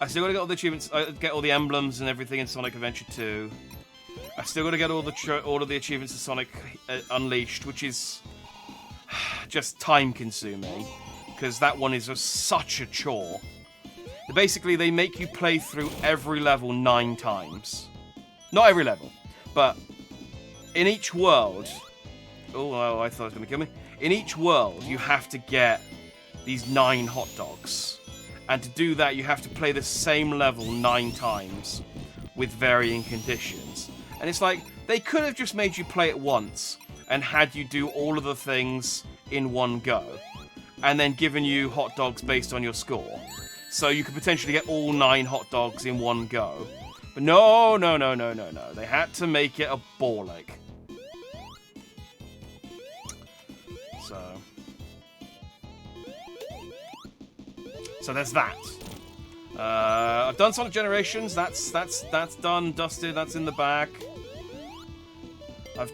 S1: I still gotta get all the achievements, get all the emblems and everything in Sonic Adventure 2. I still gotta get all of the achievements in Sonic Unleashed, which is just time-consuming, because that one is just such a chore. Basically, they make you play through every level 9 times. Not every level, but in each world... Oh, I thought it was gonna kill me. In each world, you have to get these 9 hot dogs. And to do that, you have to play the same level 9 times with varying conditions. And it's like, they could have just made you play it once and had you do all of the things in one go. And then given you hot dogs based on your score. So you could potentially get all 9 hot dogs in one go. But no. They had to make it a ball ache. So there's that. I've done Sonic Generations. That's done, dusted. That's in the back. I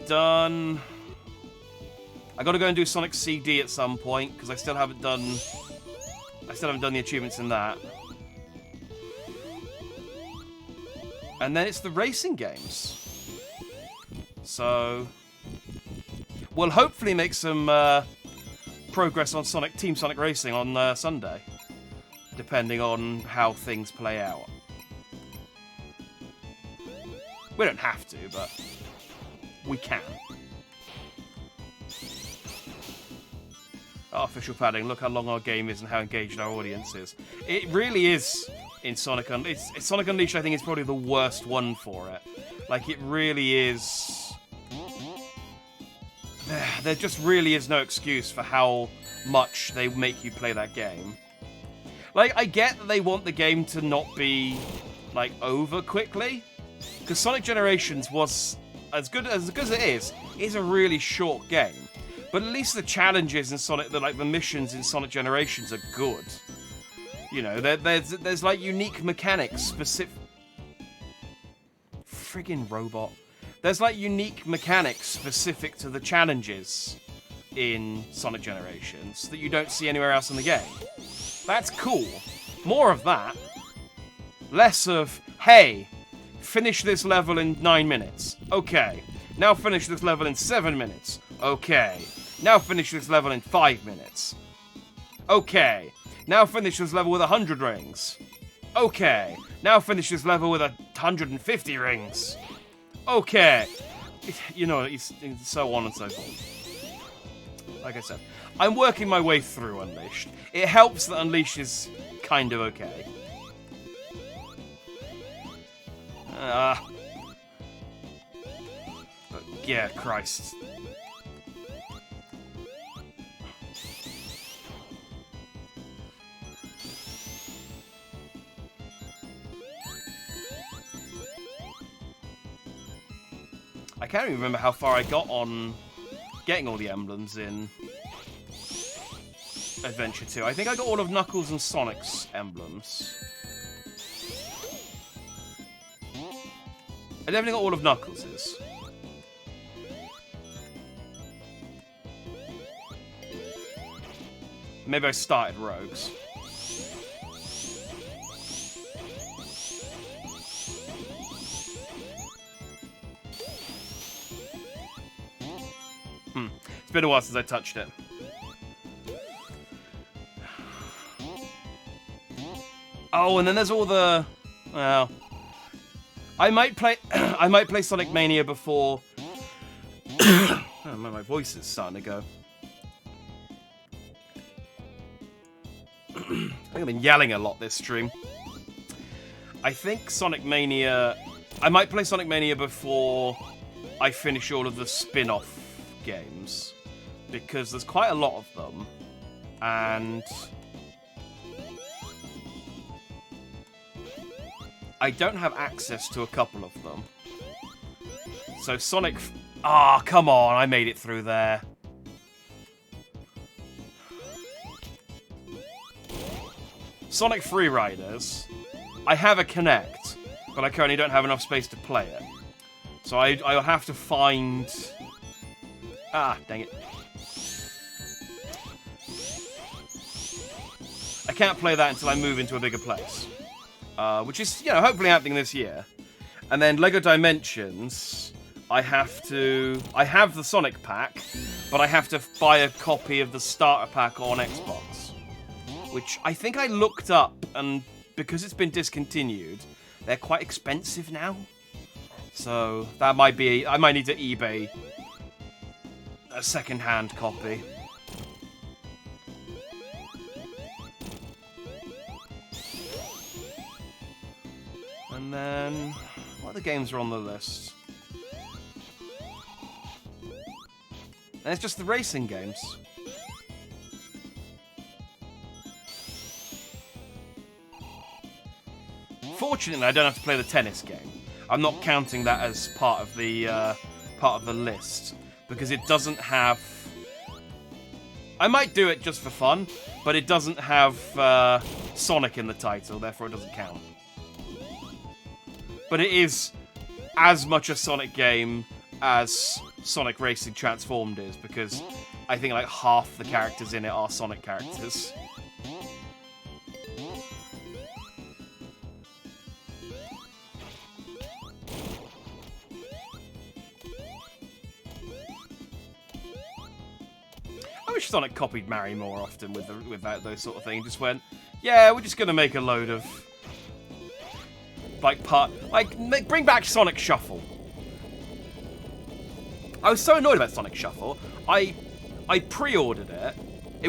S1: got to go and do Sonic CD at some point because I still haven't done the achievements in that. And then it's the racing games. So we'll hopefully make some progress on Team Sonic Racing on Sunday. Depending on how things play out. We don't have to, but we can. Artificial padding. Look how long our game is and how engaged our audience is. It really is in Sonic Unleashed. Sonic Unleashed, I think, is probably the worst one for it. Like, it really is... There just really is no excuse for how much they make you play that game. Like, I get that they want the game to not be, like, over quickly. Because Sonic Generations was, as good as it is a really short game. But at least the challenges in Sonic, the missions in Sonic Generations are good. You know, there's like, unique mechanics specific... Friggin' robot. There's, like, unique mechanics specific to the challenges in Sonic Generations that you don't see anywhere else in the game. That's cool. More of that. Less of, hey, finish this level in 9 minutes. Okay. Now finish this level in 7 minutes. Okay. Now finish this level in 5 minutes. Okay. Now finish this level with 100 rings. Okay. Now finish this level with 150 rings. Okay. You know, it's so on and so forth. Like I said, I'm working my way through Unleashed. It helps that Unleashed is kind of okay. But yeah, Christ. I can't even remember how far I got on getting all the emblems in Adventure 2. I think I got all of Knuckles and Sonic's emblems. I definitely got all of Knuckles'. Maybe I started Rogue's. It's been a while since I touched it. Oh, and then there's all the... Well... I might play I might play Sonic Mania before... Oh, man, my voice is starting to go. I think I've been yelling a lot this stream. I think Sonic Mania... I might play Sonic Mania before I finish all of the spin-off games. Because there's quite a lot of them. And... I don't have access to a couple of them. So Sonic... Ah, come on, I made it through there. Sonic Freeriders. I have a Kinect, but I currently don't have enough space to play it. So I'll have to find... Ah, dang it. I can't play that until I move into a bigger place. Which is, you know, hopefully happening this year. And then Lego Dimensions, I have the Sonic pack, but I have to buy a copy of the starter pack on Xbox. Which I think I looked up, and because it's been discontinued, they're quite expensive now. So that might be, I might need to eBay a second-hand copy. And then, what other games are on the list? And it's just the racing games. Fortunately, I don't have to play the tennis game. I'm not counting that as part of the list because it doesn't have. I might do it just for fun, but it doesn't have Sonic in the title, therefore it doesn't count. But it is as much a Sonic game as Sonic Racing Transformed is, because I think like half the characters in it are Sonic characters. I wish Sonic copied Mario more often with those sort of things. Just went, yeah, we're just gonna make a load of bring back Sonic Shuffle. I was so annoyed about Sonic Shuffle. I pre-ordered it.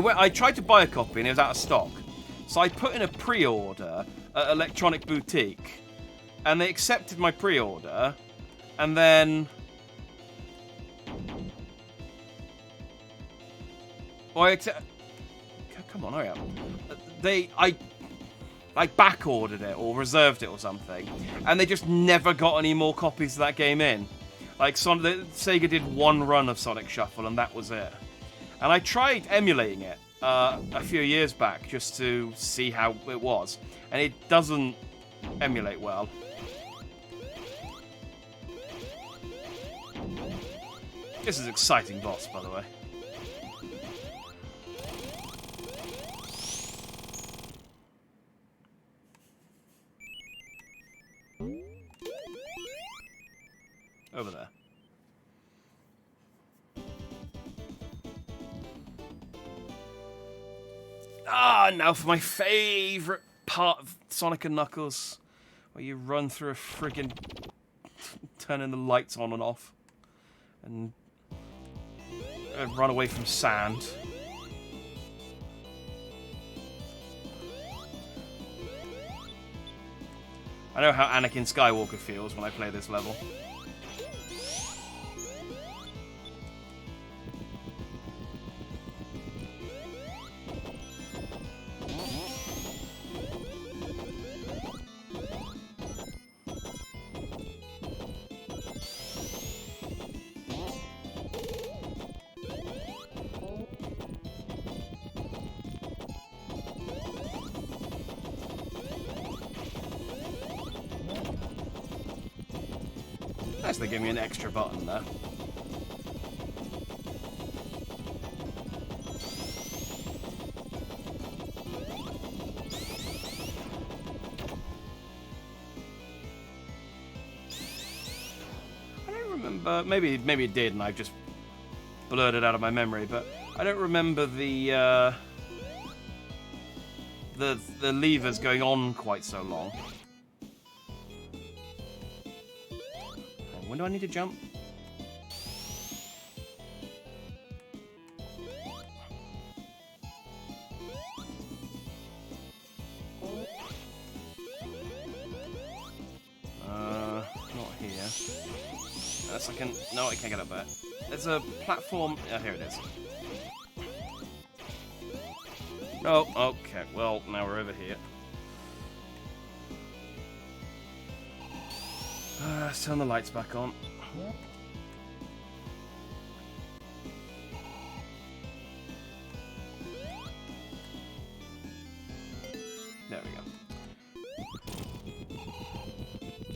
S1: I tried to buy a copy and it was out of stock. So I put in a pre-order at Electronic Boutique, and they accepted my pre-order, and then come on, hurry up. I back-ordered it or reserved it or something, and they just never got any more copies of that game in. Like, Sega did one run of Sonic Shuffle, and that was it. And I tried emulating it a few years back just to see how it was, and it doesn't emulate well. This is an exciting boss, by the way. Over there. Ah, now for my favourite part of Sonic and Knuckles, where you run through a friggin' turning the lights on and off, and run away from sand. I know how Anakin Skywalker feels when I play this level. Nice, they gave me an extra button there. I don't remember, maybe it did and I've just blurred it out of my memory, but I don't remember the the levers going on quite so long. When do I need to jump? Not here. Unless I can... No, I can't get up there. There's a platform... Oh, here it is. Oh, okay. Well, now we're over here. Let's turn the lights back on. There we go.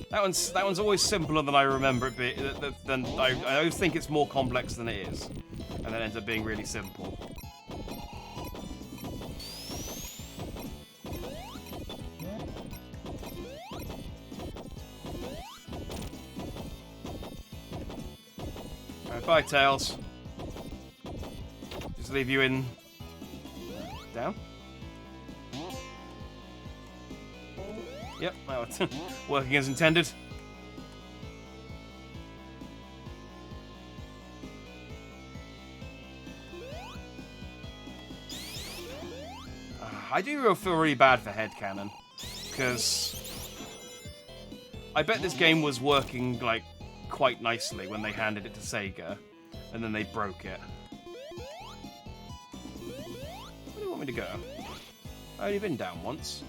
S1: That one's always simpler than I remember it being. I always think it's more complex than it is, and then ends up being really simple. Alright, bye, Tails. Just leave you in. Down. Yep, that was working as intended. I do feel really bad for headcanon, because I bet this game was working like quite nicely when they handed it to Sega, and then they broke it. Where do you want me to go? I've only been down once.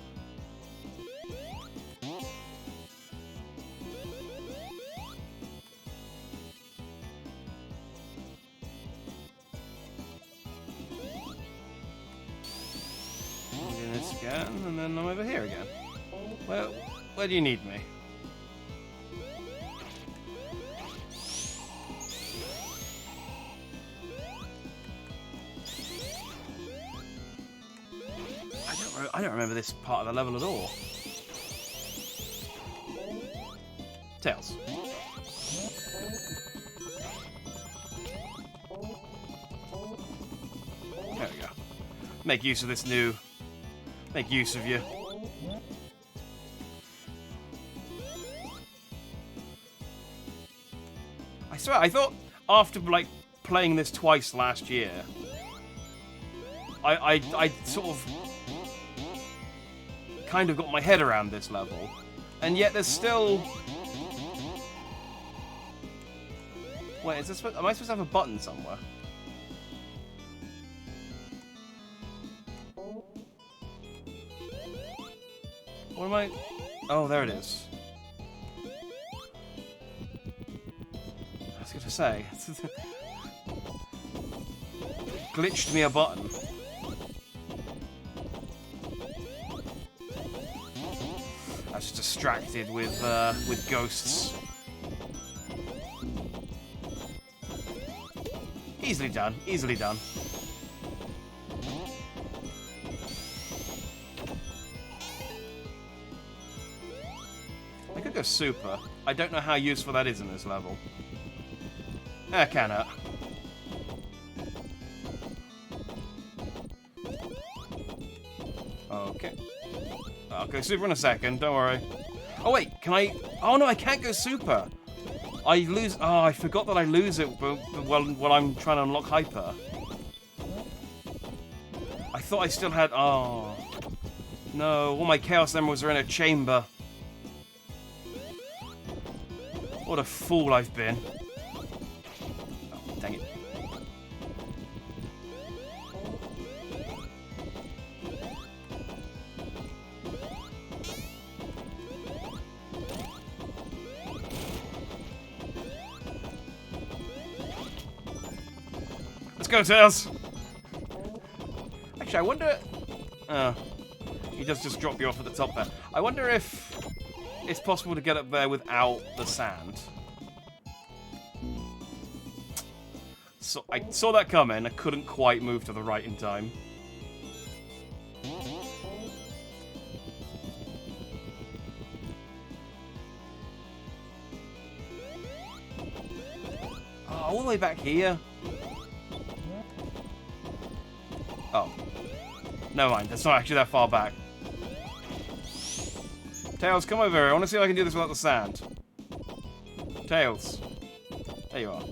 S1: Again, and then I'm over here again. Well, where do you need me? I don't remember this part of the level at all. Tails. There we go. Make use of this new... Make use of you. I swear, I thought after like playing this twice last year, I sort of kind of got my head around this level, and yet there's still. Wait, is this? Am I supposed to have a button somewhere? What am I... Oh, there it is. I was going to say... Glitched me a button. I was distracted with ghosts. Easily done. Easily done. Go super. I don't know how useful that is in this level. Can it? Okay. I'll go super in a second, don't worry. Oh wait, can I... Oh no, I can't go super! I lose... Oh, I forgot that I lose it while I'm trying to unlock hyper. I thought I still had... Oh. No, all my Chaos Emeralds are in a chamber. What a fool I've been. Oh, dang it. Let's go, Tails! Actually, I wonder... he does just drop you off at the top there. I wonder if... it's possible to get up there without the sand. So I saw that coming. I couldn't quite move to the right in time. Oh, all the way back here. Oh. Never mind. That's not actually that far back. Tails, come over here. I want to see if I can do this without the sand. Tails. There you are.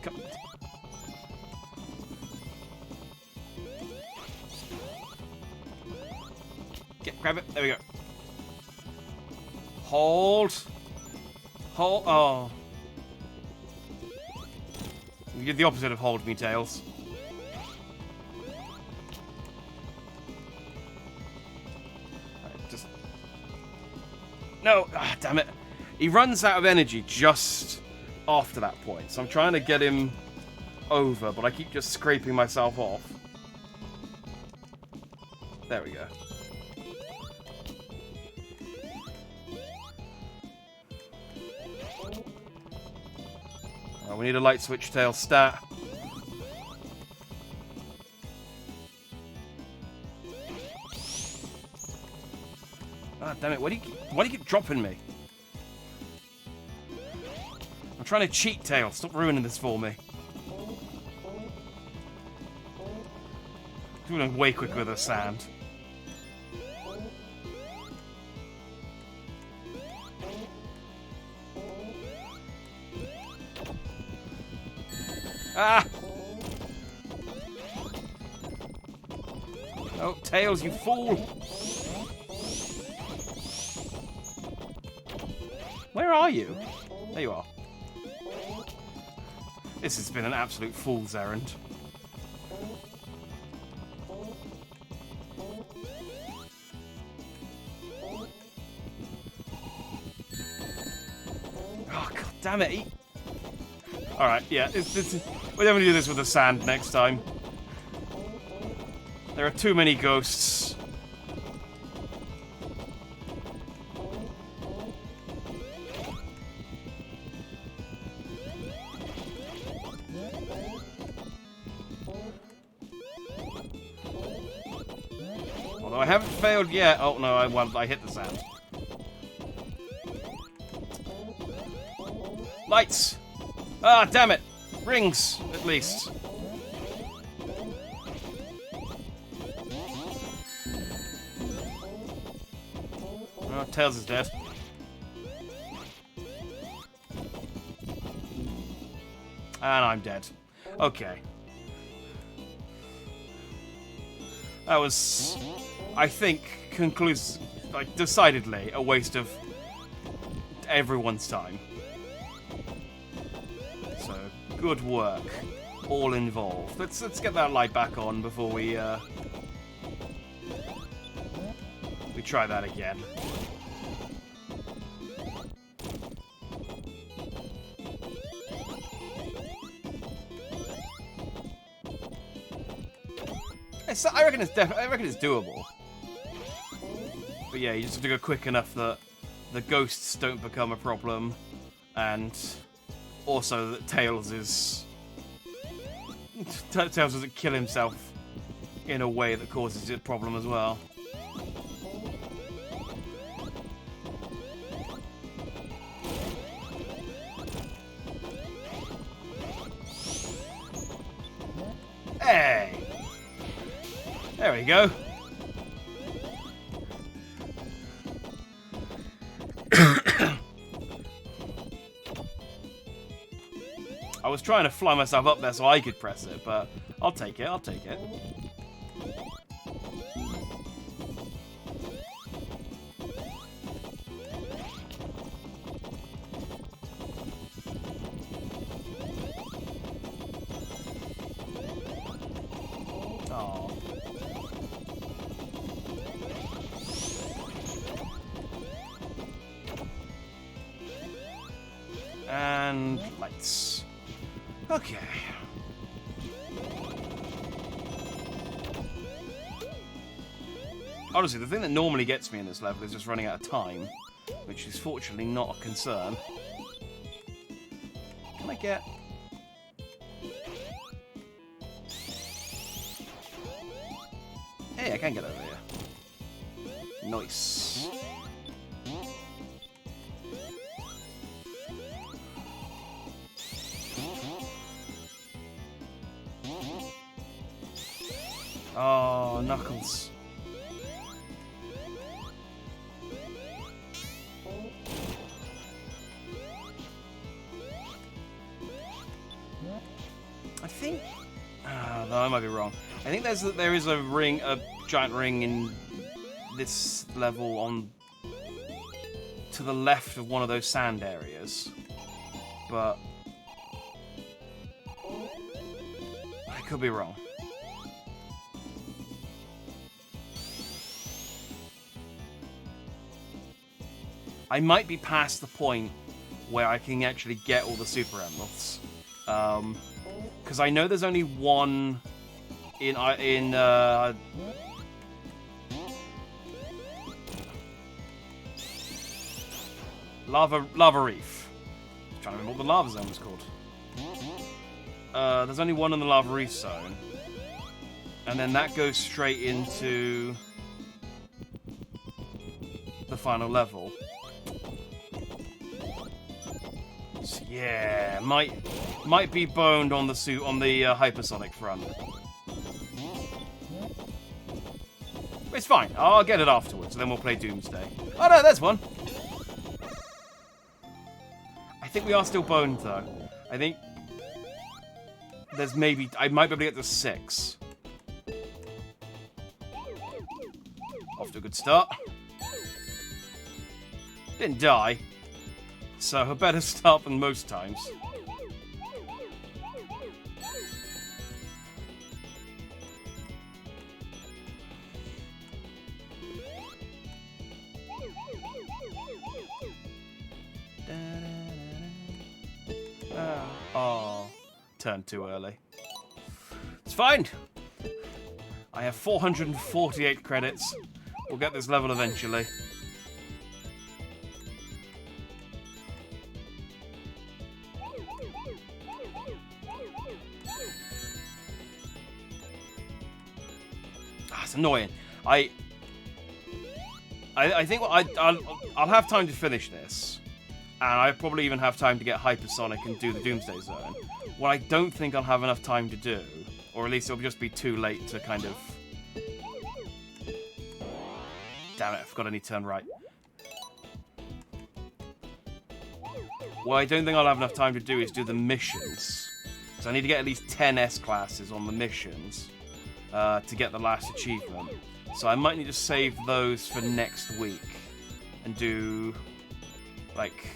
S1: Come. Grab it. There we go. Hold. Hold. Oh. You're the opposite of hold me, Tails. Right, just... No! Ah, damn it. He runs out of energy just after that point. So I'm trying to get him over, but I keep just scraping myself off. There we go. We need a light switch tail stat. Ah, damn it! Why do you keep dropping me? I'm trying to cheat, Tail. Stop ruining this for me. Doing it way quicker with the sand. Ah! Oh, Tails, you fool! Where are you? There you are. This has been an absolute fool's errand. Oh, god damn it! Alright, yeah, we're going to do this with the sand next time. There are too many ghosts. Although I haven't failed yet. Oh no, I hit the sand. Lights! Ah, damn it! Rings, at least. Oh, Tails is dead. And I'm dead. Okay. That was, I think, like, decidedly a waste of everyone's time. So, good work, all involved. Let's get that light back on before we try that again. I reckon it's doable. But yeah, you just have to go quick enough that the ghosts don't become a problem, and also that Tails doesn't kill himself in a way that causes a problem as well. Hey! There we go. I was trying to fly myself up there so I could press it, but I'll take it, I'll take it. Oh. And lights. Okay. Honestly, the thing that normally gets me in this level is just running out of time, which is fortunately not a concern. Can I get... Hey, I can get over here. Nice. Knuckles. I think... no, I might be wrong. I think there is a ring, a giant ring in this level on... to the left of one of those sand areas. But... I could be wrong. I might be past the point where I can actually get all the Super Emeralds. Because I know there's only one in Lava Reef. I'm trying to remember what the lava zone was called. There's only one in the Lava Reef zone. And then that goes straight into the final level. So yeah, might be boned on the hypersonic front. It's fine. I'll get it afterwards, and then we'll play Doomsday. Oh no, there's one. I think we are still boned though. I think there's maybe I might be able to get to 6. Off to a good start. Didn't die. So a better start than most times. Oh, turned too early. It's fine. I have 448 credits. We'll get this level eventually. It's annoying. I think I'll have time to finish this, and I probably even have time to get Hypersonic and do the Doomsday Zone. What I don't think I'll have enough time to do, or at least it'll just be too late to kind of... Damn it, I forgot I need to turn right. What I don't think I'll have enough time to do is do the missions. Because I need to get at least 10 S-classes on the missions to get the last achievement. So I might need to save those for next week and do, like,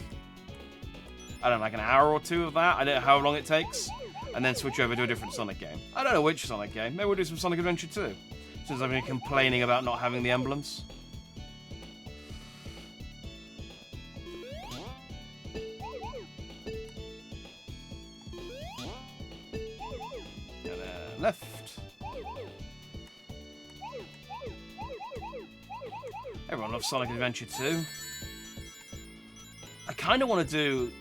S1: I don't know, like an hour or 2 of that. I don't know how long it takes. And then switch over to a different Sonic game. I don't know which Sonic game. Maybe we'll do some Sonic Adventure 2. Since I've been complaining about not having the emblems. And then left. Everyone loves Sonic Adventure 2. I kind of want to do...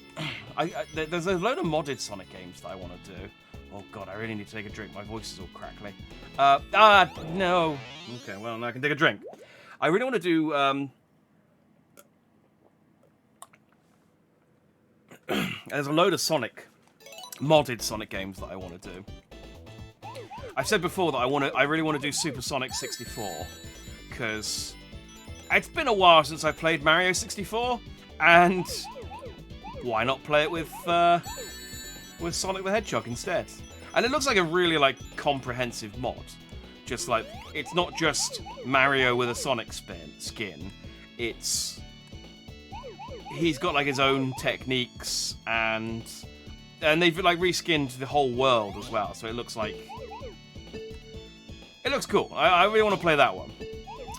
S1: there's a load of modded Sonic games that I want to do. Oh god, I really need to take a drink. My voice is all crackly. No. Okay, well, now I can take a drink. I really want to do... there's a load of modded Sonic games that I want to do. I've said before that I really want to do Super Sonic 64. Because... it's been a while since I played Mario 64, and why not play it with Sonic the Hedgehog instead? And it looks like a really, like, comprehensive mod. Just like, it's not just Mario with a Sonic skin. He's got, like, his own techniques, and they've, like, reskinned the whole world as well, so it looks like... it looks cool. I really want to play that one.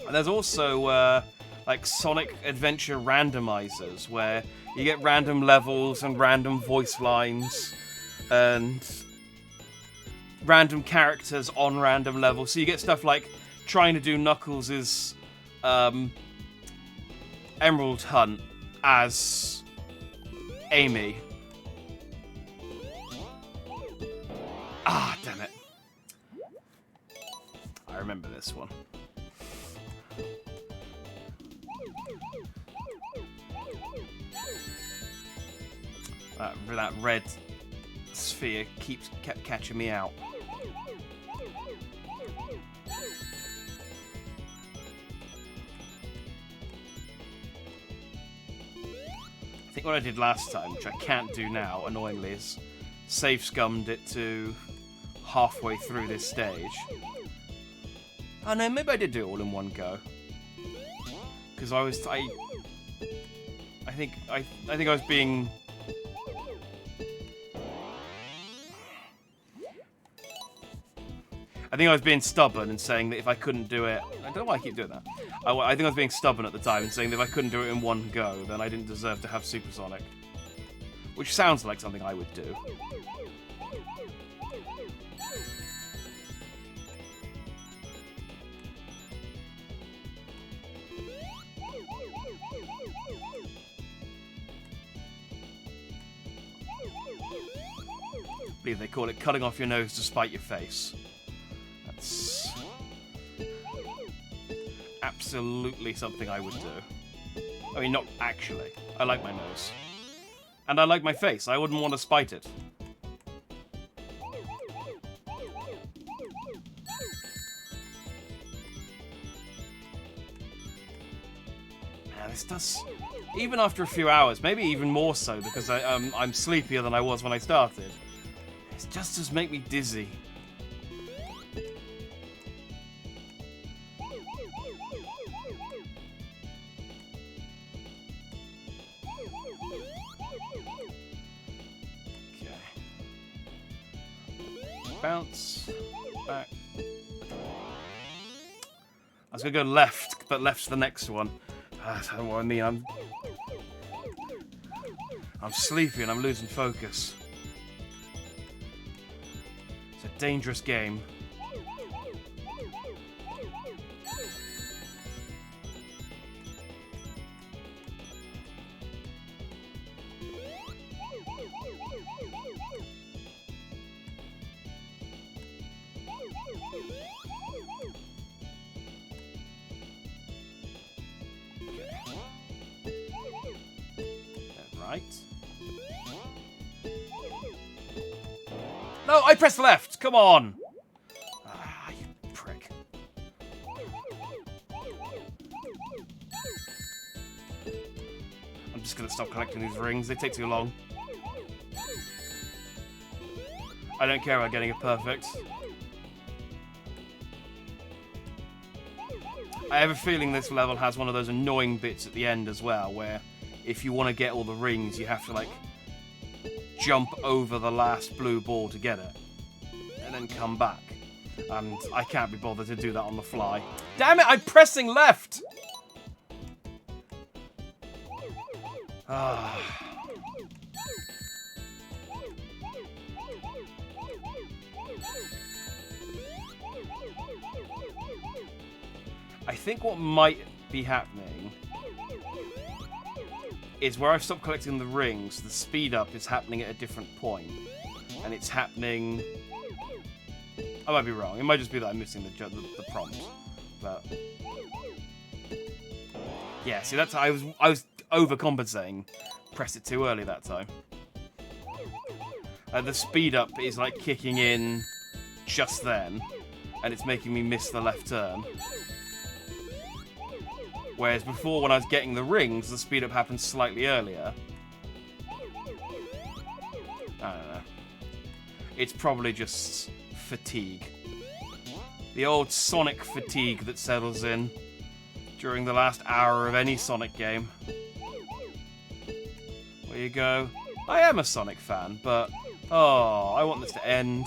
S1: And there's also, like, Sonic Adventure randomizers, where you get random levels and random voice lines, and random characters on random levels. So you get stuff like trying to do Knuckles' Emerald Hunt as Amy. Ah, damn it. I remember this one. That red sphere kept catching me out. I think what I did last time, which I can't do now, annoyingly, is save scummed it to halfway through this stage. Oh no, maybe I did do it all in one go. Because I think I was being... I think I was being stubborn and saying that if I couldn't do it... I don't know why I keep doing that. I think I was being stubborn at the time and saying that if I couldn't do it in one go, then I didn't deserve to have Supersonic. Which sounds like something I would do. I believe they call it cutting off your nose to spite your face. That's absolutely something I would do. I mean, not actually. I like my nose. And I like my face. I wouldn't want to spite it. Man, this does... Even after a few hours, maybe even more so, because I'm sleepier than I was when I started. It just does make me dizzy. Bounce back. I was gonna go left, but left's the next one. I don't know what I mean. I'm sleepy and I'm losing focus. It's a dangerous game. Right. No, I pressed left. Come on. Ah, you prick. I'm just gonna stop collecting these rings. They take too long. I don't care about getting it perfect. I have a feeling this level has one of those annoying bits at the end as well, where if you want to get all the rings, you have to, like, jump over the last blue ball to get it. And then come back. And I can't be bothered to do that on the fly. Damn it, I'm pressing left! Ah. I think what might be happening is where I've stopped collecting the rings, the speed up is happening at a different point. And it's happening... I might be wrong. It might just be that I'm missing the prompt. But... yeah, see, that's I was overcompensating. Pressed it too early that time. The speed up is like kicking in just then. And it's making me miss the left turn. Whereas before, when I was getting the rings, the speed up happened slightly earlier. I don't know. It's probably just fatigue. The old Sonic fatigue that settles in during the last hour of any Sonic game. There you go. I am a Sonic fan, but... oh, I want this to end.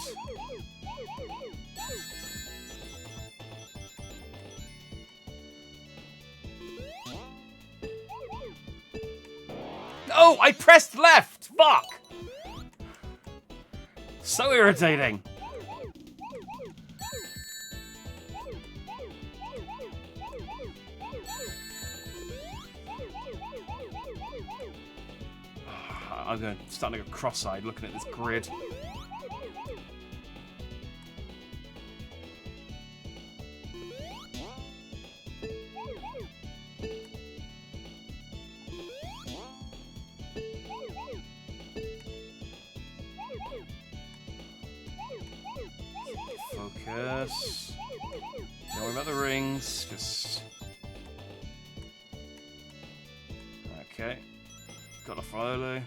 S1: Oh, I pressed left! Fuck! So irritating. I'm starting to go cross-eyed looking at this grid. Focus. Don't worry about the rings. Just... okay. got a slowly.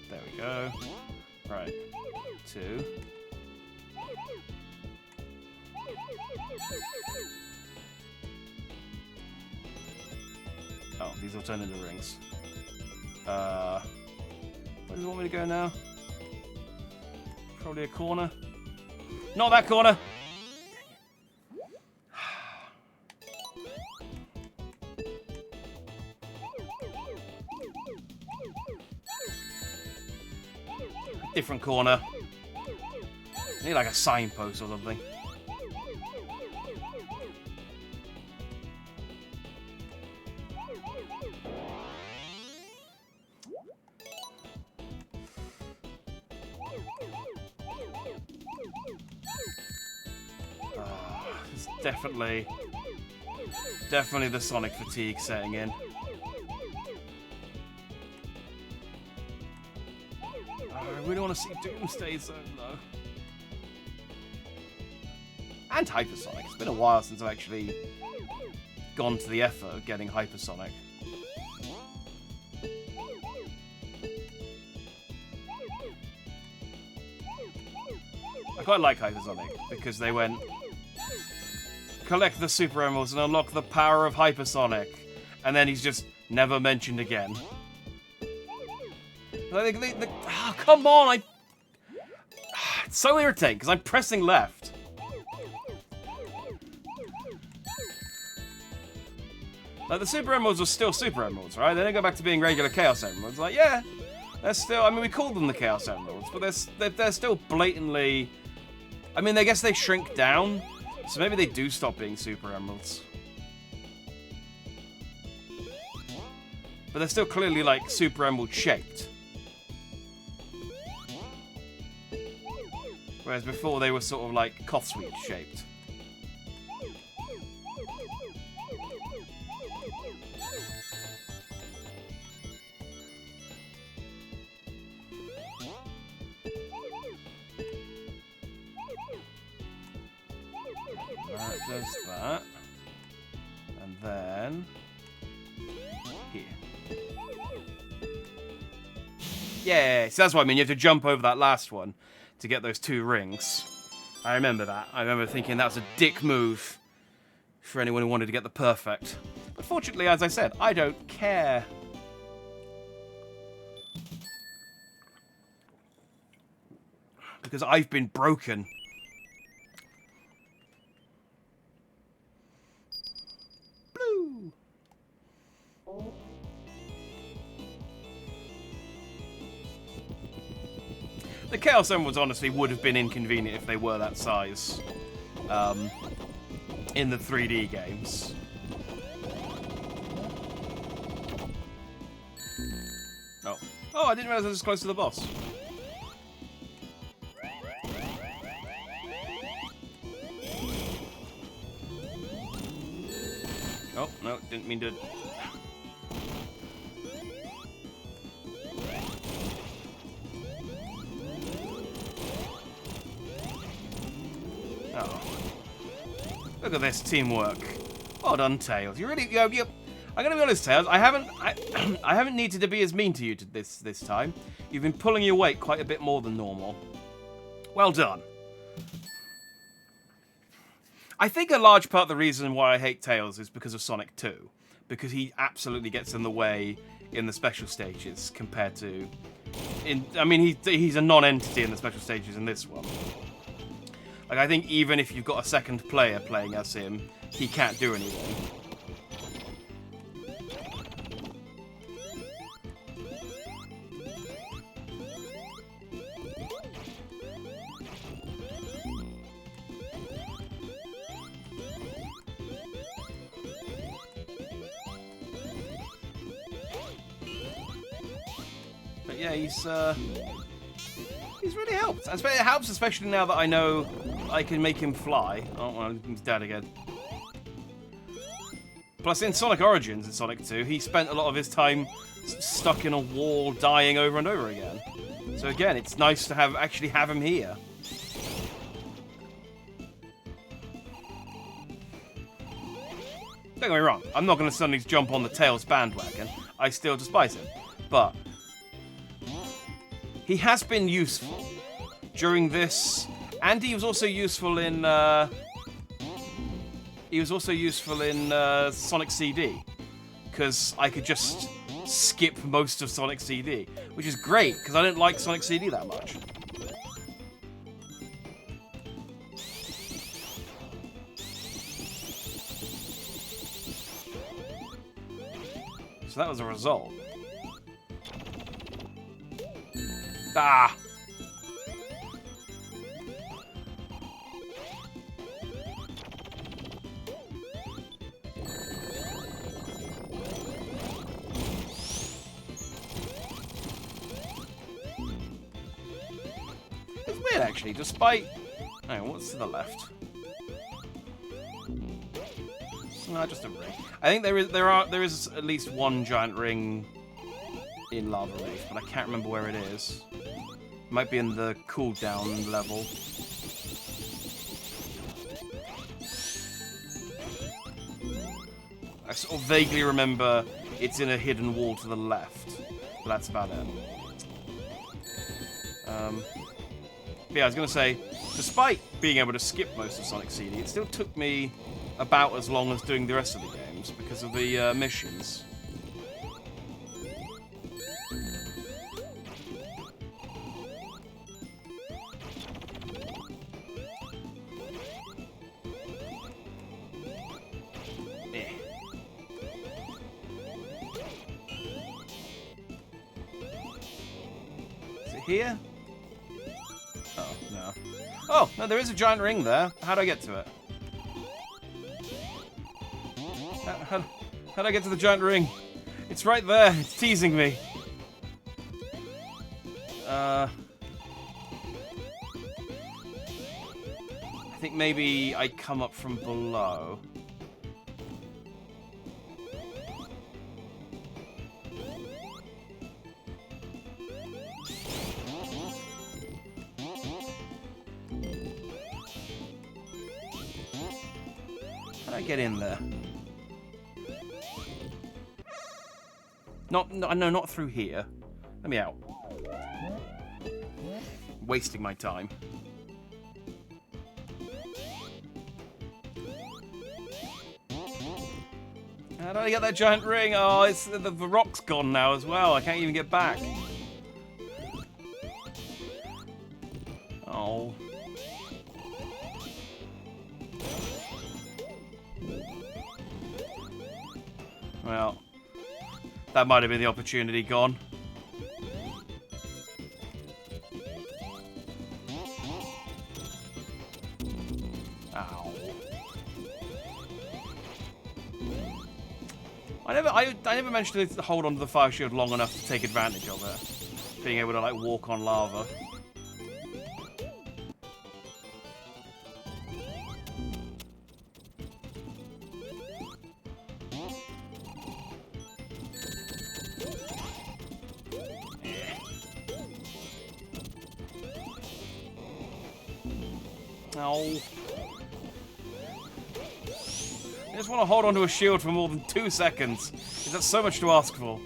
S1: There we go. Right. 2. Oh, these will turn into rings. Where does it want me to go now? Probably a corner. Not that corner! Different corner. I need like a signpost or something. It's definitely the Sonic fatigue setting in. I really want to see Doomsday Zone though. And Hypersonic. It's been a while since I've actually gone to the effort of getting Hypersonic. I quite like Hypersonic because they went collect the Super Emeralds and unlock the power of Hypersonic, and then he's just never mentioned again. Oh, come on! It's so irritating because I'm pressing left. Like, the Super Emeralds are still Super Emeralds, right? They don't go back to being regular Chaos Emeralds. Like, yeah, they're still... I mean, we call them the Chaos Emeralds, but they're still blatantly... I mean, I guess they shrink down, so maybe they do stop being Super Emeralds. But they're still clearly, like, Super Emerald shaped. Whereas before they were sort of like Cough Sweet shaped. That does that. And then... here. Yeah, so that's what I mean. You have to jump over that last one to get those 2 rings. I remember that. I remember thinking that was a dick move for anyone who wanted to get the perfect. But fortunately, as I said, I don't care. Because I've been broken. Blue. The Chaos Emeralds honestly would have been inconvenient if they were that size in the 3D games. Oh. Oh, I didn't realize I was close to the boss. Oh, no, didn't mean to... Oh. Look at this teamwork. Well done, Tails. You really... I'm gonna be honest, Tails. I haven't needed to be as mean to you this time. You've been pulling your weight quite a bit more than normal. Well done. I think a large part of the reason why I hate Tails is because of Sonic 2. Because he absolutely gets in the way in the special stages compared to... I mean, he's a non-entity in the special stages in this one. Like, I think even if you've got a second player playing as him, he can't do anything. But yeah, he's really helped. It helps, especially now that I know I can make him fly. Oh, well, he's dead again. Plus, in Sonic Origins, in Sonic 2, he spent a lot of his time stuck in a wall, dying over and over again. So again, it's nice to actually have him here. Don't get me wrong, I'm not going to suddenly jump on the Tails bandwagon. I still despise him. But He has been useful during this, and he was also useful in Sonic CD, because I could just skip most of Sonic CD, which is great because I don't like Sonic CD that much. So that was a result. Ah! It's weird, actually, despite... Hang on, what's to the left? No, just a ring. I think there is at least one giant ring in Lava Reef, but I can't remember where it is. It might be in the cooldown level. I sort of vaguely remember it's in a hidden wall to the left, but that's about it. But yeah, I was going to say, despite being able to skip most of Sonic CD, it still took me about as long as doing the rest of the games because of the missions. Is it here? Oh, no. Oh, no, there is a giant ring there. How do I get to it? How do I get to the giant ring? It's right there. It's teasing me. I think maybe I come up from below. How do I get in there? No, not through here. Let me out. Wasting my time. How do I get that giant ring? Oh, it's the rock's gone now as well. I can't even get back. Oh. Well, that might have been the opportunity gone. Ow. I never managed to hold onto the fire shield long enough to take advantage of it. Being able to, like, walk on lava. Ow. I just want to hold onto a shield for more than 2 seconds. Is that so much to ask for?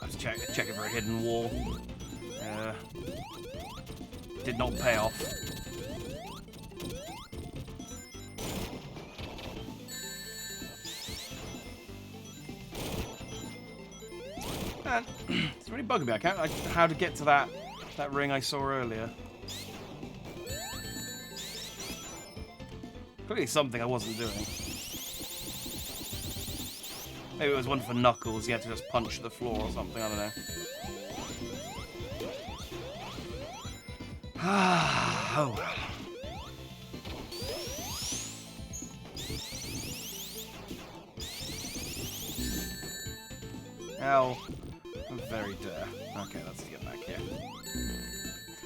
S1: I was checking for a hidden wall. Did not pay off. Man, it's really bugging me. I can't. How to get to that ring I saw earlier? Clearly something I wasn't doing. Maybe it was one for Knuckles. You had to just punch the floor or something. I don't know. Oh well. Ow. I'm very dare. Okay, let's get back here.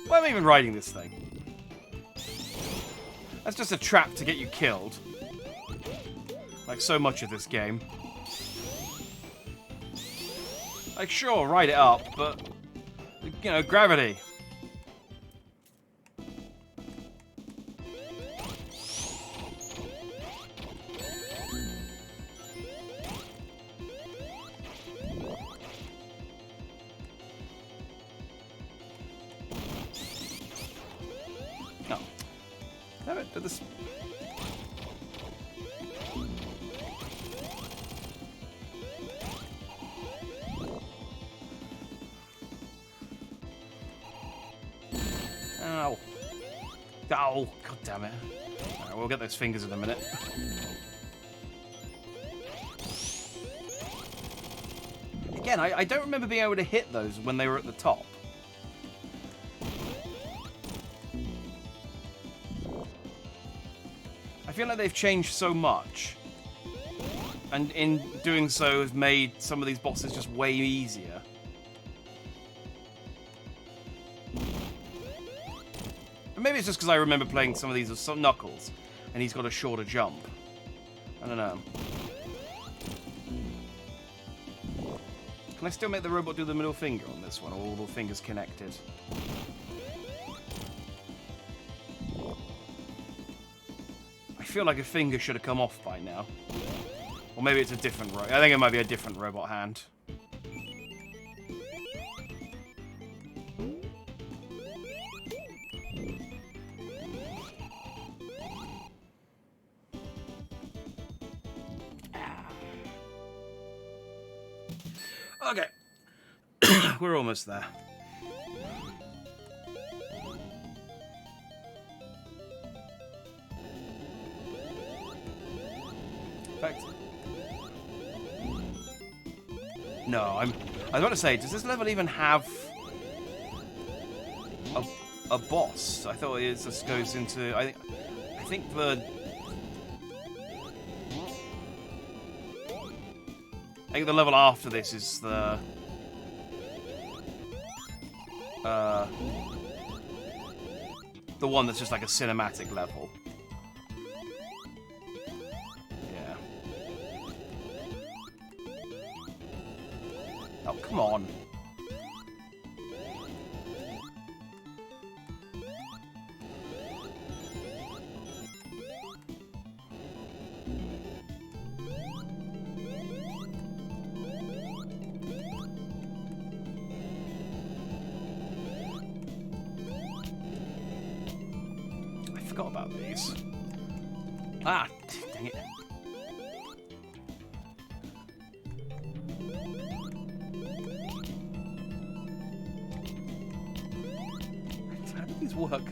S1: Why am I even riding this thing? That's just a trap to get you killed. Like so much of this game. Like, sure, ride it up, but you know, gravity. No. Damn it, did this... Ow. Oh, god damn it. Alright, we'll get those fingers in a minute. Again, I don't remember being able to hit those when they were at the top. I feel like they've changed so much. And in doing so have made some of these bosses just way easier. Maybe it's just because I remember playing some of these with some Knuckles, and he's got a shorter jump. I don't know. Can I still make the robot do the middle finger on this one, or are all the fingers connected? I feel like a finger should have come off by now. Or maybe it's a different robot. I think it might be a different robot hand. Okay. We're almost there. Perfect. No, I was about to say, does this level even have a boss? I thought it just goes into... I think the... I think the level after this is the one that's just like a cinematic level. Yeah. Oh, come on. Forgot about these. Ah, dang it. How do these work?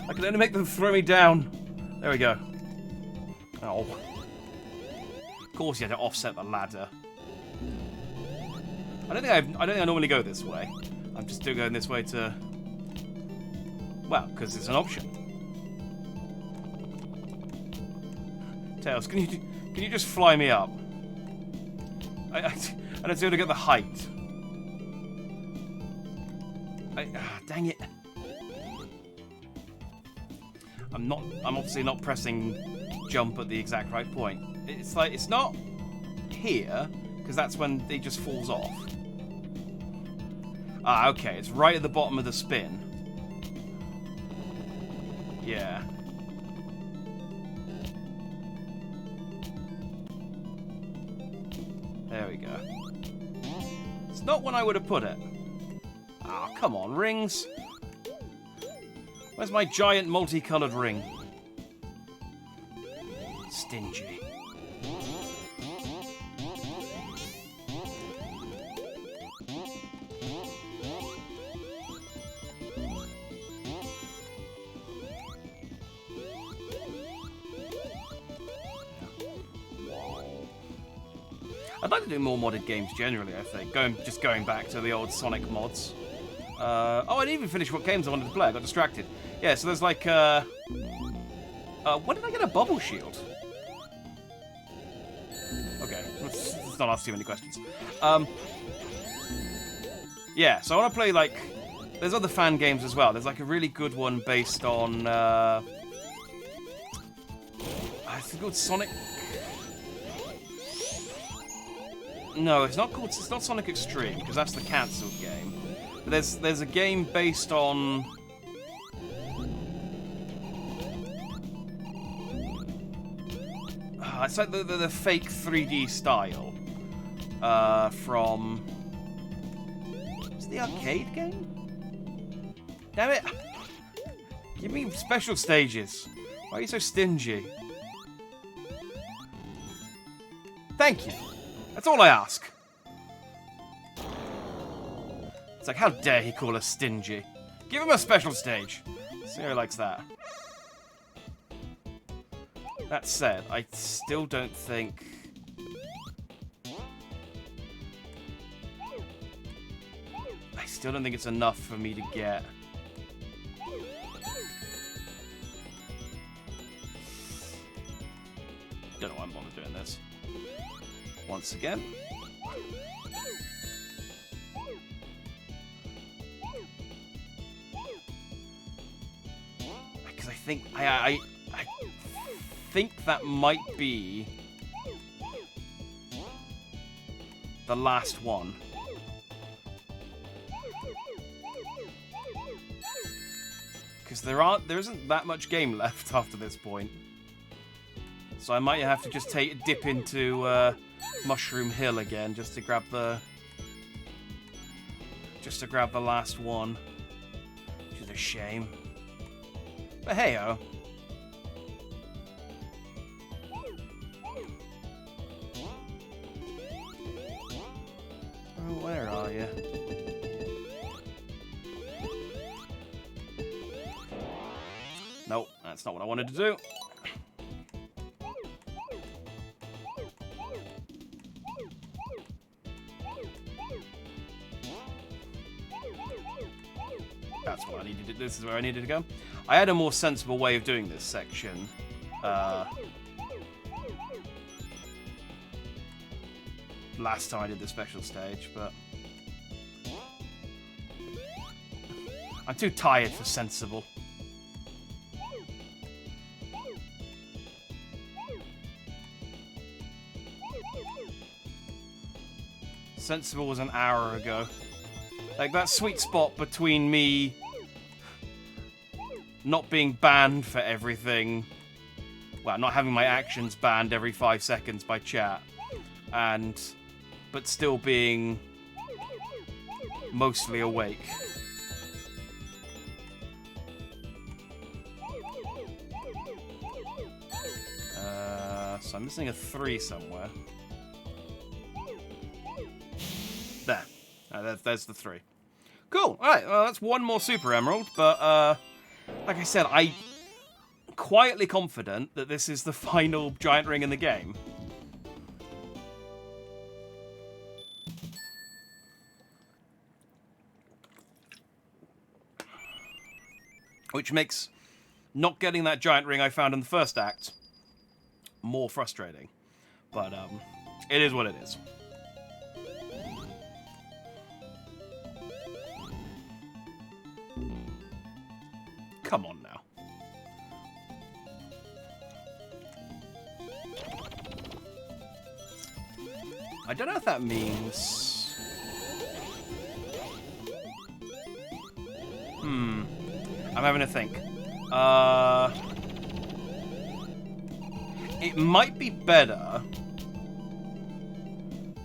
S1: I can only make them throw me down. There we go. Oh. Of course you had to offset the ladder. I don't think I normally go this way. I'm just still going this way to... Well, because it's an option. Tails, can you just fly me up? I don't seem to get the height. Dang it. I'm obviously not pressing jump at the exact right point. It's like, it's not here, because that's when it just falls off. Ah, okay, it's right at the bottom of the spin. Yeah. There we go. It's not when I would have put it. Ah, come on, rings. Where's my giant multicolored ring? Stingy. I'd like to do more modded games generally, I think. Just going back to the old Sonic mods. Oh, I didn't even finish what games I wanted to play. I got distracted. Yeah, so there's like, when did I get a bubble shield? Okay, let's not ask too many questions. Yeah, so I want to play, like... There's other fan games as well. There's like a really good one based on, I think it's called Sonic... No, it's not called. It's not Sonic Extreme because that's the cancelled game. But there's a game based on. It's like the fake 3D style from. What's the arcade game? Damn it! Give me special stages. Why are you so stingy? Thank you. That's all I ask. It's like, how dare he call us stingy? Give him a special stage. See how he likes that. That said, I still don't think... I still don't think it's enough for me to get... Don't know why I'm bothered doing this. Once again. Because I think... I think that might be the last one. Because there isn't that much game left after this point. So I might have to just dip into Mushroom Hill again just to grab the last one. Which is a shame. But hey-oh. Where are you? Nope, that's not what I wanted to do. That's what I needed to do. This is where I needed to go. I had a more sensible way of doing this section. Last time I did the special stage, but I'm too tired for sensible. Sensible was an hour ago. Like, that sweet spot between me not being banned for everything, well, not having my actions banned every 5 seconds by chat, but still being mostly awake. So I'm missing a 3 somewhere. There. There's the 3. Cool. Alright, well, that's one more Super Emerald, but like I said, I'm quietly confident that this is the final giant ring in the game. Which makes not getting that giant ring I found in the first act more frustrating. But it is what it is. Come on now. I don't know if that means... I'm having a think. It might be better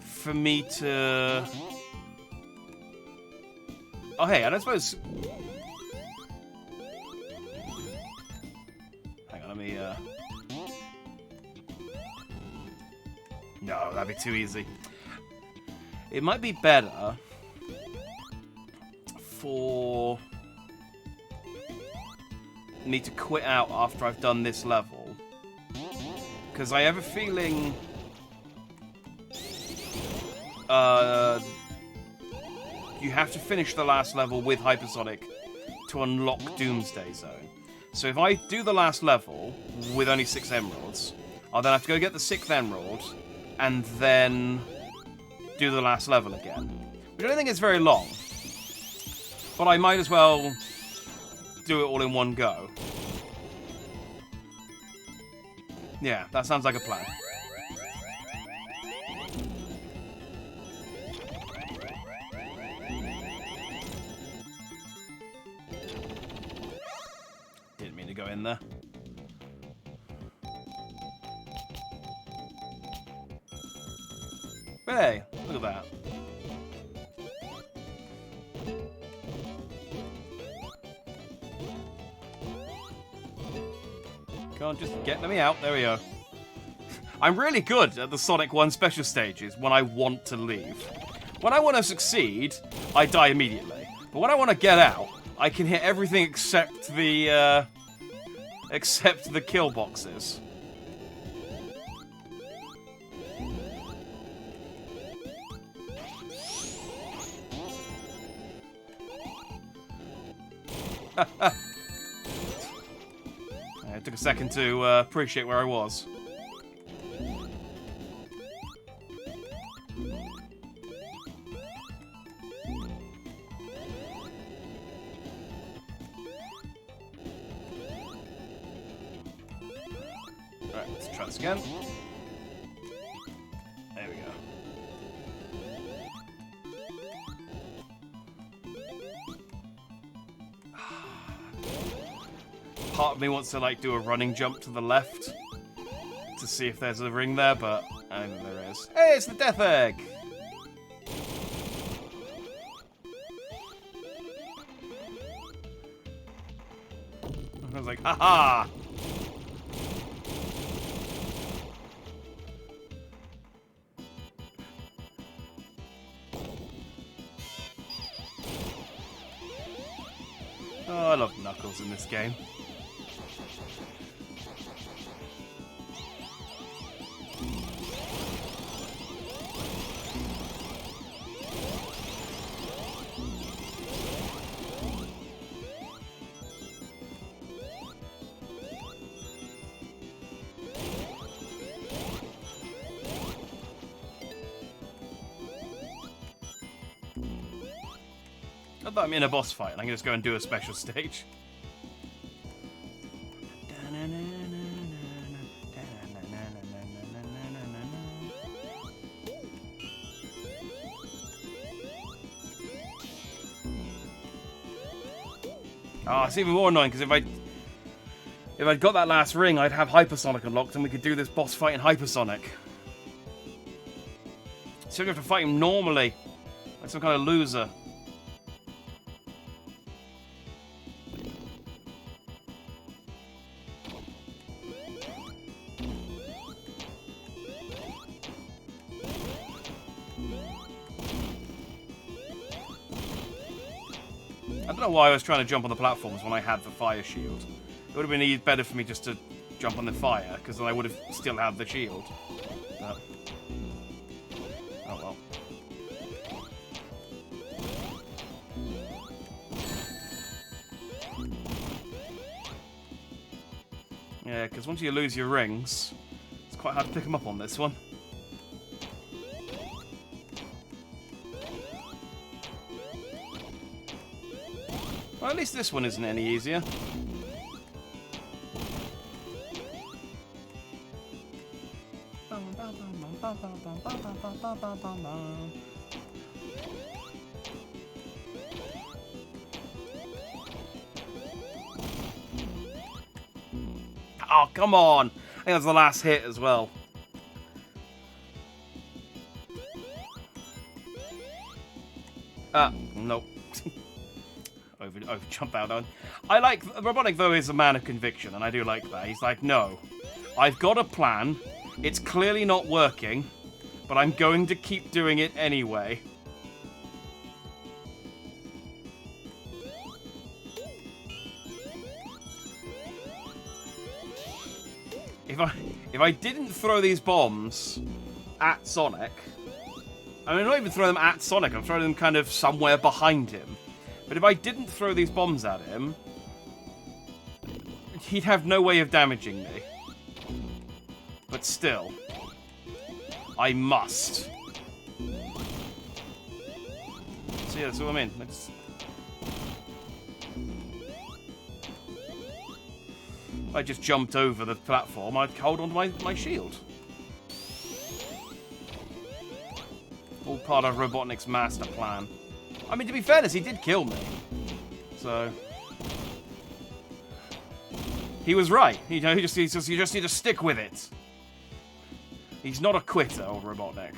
S1: for me to... Oh, hey, I don't suppose... Hang on, let me... No, that'd be too easy. It might be better for me to quit out after I've done this level, because I have a feeling you have to finish the last level with Hypersonic to unlock Doomsday Zone. So if I do the last level with only 6 emeralds, I'll then have to go get the 6th emerald and then do the last level again. Which I don't think is very long, but I might as well do it all in one go. Yeah, that sounds like a plan. go in there. Hey, look at that. Can't just get me out. There we go. I'm really good at the Sonic 1 special stages when I want to leave. When I want to succeed, I die immediately. But when I want to get out, I can hit everything except the kill boxes. It took a second to appreciate where I was. Alright, let's try this again. There we go. Part of me wants to like do a running jump to the left to see if there's a ring there, but I don't think there is. Hey, it's the death egg! I was like, haha! Oh, I love Knuckles in this game. I thought I'm in a boss fight and I can just go and do a special stage. Oh, it's even more annoying because if I'd got that last ring, I'd have Hypersonic unlocked and we could do this boss fight in Hypersonic. So we have to fight him normally, like some kind of loser. I don't know why I was trying to jump on the platforms when I had the fire shield. It would have been better for me just to jump on the fire, because then I would have still had the shield. But... oh well. Yeah, because once you lose your rings, it's quite hard to pick them up on this one. Well, at least this one isn't any easier. Oh, come on! I think that was the last hit as well. Nope. Over jump out on. I like Robotic though is a man of conviction, and I do like that. He's like, no, I've got a plan. It's clearly not working, but I'm going to keep doing it anyway. If I didn't throw these bombs at Sonic, I mean, I'm not even throwing them at Sonic. I'm throwing them kind of somewhere behind him. But if I didn't throw these bombs at him, he'd have no way of damaging me. But still, I must. So yeah, that's what I mean. If I just jumped over the platform, I'd hold on to my shield. All part of Robotnik's master plan. I mean, to be fairness, he did kill me. So... He was right. You just need to stick with it. He's not a quitter, old Robotnik.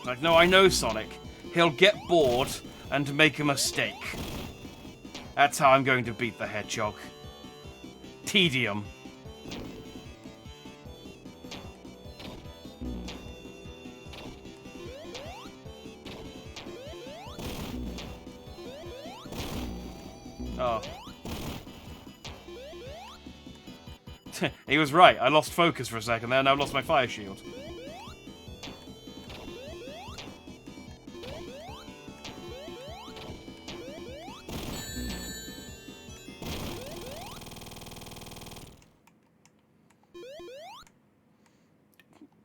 S1: Like, no, I know Sonic. He'll get bored and make a mistake. That's how I'm going to beat the Hedgehog. Tedium. Oh. He was right. I lost focus for a second there, and I've lost my fire shield.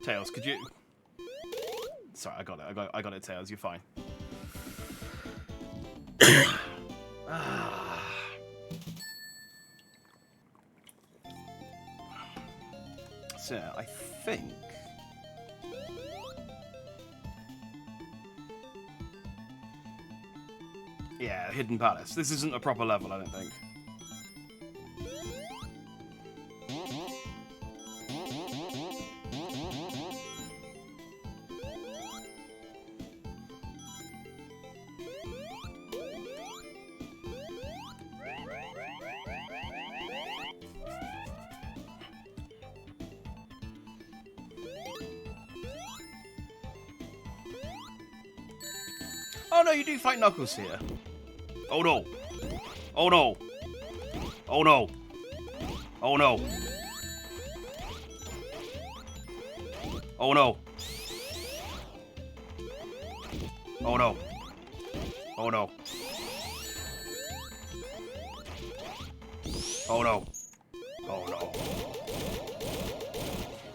S1: Tails, could you... Sorry, I got it. I got it, Tails. You're fine. So, I think... Yeah, Hidden Palace. This isn't a proper level, I don't think. Oh no, you do fight Knuckles here. Oh no. Oh no. Oh no. Oh no. Oh no. Oh no. Oh no. Oh no. Oh no.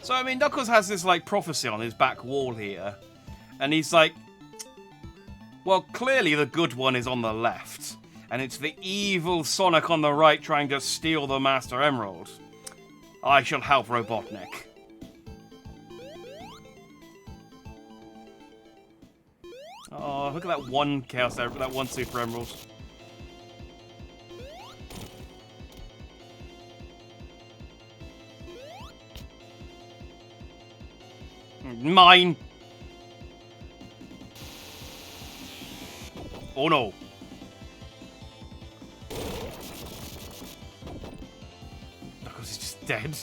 S1: So I mean, Knuckles has this like prophecy on his back wall here. And he's like, well, clearly the good one is on the left, and it's the evil Sonic on the right trying to steal the Master Emerald. I shall help Robotnik. Oh, look at that one Chaos there, that one Super Emerald. Mine! Oh no. Knuckles is just dead.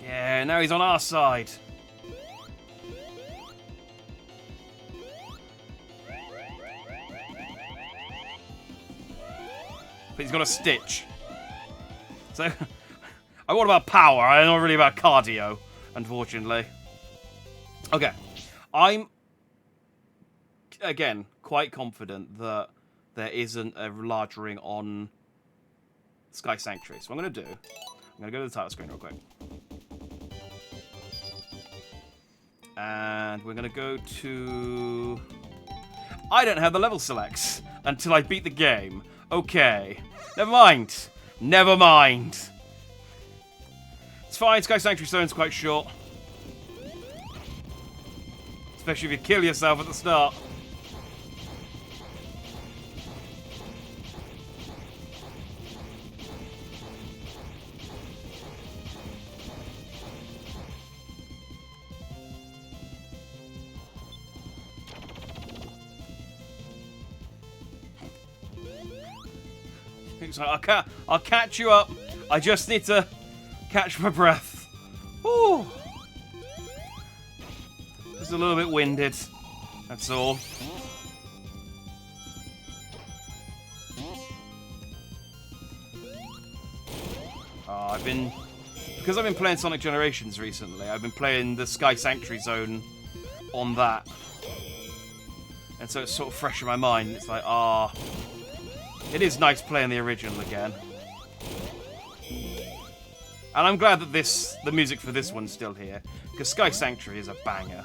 S1: Yeah, now he's on our side. But he's got a Stitch. So... I'm all about power, I'm not really about cardio, unfortunately. Okay. I'm, again, quite confident that there isn't a large ring on Sky Sanctuary. So what I'm going to do, I'm going to go to the title screen real quick. And we're going to go to... I don't have the level selects until I beat the game. Okay. Never mind. Never mind. It's fine, Sky Sanctuary Zone's quite short. Especially if you kill yourself at the start. I'll catch you up. I just need to catch my breath. Whew. Just a little bit winded. That's all. Because I've been playing Sonic Generations recently, I've been playing the Sky Sanctuary Zone on that. And so it's sort of fresh in my mind. It's like, it is nice playing the original again. And I'm glad that the music for this one's still here, because Sky Sanctuary is a banger.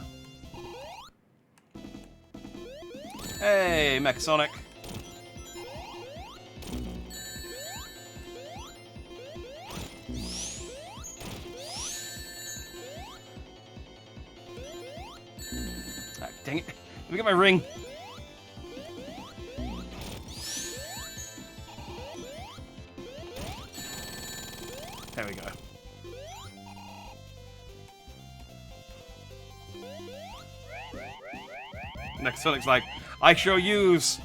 S1: Hey, Mecha Sonic. Ah, dang it. Let me get my ring. There we go. Next Sonic's like, I shall use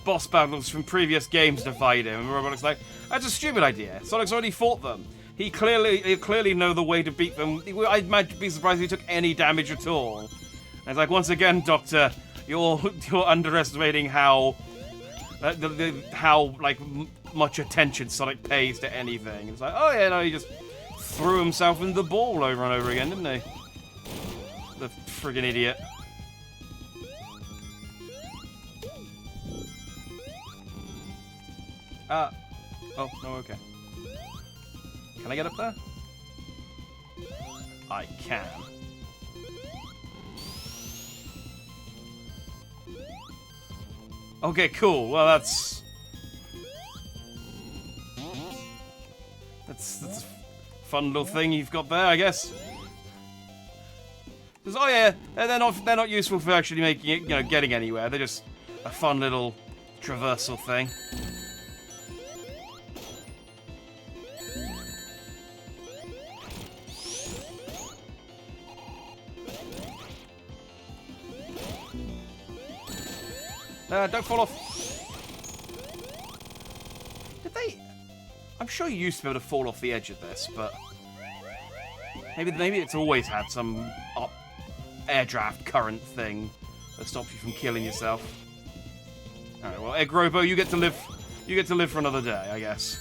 S1: boss battles from previous games to fight him. And Robotnik's like, that's a stupid idea. Sonic's already fought them. He clearly know the way to beat them. I'd be surprised if he took any damage at all. And it's like, once again, Doctor, you're underestimating how much attention Sonic pays to anything. It's like, oh yeah, no, he just threw himself in the ball over and over again, didn't he? The friggin' idiot. Oh, no, okay. Can I get up there? I can. Okay, cool. Well, that's a fun little thing you've got there, I guess. Oh yeah, they're not useful for actually making it, getting anywhere. They're just a fun little traversal thing. Don't fall off. Did they? I'm sure you used to be able to fall off the edge of this, but maybe it's always had some air draft current thing that stops you from killing yourself. All right, well, Egg Robo, you get to live. You get to live for another day, I guess.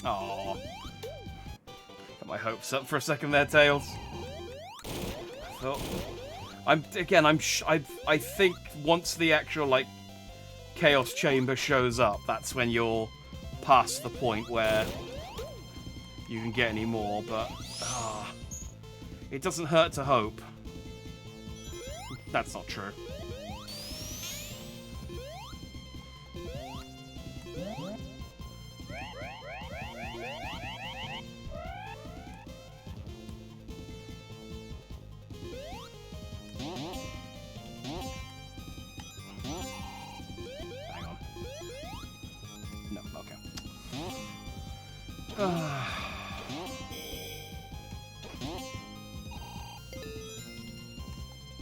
S1: Aww. Got my hopes up for a second there, Tails. I think once the actual, Chaos Chamber shows up, that's when you're past the point where you can get any more, but it doesn't hurt to hope. That's not true.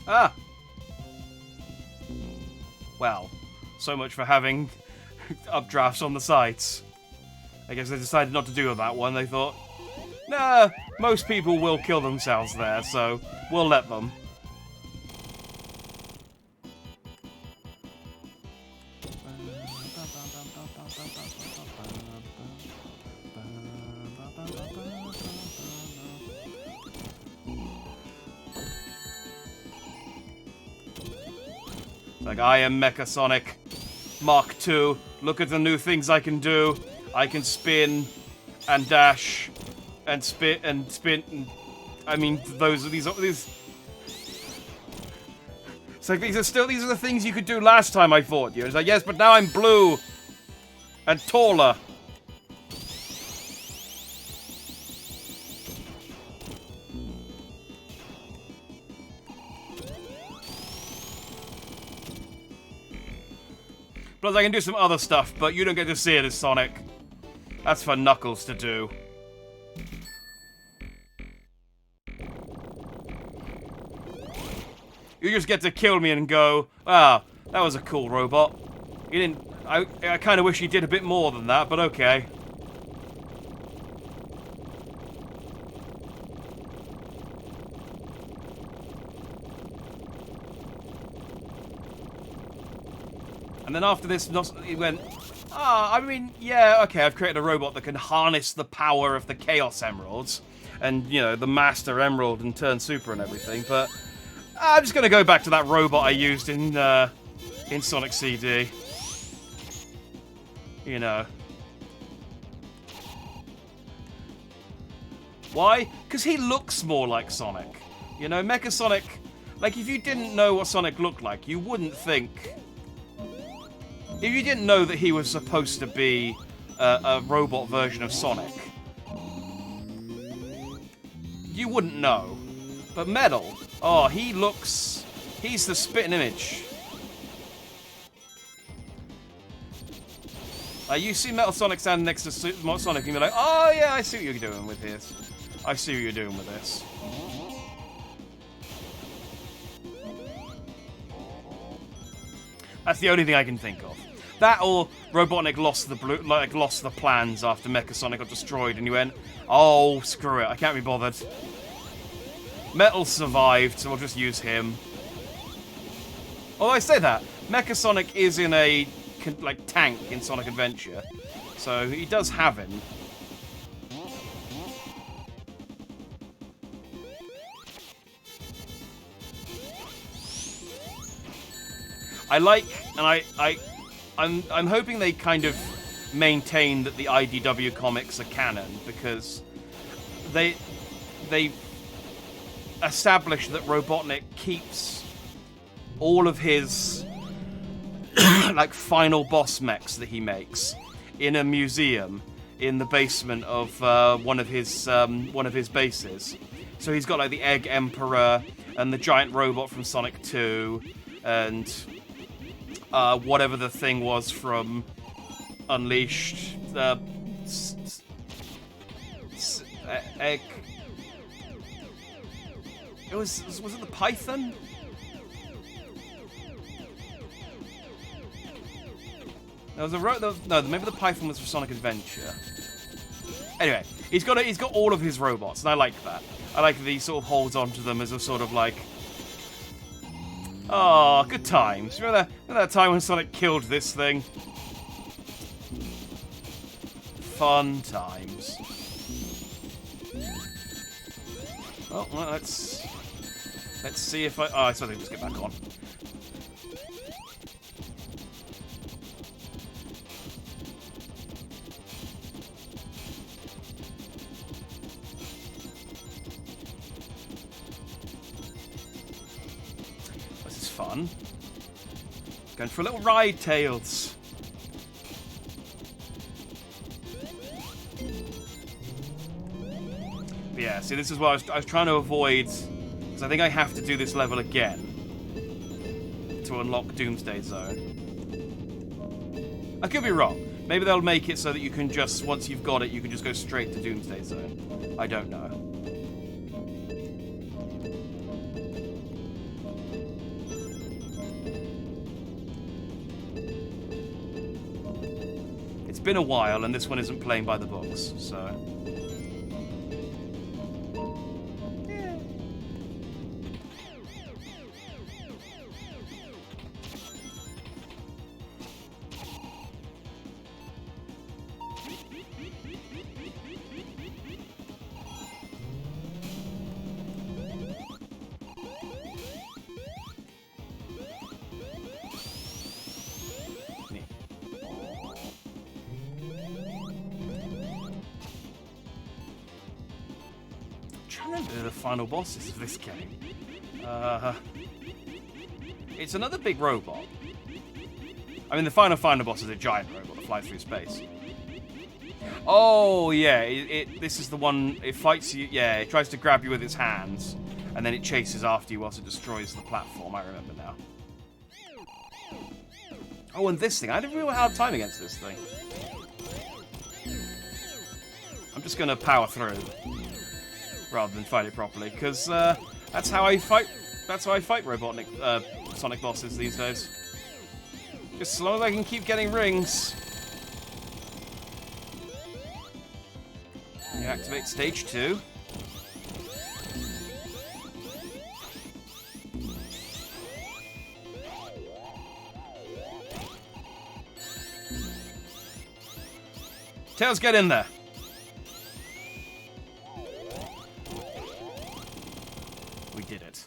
S1: Ah! Well, so much for having updrafts on the sides. I guess they decided not to do that one. They thought, nah, most people will kill themselves there, so we'll let them. Like, I am Mecha Sonic Mark II. Look at the new things I can do. I can spin and dash and spin and spin. And, I mean, these. It's like these are the things you could do last time I fought you. It's like, yes, but now I'm blue and taller. Plus, I can do some other stuff, but you don't get to see it as Sonic. That's for Knuckles to do. You just get to kill me and go, ah, that was a cool robot. You didn't... I kind of wish he did a bit more than that, but okay. And then after this, he went, I mean, yeah, okay, I've created a robot that can harness the power of the Chaos Emeralds and, the Master Emerald and turn super and everything, but I'm just going to go back to that robot I used in Sonic CD. Why? Because he looks more like Sonic. You know, Mecha Sonic... Like, if you didn't know what Sonic looked like, you wouldn't think... If you didn't know that he was supposed to be a robot version of Sonic, you wouldn't know. But Metal, oh, he looks... He's the spitting image. You see Metal Sonic standing next to Sonic and you're like, oh yeah, I see what you're doing with this. I see what you're doing with this. That's the only thing I can think of. That or Robotnik lost the plans after Mecha Sonic got destroyed and you went, oh, screw it, I can't be bothered. Metal survived, so I'll just use him. Although I say that, Mecha Sonic is in a tank in Sonic Adventure, so he does have him. I like, and I'm hoping they kind of maintain that the IDW comics are canon, because they establish that Robotnik keeps all of his like final boss mechs that he makes in a museum in the basement of one of his bases. So he's got like the Egg Emperor and the giant robot from Sonic 2 and whatever the thing was from Unleashed. Egg. Was it the Python? No, maybe the Python was for Sonic Adventure. Anyway, he's got all of his robots, and I like that. I like that he sort of holds on to them as a sort of like, oh, good times. Remember that time when Sonic killed this thing? Fun times. Oh, well, let's see if I suppose I can just get back on. This is fun. Going for a little ride, Tails. But yeah, see, this is what I was trying to avoid, because I think I have to do this level again to unlock Doomsday Zone. I could be wrong. Maybe they'll make it so that you can just, once you've got it, you can just go straight to Doomsday Zone. I don't know. It's been a while, and this one isn't playing by the books, so... The final bosses of this game. It's another big robot. I mean, the final boss is a giant robot that flies through space. Oh, yeah, this is the one, it fights you, yeah, it tries to grab you with its hands, and then it chases after you whilst it destroys the platform, I remember now. Oh, and this thing, I didn't really have time against this thing. I'm just gonna power through, rather than fight it properly, because that's how I fight Robotnik, Sonic bosses these days. Just as long as I can keep getting rings. You activate stage 2. Tails, get in there. We did it.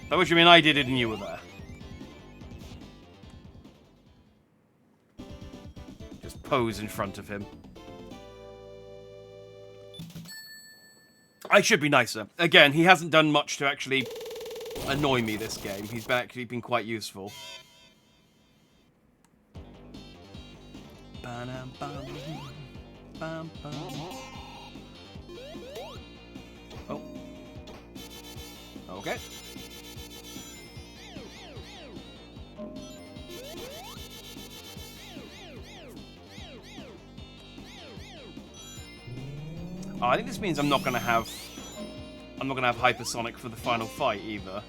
S1: By which you mean I did it and you were there. Just pose in front of him. I should be nicer. Again, he hasn't done much to actually annoy me this game. He's actually been quite useful. Oh. Okay. Oh, I think this means I'm not gonna have hypersonic for the final fight either.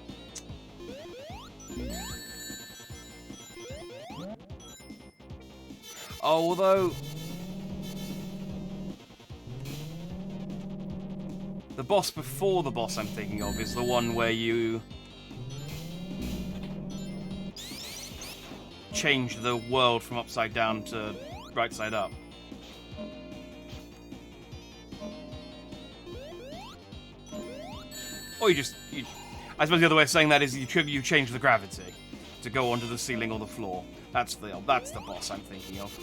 S1: Oh, although the boss before the boss I'm thinking of is the one where you change the world from upside down to right side up. Or I suppose the other way of saying that is you change the gravity to go onto the ceiling or the floor. That's the boss I'm thinking of.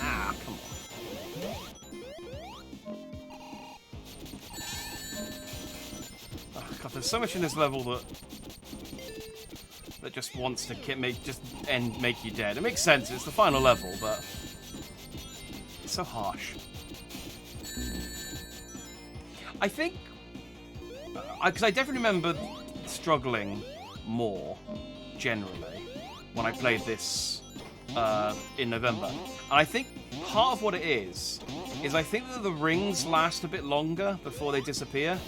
S1: Ah, come on. Oh, God, there's so much in this level that just wants to make you dead. It makes sense. It's the final level, but it's so harsh. I think, because I definitely remember struggling more, generally, when I played this in November. And I think part of what it is I think that the rings last a bit longer before they disappear,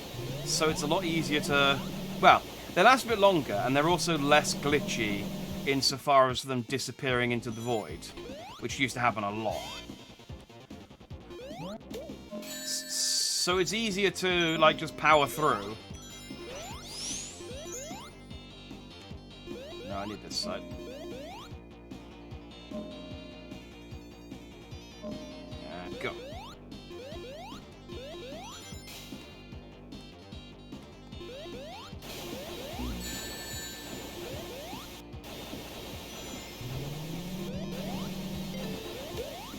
S1: so it's a lot easier to, well, they last a bit longer, and they're also less glitchy insofar as them disappearing into the void, which used to happen a lot. So it's easier to, like, just power through. No, I need this side. And go.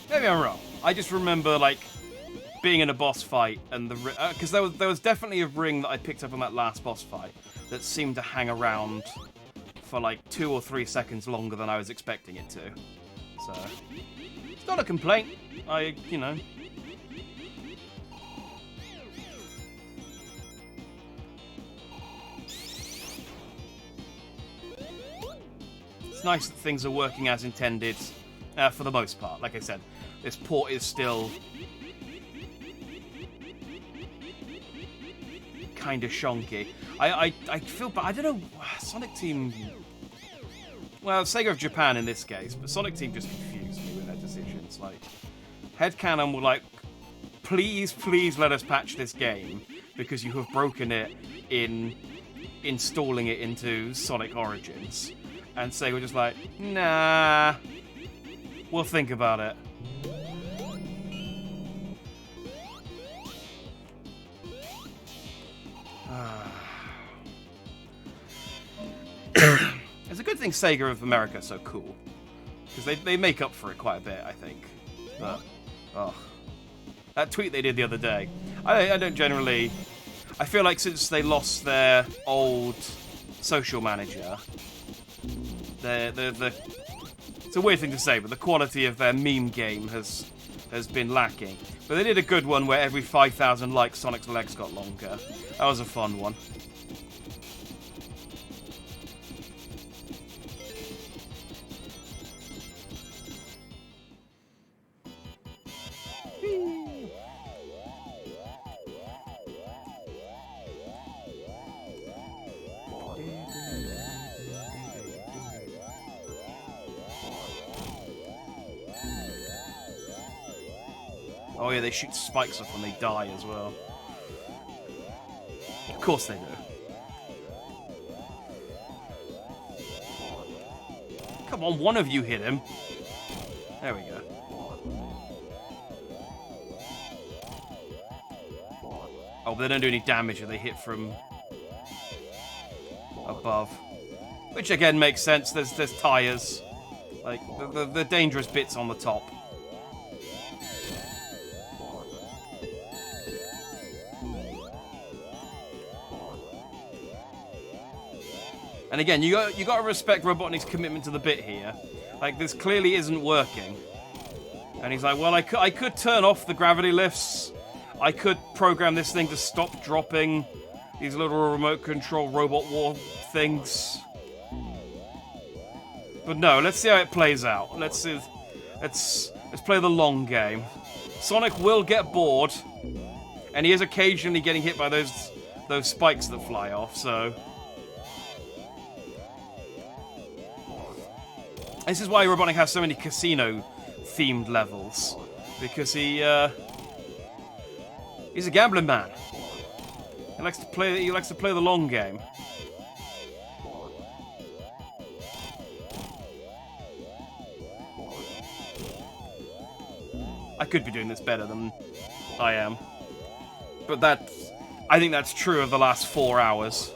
S1: Maybe I'm wrong. I just remember, like, being in a boss fight and the because there was definitely a ring that I picked up on that last boss fight that seemed to hang around for like 2 or 3 seconds longer than I was expecting it to. So it's not a complaint. You know. It's nice that things are working as intended for the most part. Like I said, this port is still kind of shonky. I feel, but I don't know. Sonic Team. Well, Sega of Japan in this case, but Sonic Team just confused me with their decisions. Like, Headcanon were like, please let us patch this game because you have broken it in installing it into Sonic Origins, and Sega were just like, nah, we'll think about it. It's a good thing Sega of America is so cool, because they make up for it quite a bit, I think. But that tweet they did the other day, I don't generally. I feel like since they lost their old social manager, it's a weird thing to say, but the quality of their meme game has been lacking. But they did a good one where every 5,000 likes, Sonic's legs got longer. That was a fun one. Oh yeah, they shoot spikes off when they die as well. Of course they do. Come on, one of you hit him. There we go. Oh, but they don't do any damage if they hit from above. Which again makes sense, there's tires. Like, the dangerous bits on the top. And again, you got to respect Robotnik's commitment to the bit here. Like, this clearly isn't working. And he's like, well, I could turn off the gravity lifts. I could program this thing to stop dropping these little remote control robot war things. But no, let's see how it plays out. Let's play the long game. Sonic will get bored, and he is occasionally getting hit by those spikes that fly off, so... This is why Robotnik has so many casino-themed levels, because he's a gambling man. He likes to play the long game. I could be doing this better than I am. But I think that's true of the last 4 hours.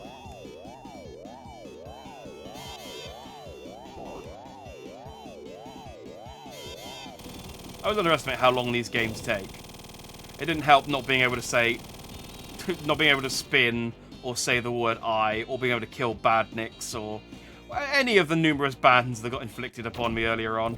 S1: I was underestimating how long these games take. It didn't help not being able to spin or say the word I, or being able to kill badniks, or any of the numerous bans that got inflicted upon me earlier on.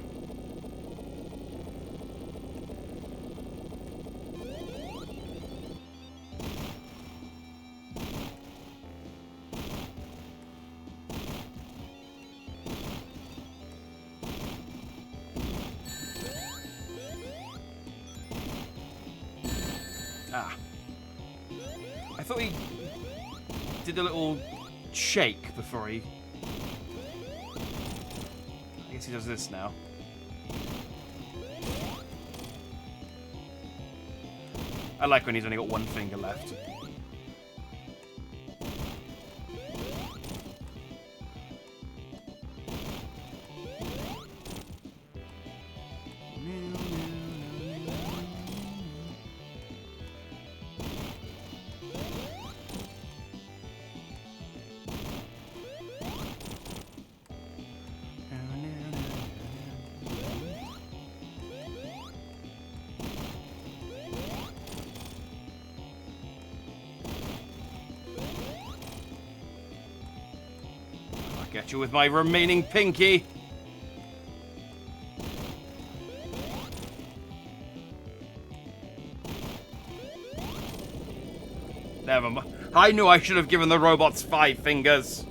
S1: Ah. I thought he did a little shake before he... I guess he does this now. I like when he's only got one finger left. Get you with my remaining pinky. Never mind. I knew I should have given the robots 5 fingers.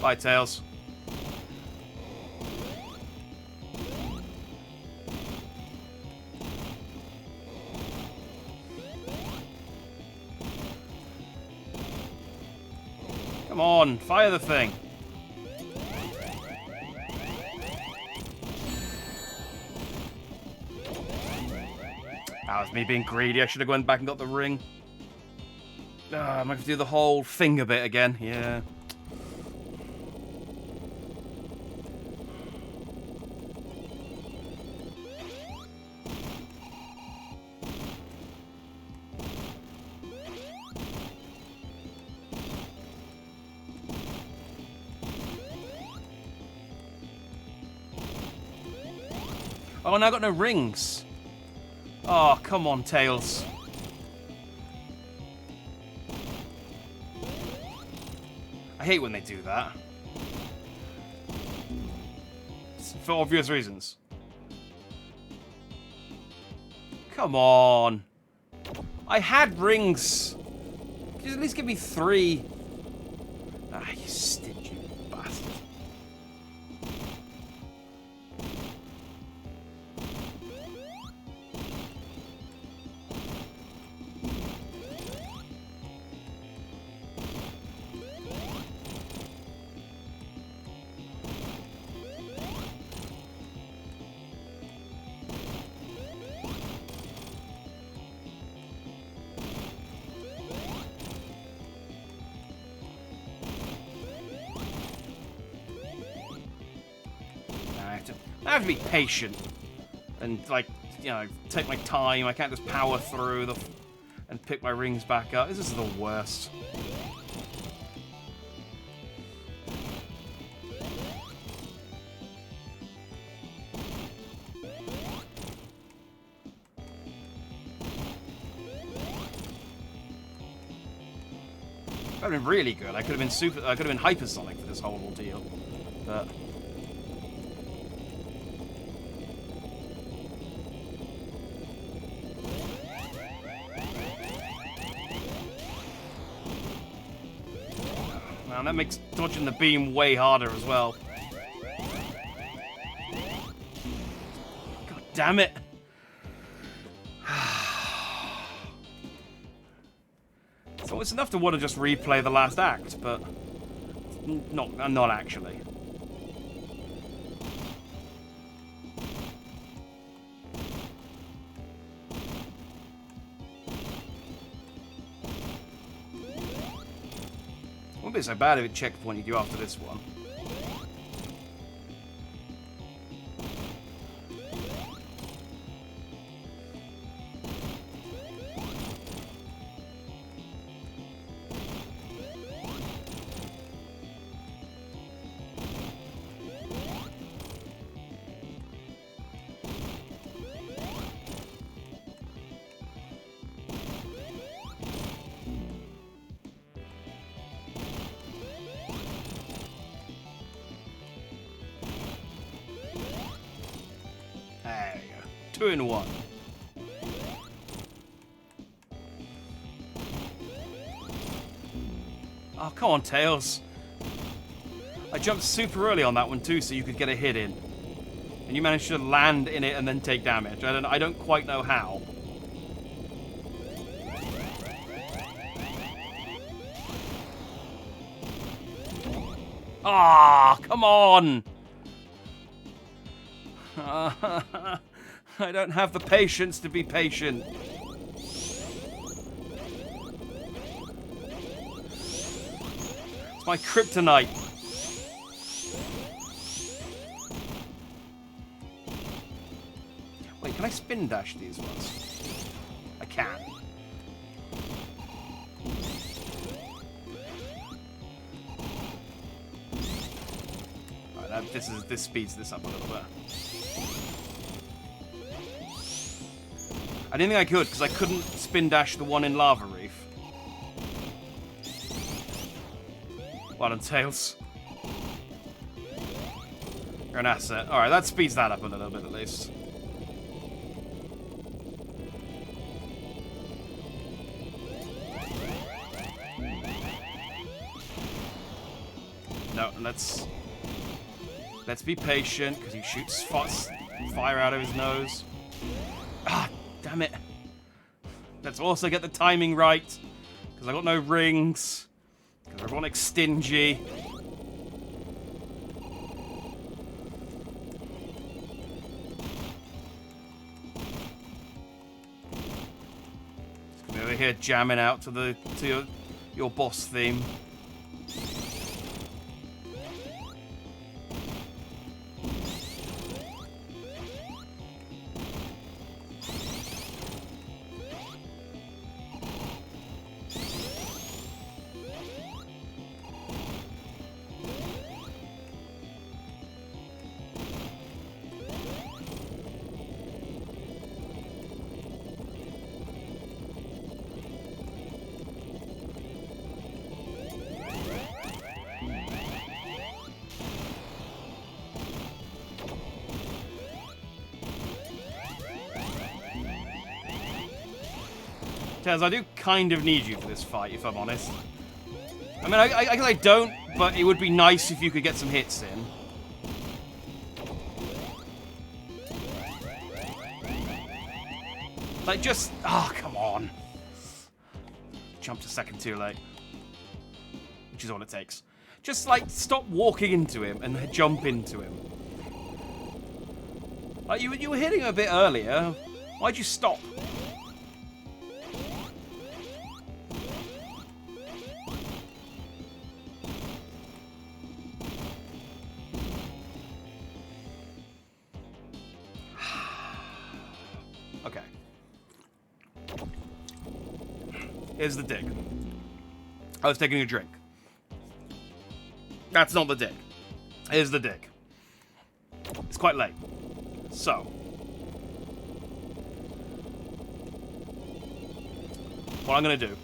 S1: Bye, Tails. Come on, fire the thing. That was me being greedy. I should have gone back and got the ring. I'm gonna have to do the whole finger bit again. Yeah. Oh, now I've got no rings. Oh, come on, Tails. I hate when they do that. For obvious reasons. Come on. I had rings. Could you at least give me 3? Ah, you stingy bastard. I have to be patient and, like, you know, take my time. I can't just power through and pick my rings back up. This is the worst. That would have been really good. I could have been I could have been hypersonic for this whole ordeal. But man, that makes dodging the beam way harder as well. God damn it. So it's enough to want to just replay the last act, but not actually. Wouldn't be so bad if it checkpointed you after this one. There you go. 2 in 1. Oh, come on, Tails. I jumped super early on that one too, so you could get a hit in. And you managed to land in it and then take damage. I don't quite know how. Ah, come on! I don't have the patience to be patient. It's my kryptonite. Wait, can I spin dash these ones? I can. Right, this speeds this up a little bit. I didn't think I could, because I couldn't spin dash the one in Lava Reef. Well done, Tails. You're an asset. Alright, that speeds that up a little bit at least. No, let's be patient, because he shoots fire out of his nose. Ah, damn it. Let's also get the timing right, because I got no rings, because Ironic's stingy. Just over here jamming out to your boss theme. Taz, I do kind of need you for this fight, if I'm honest. I mean, I don't, but it would be nice if you could get some hits in. Like, just... Oh, come on. Jumped a second too late. Which is all it takes. Just, like, stop walking into him and jump into him. Like, you were hitting him a bit earlier. Why'd you stop? Here's the dig. I was taking a drink. That's not the dig. Here's the dig. It's quite late. So. What I'm going to do.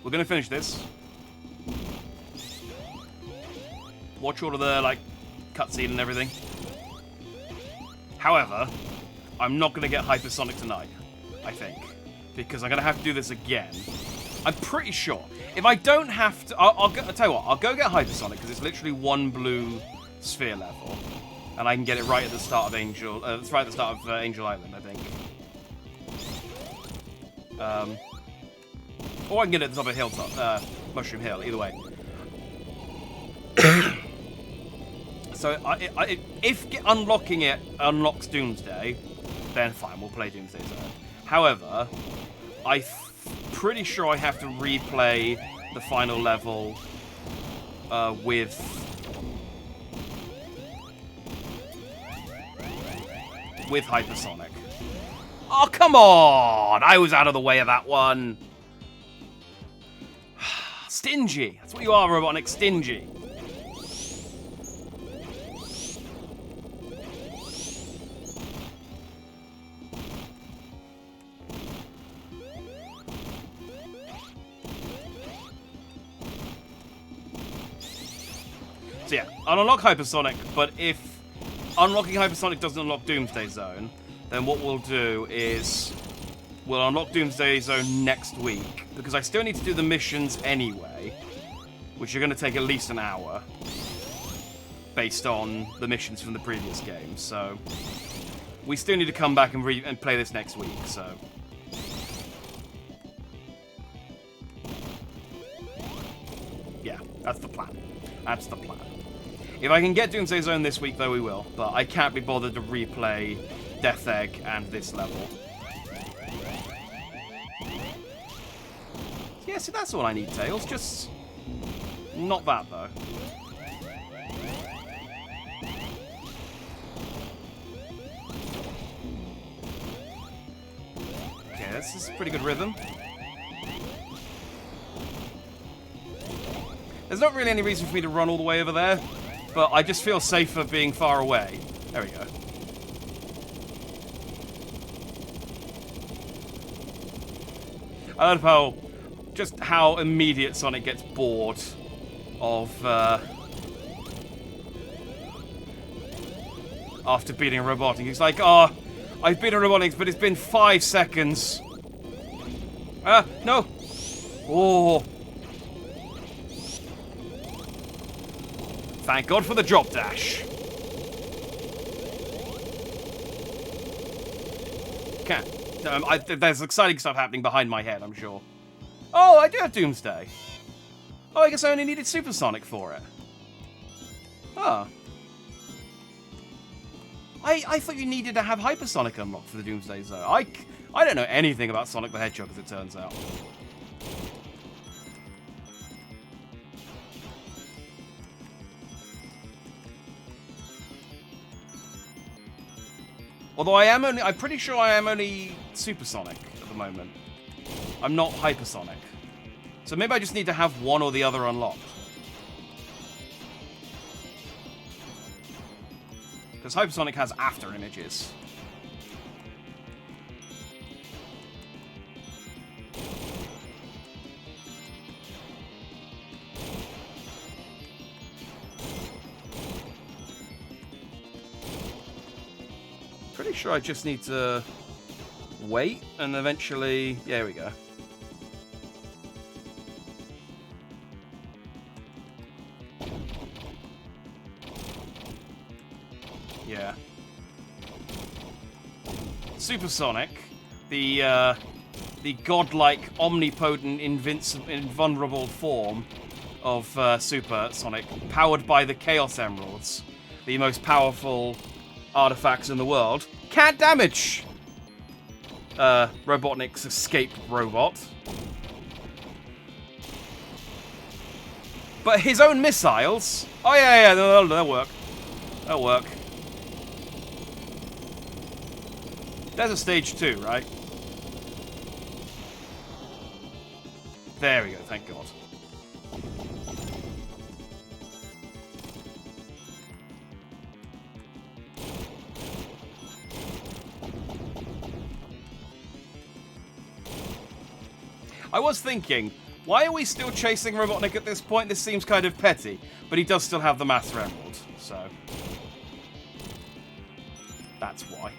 S1: We're going to finish this. Watch all of the, like, cutscene and everything. However, I'm not going to get hypersonic tonight, I think. Because I'm going to have to do this again. I'm pretty sure. If I don't have to... I'll tell you what, I'll go get hypersonic, because it's literally one blue sphere level. And I can get it right at the start of Angel... it's right at the start of Angel Island, I think. Or I can get it at the top of Hilltop, Mushroom Hill, either way. So, if unlocking it unlocks Doomsday, then fine, we'll play Doomsday Zone. However, I'm pretty sure I have to replay the final level with hypersonic. Oh, come on! I was out of the way of that one. Stingy. That's what you are, Robotnik. Stingy. So yeah, I'll unlock hypersonic, but if unlocking hypersonic doesn't unlock Doomsday Zone, then what we'll do is we'll unlock Doomsday Zone next week, because I still need to do the missions anyway, which are going to take at least an hour, based on the missions from the previous game, so we still need to come back and play this next week, so... yeah, that's the plan. That's the plan. If I can get Doomsday Zone this week, though, we will, but I can't be bothered to replay Death Egg and this level. Yeah, see, that's all I need, Tails. Just not that, though. Okay, this is a pretty good rhythm. There's not really any reason for me to run all the way over there, but I just feel safer being far away. There we go. I love how immediate Sonic gets bored of after beating a Robotnik. He's like, oh, I've beaten Robotnik, but it's been 5 seconds. No. Oh. Thank God for the drop dash. There's exciting stuff happening behind my head, I'm sure. Oh, I do have Doomsday. Oh, I guess I only needed Supersonic for it. Oh. I thought you needed to have Hypersonic unlocked for the Doomsday Zone. I don't know anything about Sonic the Hedgehog, as it turns out. Although I'm pretty sure I am only Supersonic at the moment. I'm not Hypersonic. So maybe I just need to have one or the other unlocked. Because Hypersonic has after images. Pretty sure I just need to wait and eventually... yeah, here we go. Yeah. Supersonic, the godlike, omnipotent, invulnerable form of Supersonic, powered by the Chaos Emeralds, the most powerful artifacts in the world, can't damage Robotnik's escape robot. But his own missiles... oh, yeah, they'll work. They'll work. There's a stage 2, right? There we go, thank God. I was thinking, why are we still chasing Robotnik at this point? This seems kind of petty, but he does still have the Master Emerald, so that's why.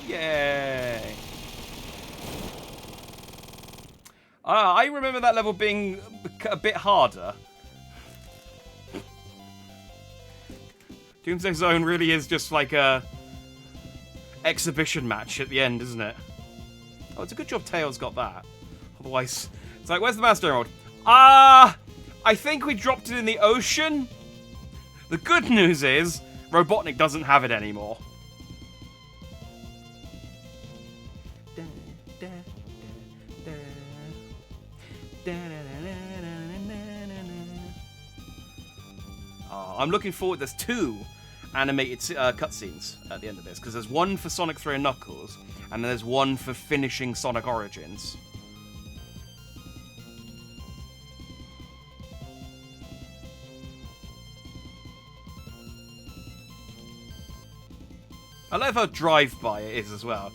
S1: Yay! I remember that level being a bit harder. Doomsday Zone really is just like a exhibition match at the end, isn't it? Oh, it's a good job Tails got that. Otherwise, it's like, where's the Master Emerald? I think we dropped it in the ocean. The good news is, Robotnik doesn't have it anymore. I'm looking forward. There's 2 animated cutscenes at the end of this, because there's one for Sonic 3 and Knuckles, and then there's one for finishing Sonic Origins. I love how drive-by it is as well.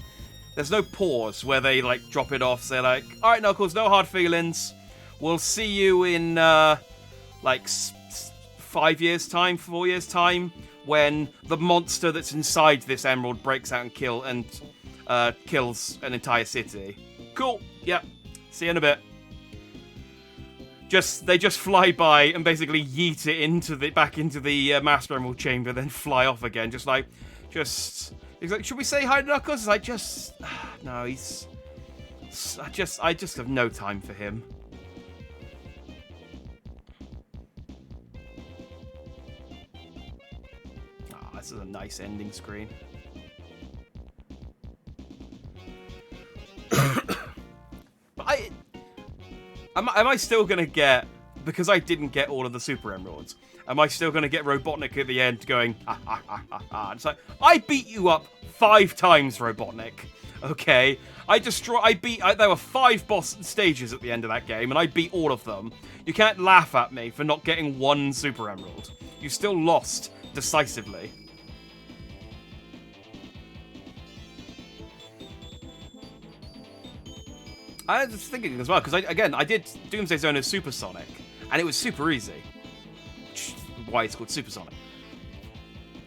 S1: There's no pause where they like drop it off, say like, alright Knuckles, no hard feelings. We'll see you in like 5 years time, 4 years time, when the monster that's inside this emerald breaks out and kills an entire city. Cool, yep. See you in a bit. They just fly by and basically yeet it back into the Master Emerald chamber, then fly off again. He's like, should we say hi to Knuckles? It's like, no, I just have no time for him. This is a nice ending screen. But am I still gonna get, because I didn't get all of the Super Emeralds, am I still gonna get Robotnik at the end going, ha ha ha ha ha? It's like, I beat you up 5 times, Robotnik. Okay, there were 5 boss stages at the end of that game, and I beat all of them. You can't laugh at me for not getting 1 Super Emerald. You still lost decisively. I was thinking as well, because I did Doomsday Zone as Super Sonic, and it was super easy. Which is why it's called Super Sonic.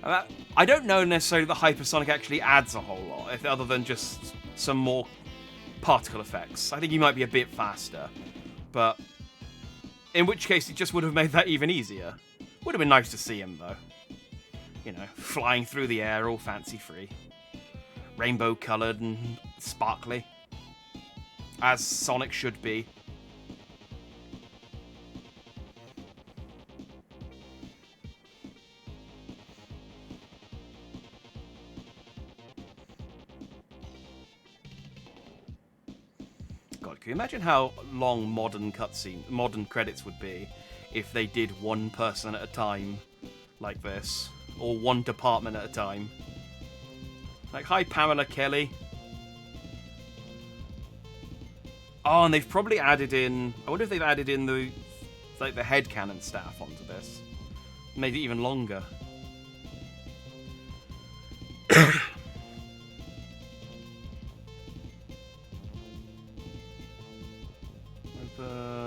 S1: I don't know necessarily that Hypersonic actually adds a whole lot, other than just some more particle effects. I think he might be a bit faster, but in which case it just would have made that even easier. Would have been nice to see him, though. You know, flying through the air, all fancy-free. Rainbow-coloured and sparkly. As Sonic should be. God, can you imagine how long modern credits would be if they did one person at a time like this? Or one department at a time? Like, hi Pamela Kelly. Oh, and they've probably added in... I wonder if they've added in the headcanon staff onto this. Made it even longer.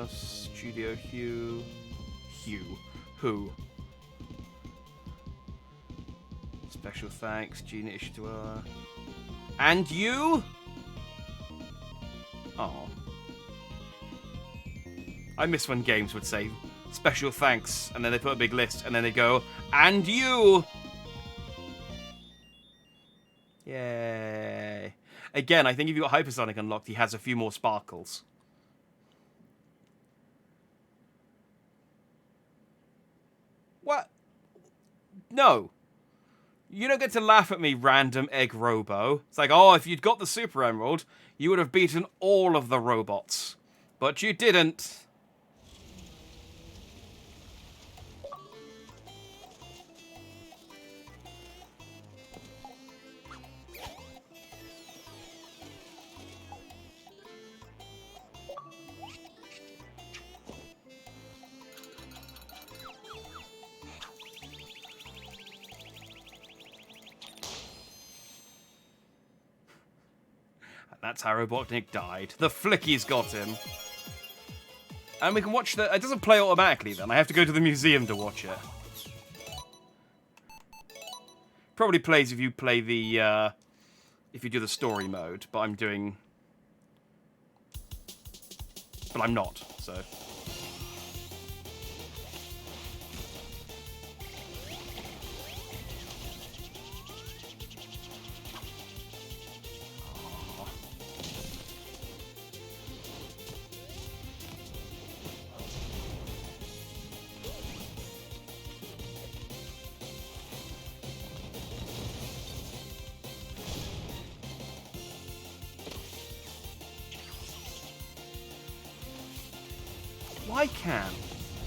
S1: Studio Hugh. Who? Special thanks, Gina Ishikawa. And you? Oh. I miss when games would say, special thanks, and then they put a big list, and then they go, and you! Yay. Again, I think if you've got Hypersonic unlocked, he has a few more sparkles. What? No. You don't get to laugh at me, random egg robo. It's like, oh, if you'd got the Super Emerald, you would have beaten all of the robots. But you didn't. That's how Robotnik died. The flickies got him. And we can watch the... It doesn't play automatically then. I have to go to the museum to watch it. Probably plays if you play the... if you do the story mode. But I'm doing... But I'm not, so... Why can't?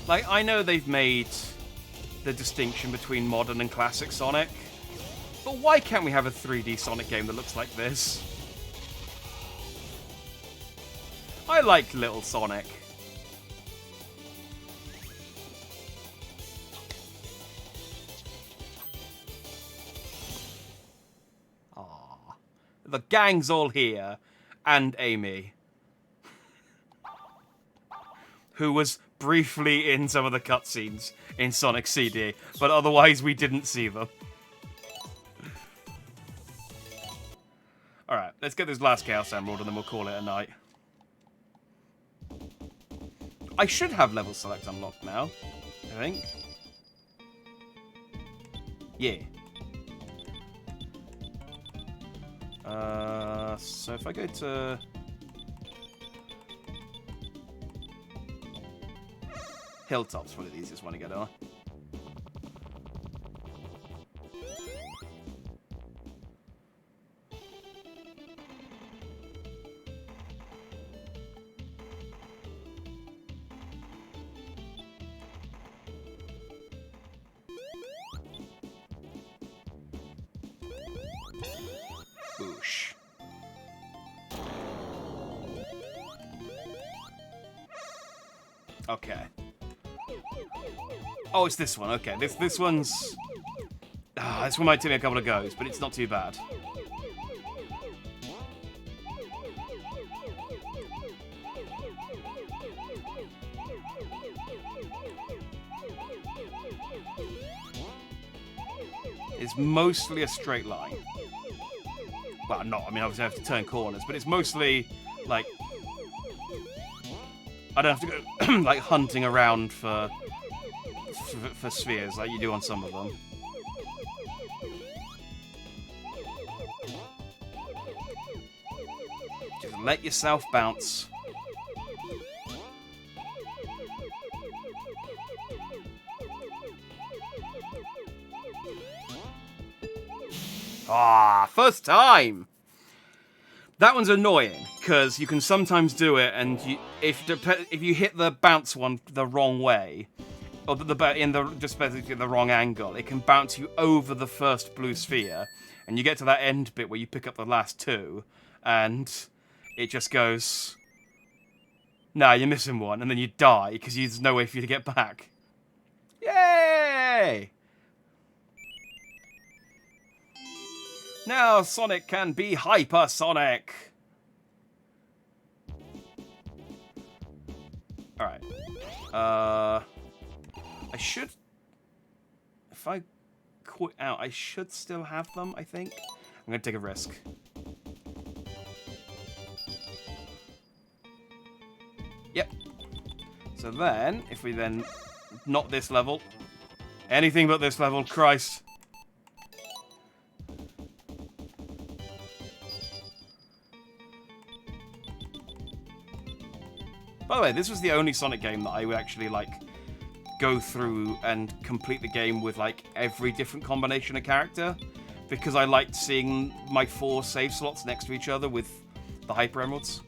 S1: Like, I know they've made the distinction between modern and classic Sonic, but why can't we have a 3D Sonic game that looks like this? I liked Little Sonic. Aww. The gang's all here, and Amy. Who was briefly in some of the cutscenes in Sonic CD, but otherwise we didn't see them. Alright, let's get this last Chaos Emerald and then we'll call it a night. I should have level select unlocked now, I think. Yeah. So if I go to... Hilltop's probably the easiest one to get on. Boosh. Okay. Oh, it's this one. Okay, this one's... this one might take me a couple of goes, but it's not too bad. It's mostly a straight line. Well, not. I mean, obviously I have to turn corners, but it's mostly, like... I don't have to go, like, hunting around for spheres like you do on some of them. Just let yourself bounce. Ah, first time! That one's annoying, because you can sometimes do it, and if you hit the bounce one the wrong way, or just basically the wrong angle, it can bounce you over the first blue sphere, and you get to that end bit where you pick up the last two, and it just goes, nah, you're missing one, and then you die, because there's no way for you to get back. Yay! Now Sonic can be hypersonic! Alright. I should... If I quit out, I should still have them, I think. I'm going to take a risk. Yep. So then, if we then... Not this level. Anything but this level, Christ. By the way, this was the only Sonic game that I would actually, like, go through and complete the game with like every different combination of character, because I liked seeing my 4 save slots next to each other with the Hyper Emeralds.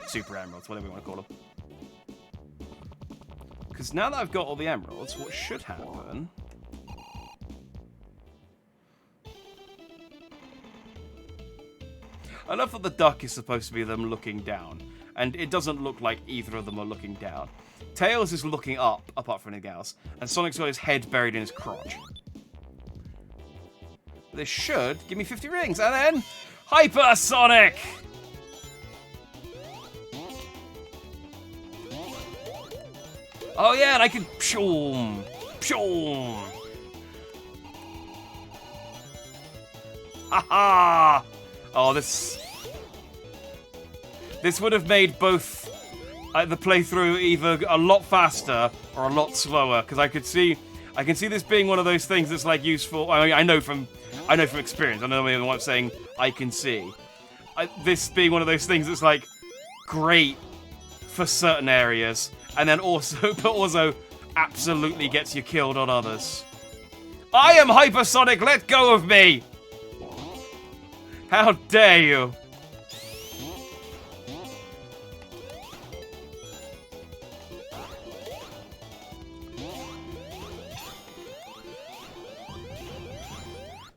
S1: Super Emeralds, whatever you want to call them. Because now that I've got all the Emeralds, what should happen... I love that the duck is supposed to be them looking down, and it doesn't look like either of them are looking down. Tails is looking up, apart from anything else, and Sonic's got his head buried in his crotch. This should give me 50 rings, and then... Hyper Sonic! Oh yeah, and I can... Pshoom! Pshoom! Haha! Oh, this would have made both the playthrough either a lot faster or a lot slower, because I can see this being one of those things that's like useful. I mean, I know from experience. I know what I'm saying. I can see this being one of those things that's like great for certain areas, and then also absolutely gets you killed on others. I am Hypersonic. Let go of me! How dare you!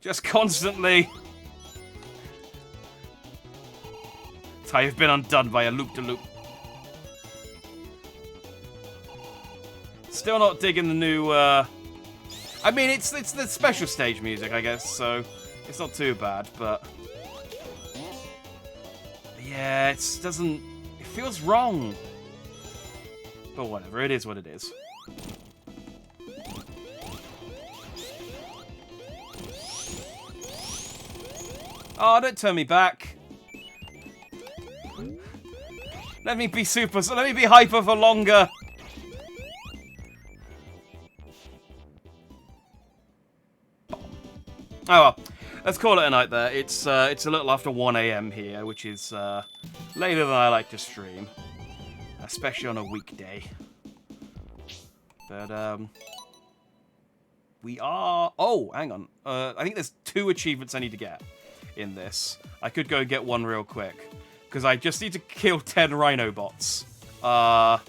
S1: Just constantly... I have been undone by a loop-de-loop. Still not digging the new, I mean, it's the special stage music, I guess, so it's not too bad, but... Yeah, it feels wrong. But whatever, it is what it is. Oh, don't turn me back. Let me be super, so let me be hyper for longer. Oh well, let's call it a night there. It's a little after 1 AM here, which is later than I like to stream, especially on a weekday. But we are. Oh, hang on. I think there's 2 achievements I need to get in this. I could go get one real quick because I just need to kill 10 Rhino bots. I'll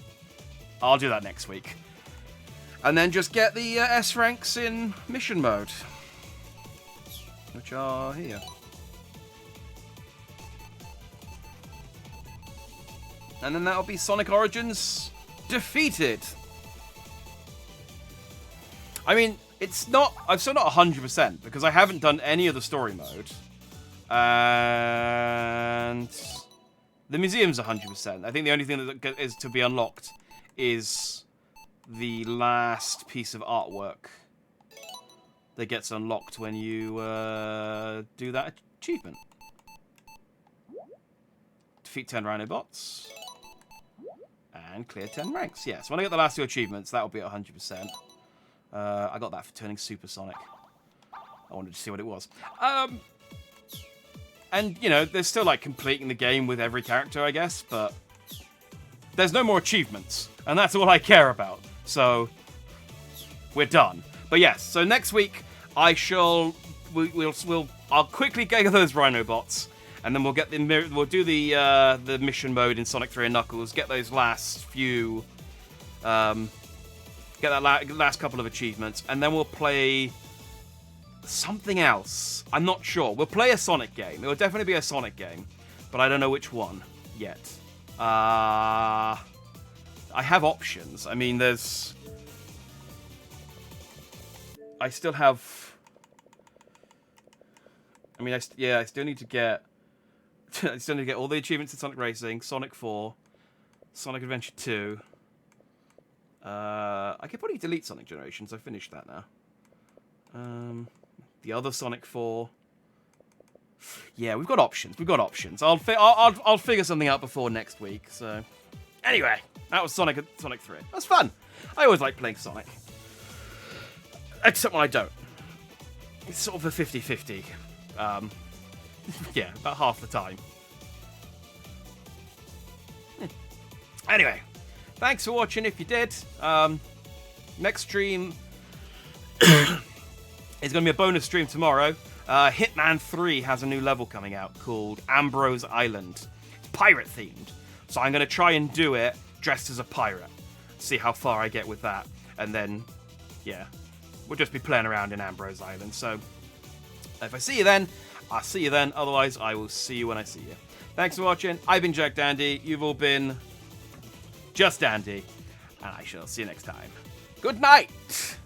S1: do that next week, and then just get the S ranks in mission mode, which are here. And then that'll be Sonic Origins defeated. I mean, it's not... I'm still not 100% because I haven't done any of the story mode. And the museum's 100%. I think the only thing that is to be unlocked is the last piece of artwork that gets unlocked when you do that achievement. Defeat 10 Rhinobots. And clear 10 ranks. Yes, when I get the last 2 achievements, that'll be at 100%. I got that for turning Super Sonic. I wanted to see what it was. And, you know, there's still, like, completing the game with every character, I guess, but there's no more achievements. And that's all I care about. So, we're done. But yes, so next week I'll quickly get those Rhinobots, and then we'll do the mission mode in Sonic 3 and Knuckles, get those last few, get that last couple of achievements, and then we'll play something else. I'm not sure. We'll play a Sonic game. It will definitely be a Sonic game, but I don't know which one yet. I have options. I mean, I still have... I mean, I still need to get... I still need to get all the achievements in Sonic Racing, Sonic 4, Sonic Adventure 2. I could probably delete Sonic Generations. I finished that now. The other Sonic 4. Yeah, we've got options. We've got options. I'll figure something out before next week. So, anyway, that was Sonic 3. That's fun. I always like playing Sonic. Except when I don't. It's sort of a 50-50. Yeah, about half the time. Anyway, thanks for watching if you did. Next stream is going to be a bonus stream tomorrow. Hitman 3 has a new level coming out called Ambrose Island. It's pirate themed. So I'm going to try and do it dressed as a pirate. See how far I get with that. And then, yeah, we'll just be playing around in Ambrose Island. So if I see you then, I'll see you then. Otherwise, I will see you when I see you. Thanks for watching. I've been Jack Dandy. You've all been Just Dandy. And I shall see you next time. Good night!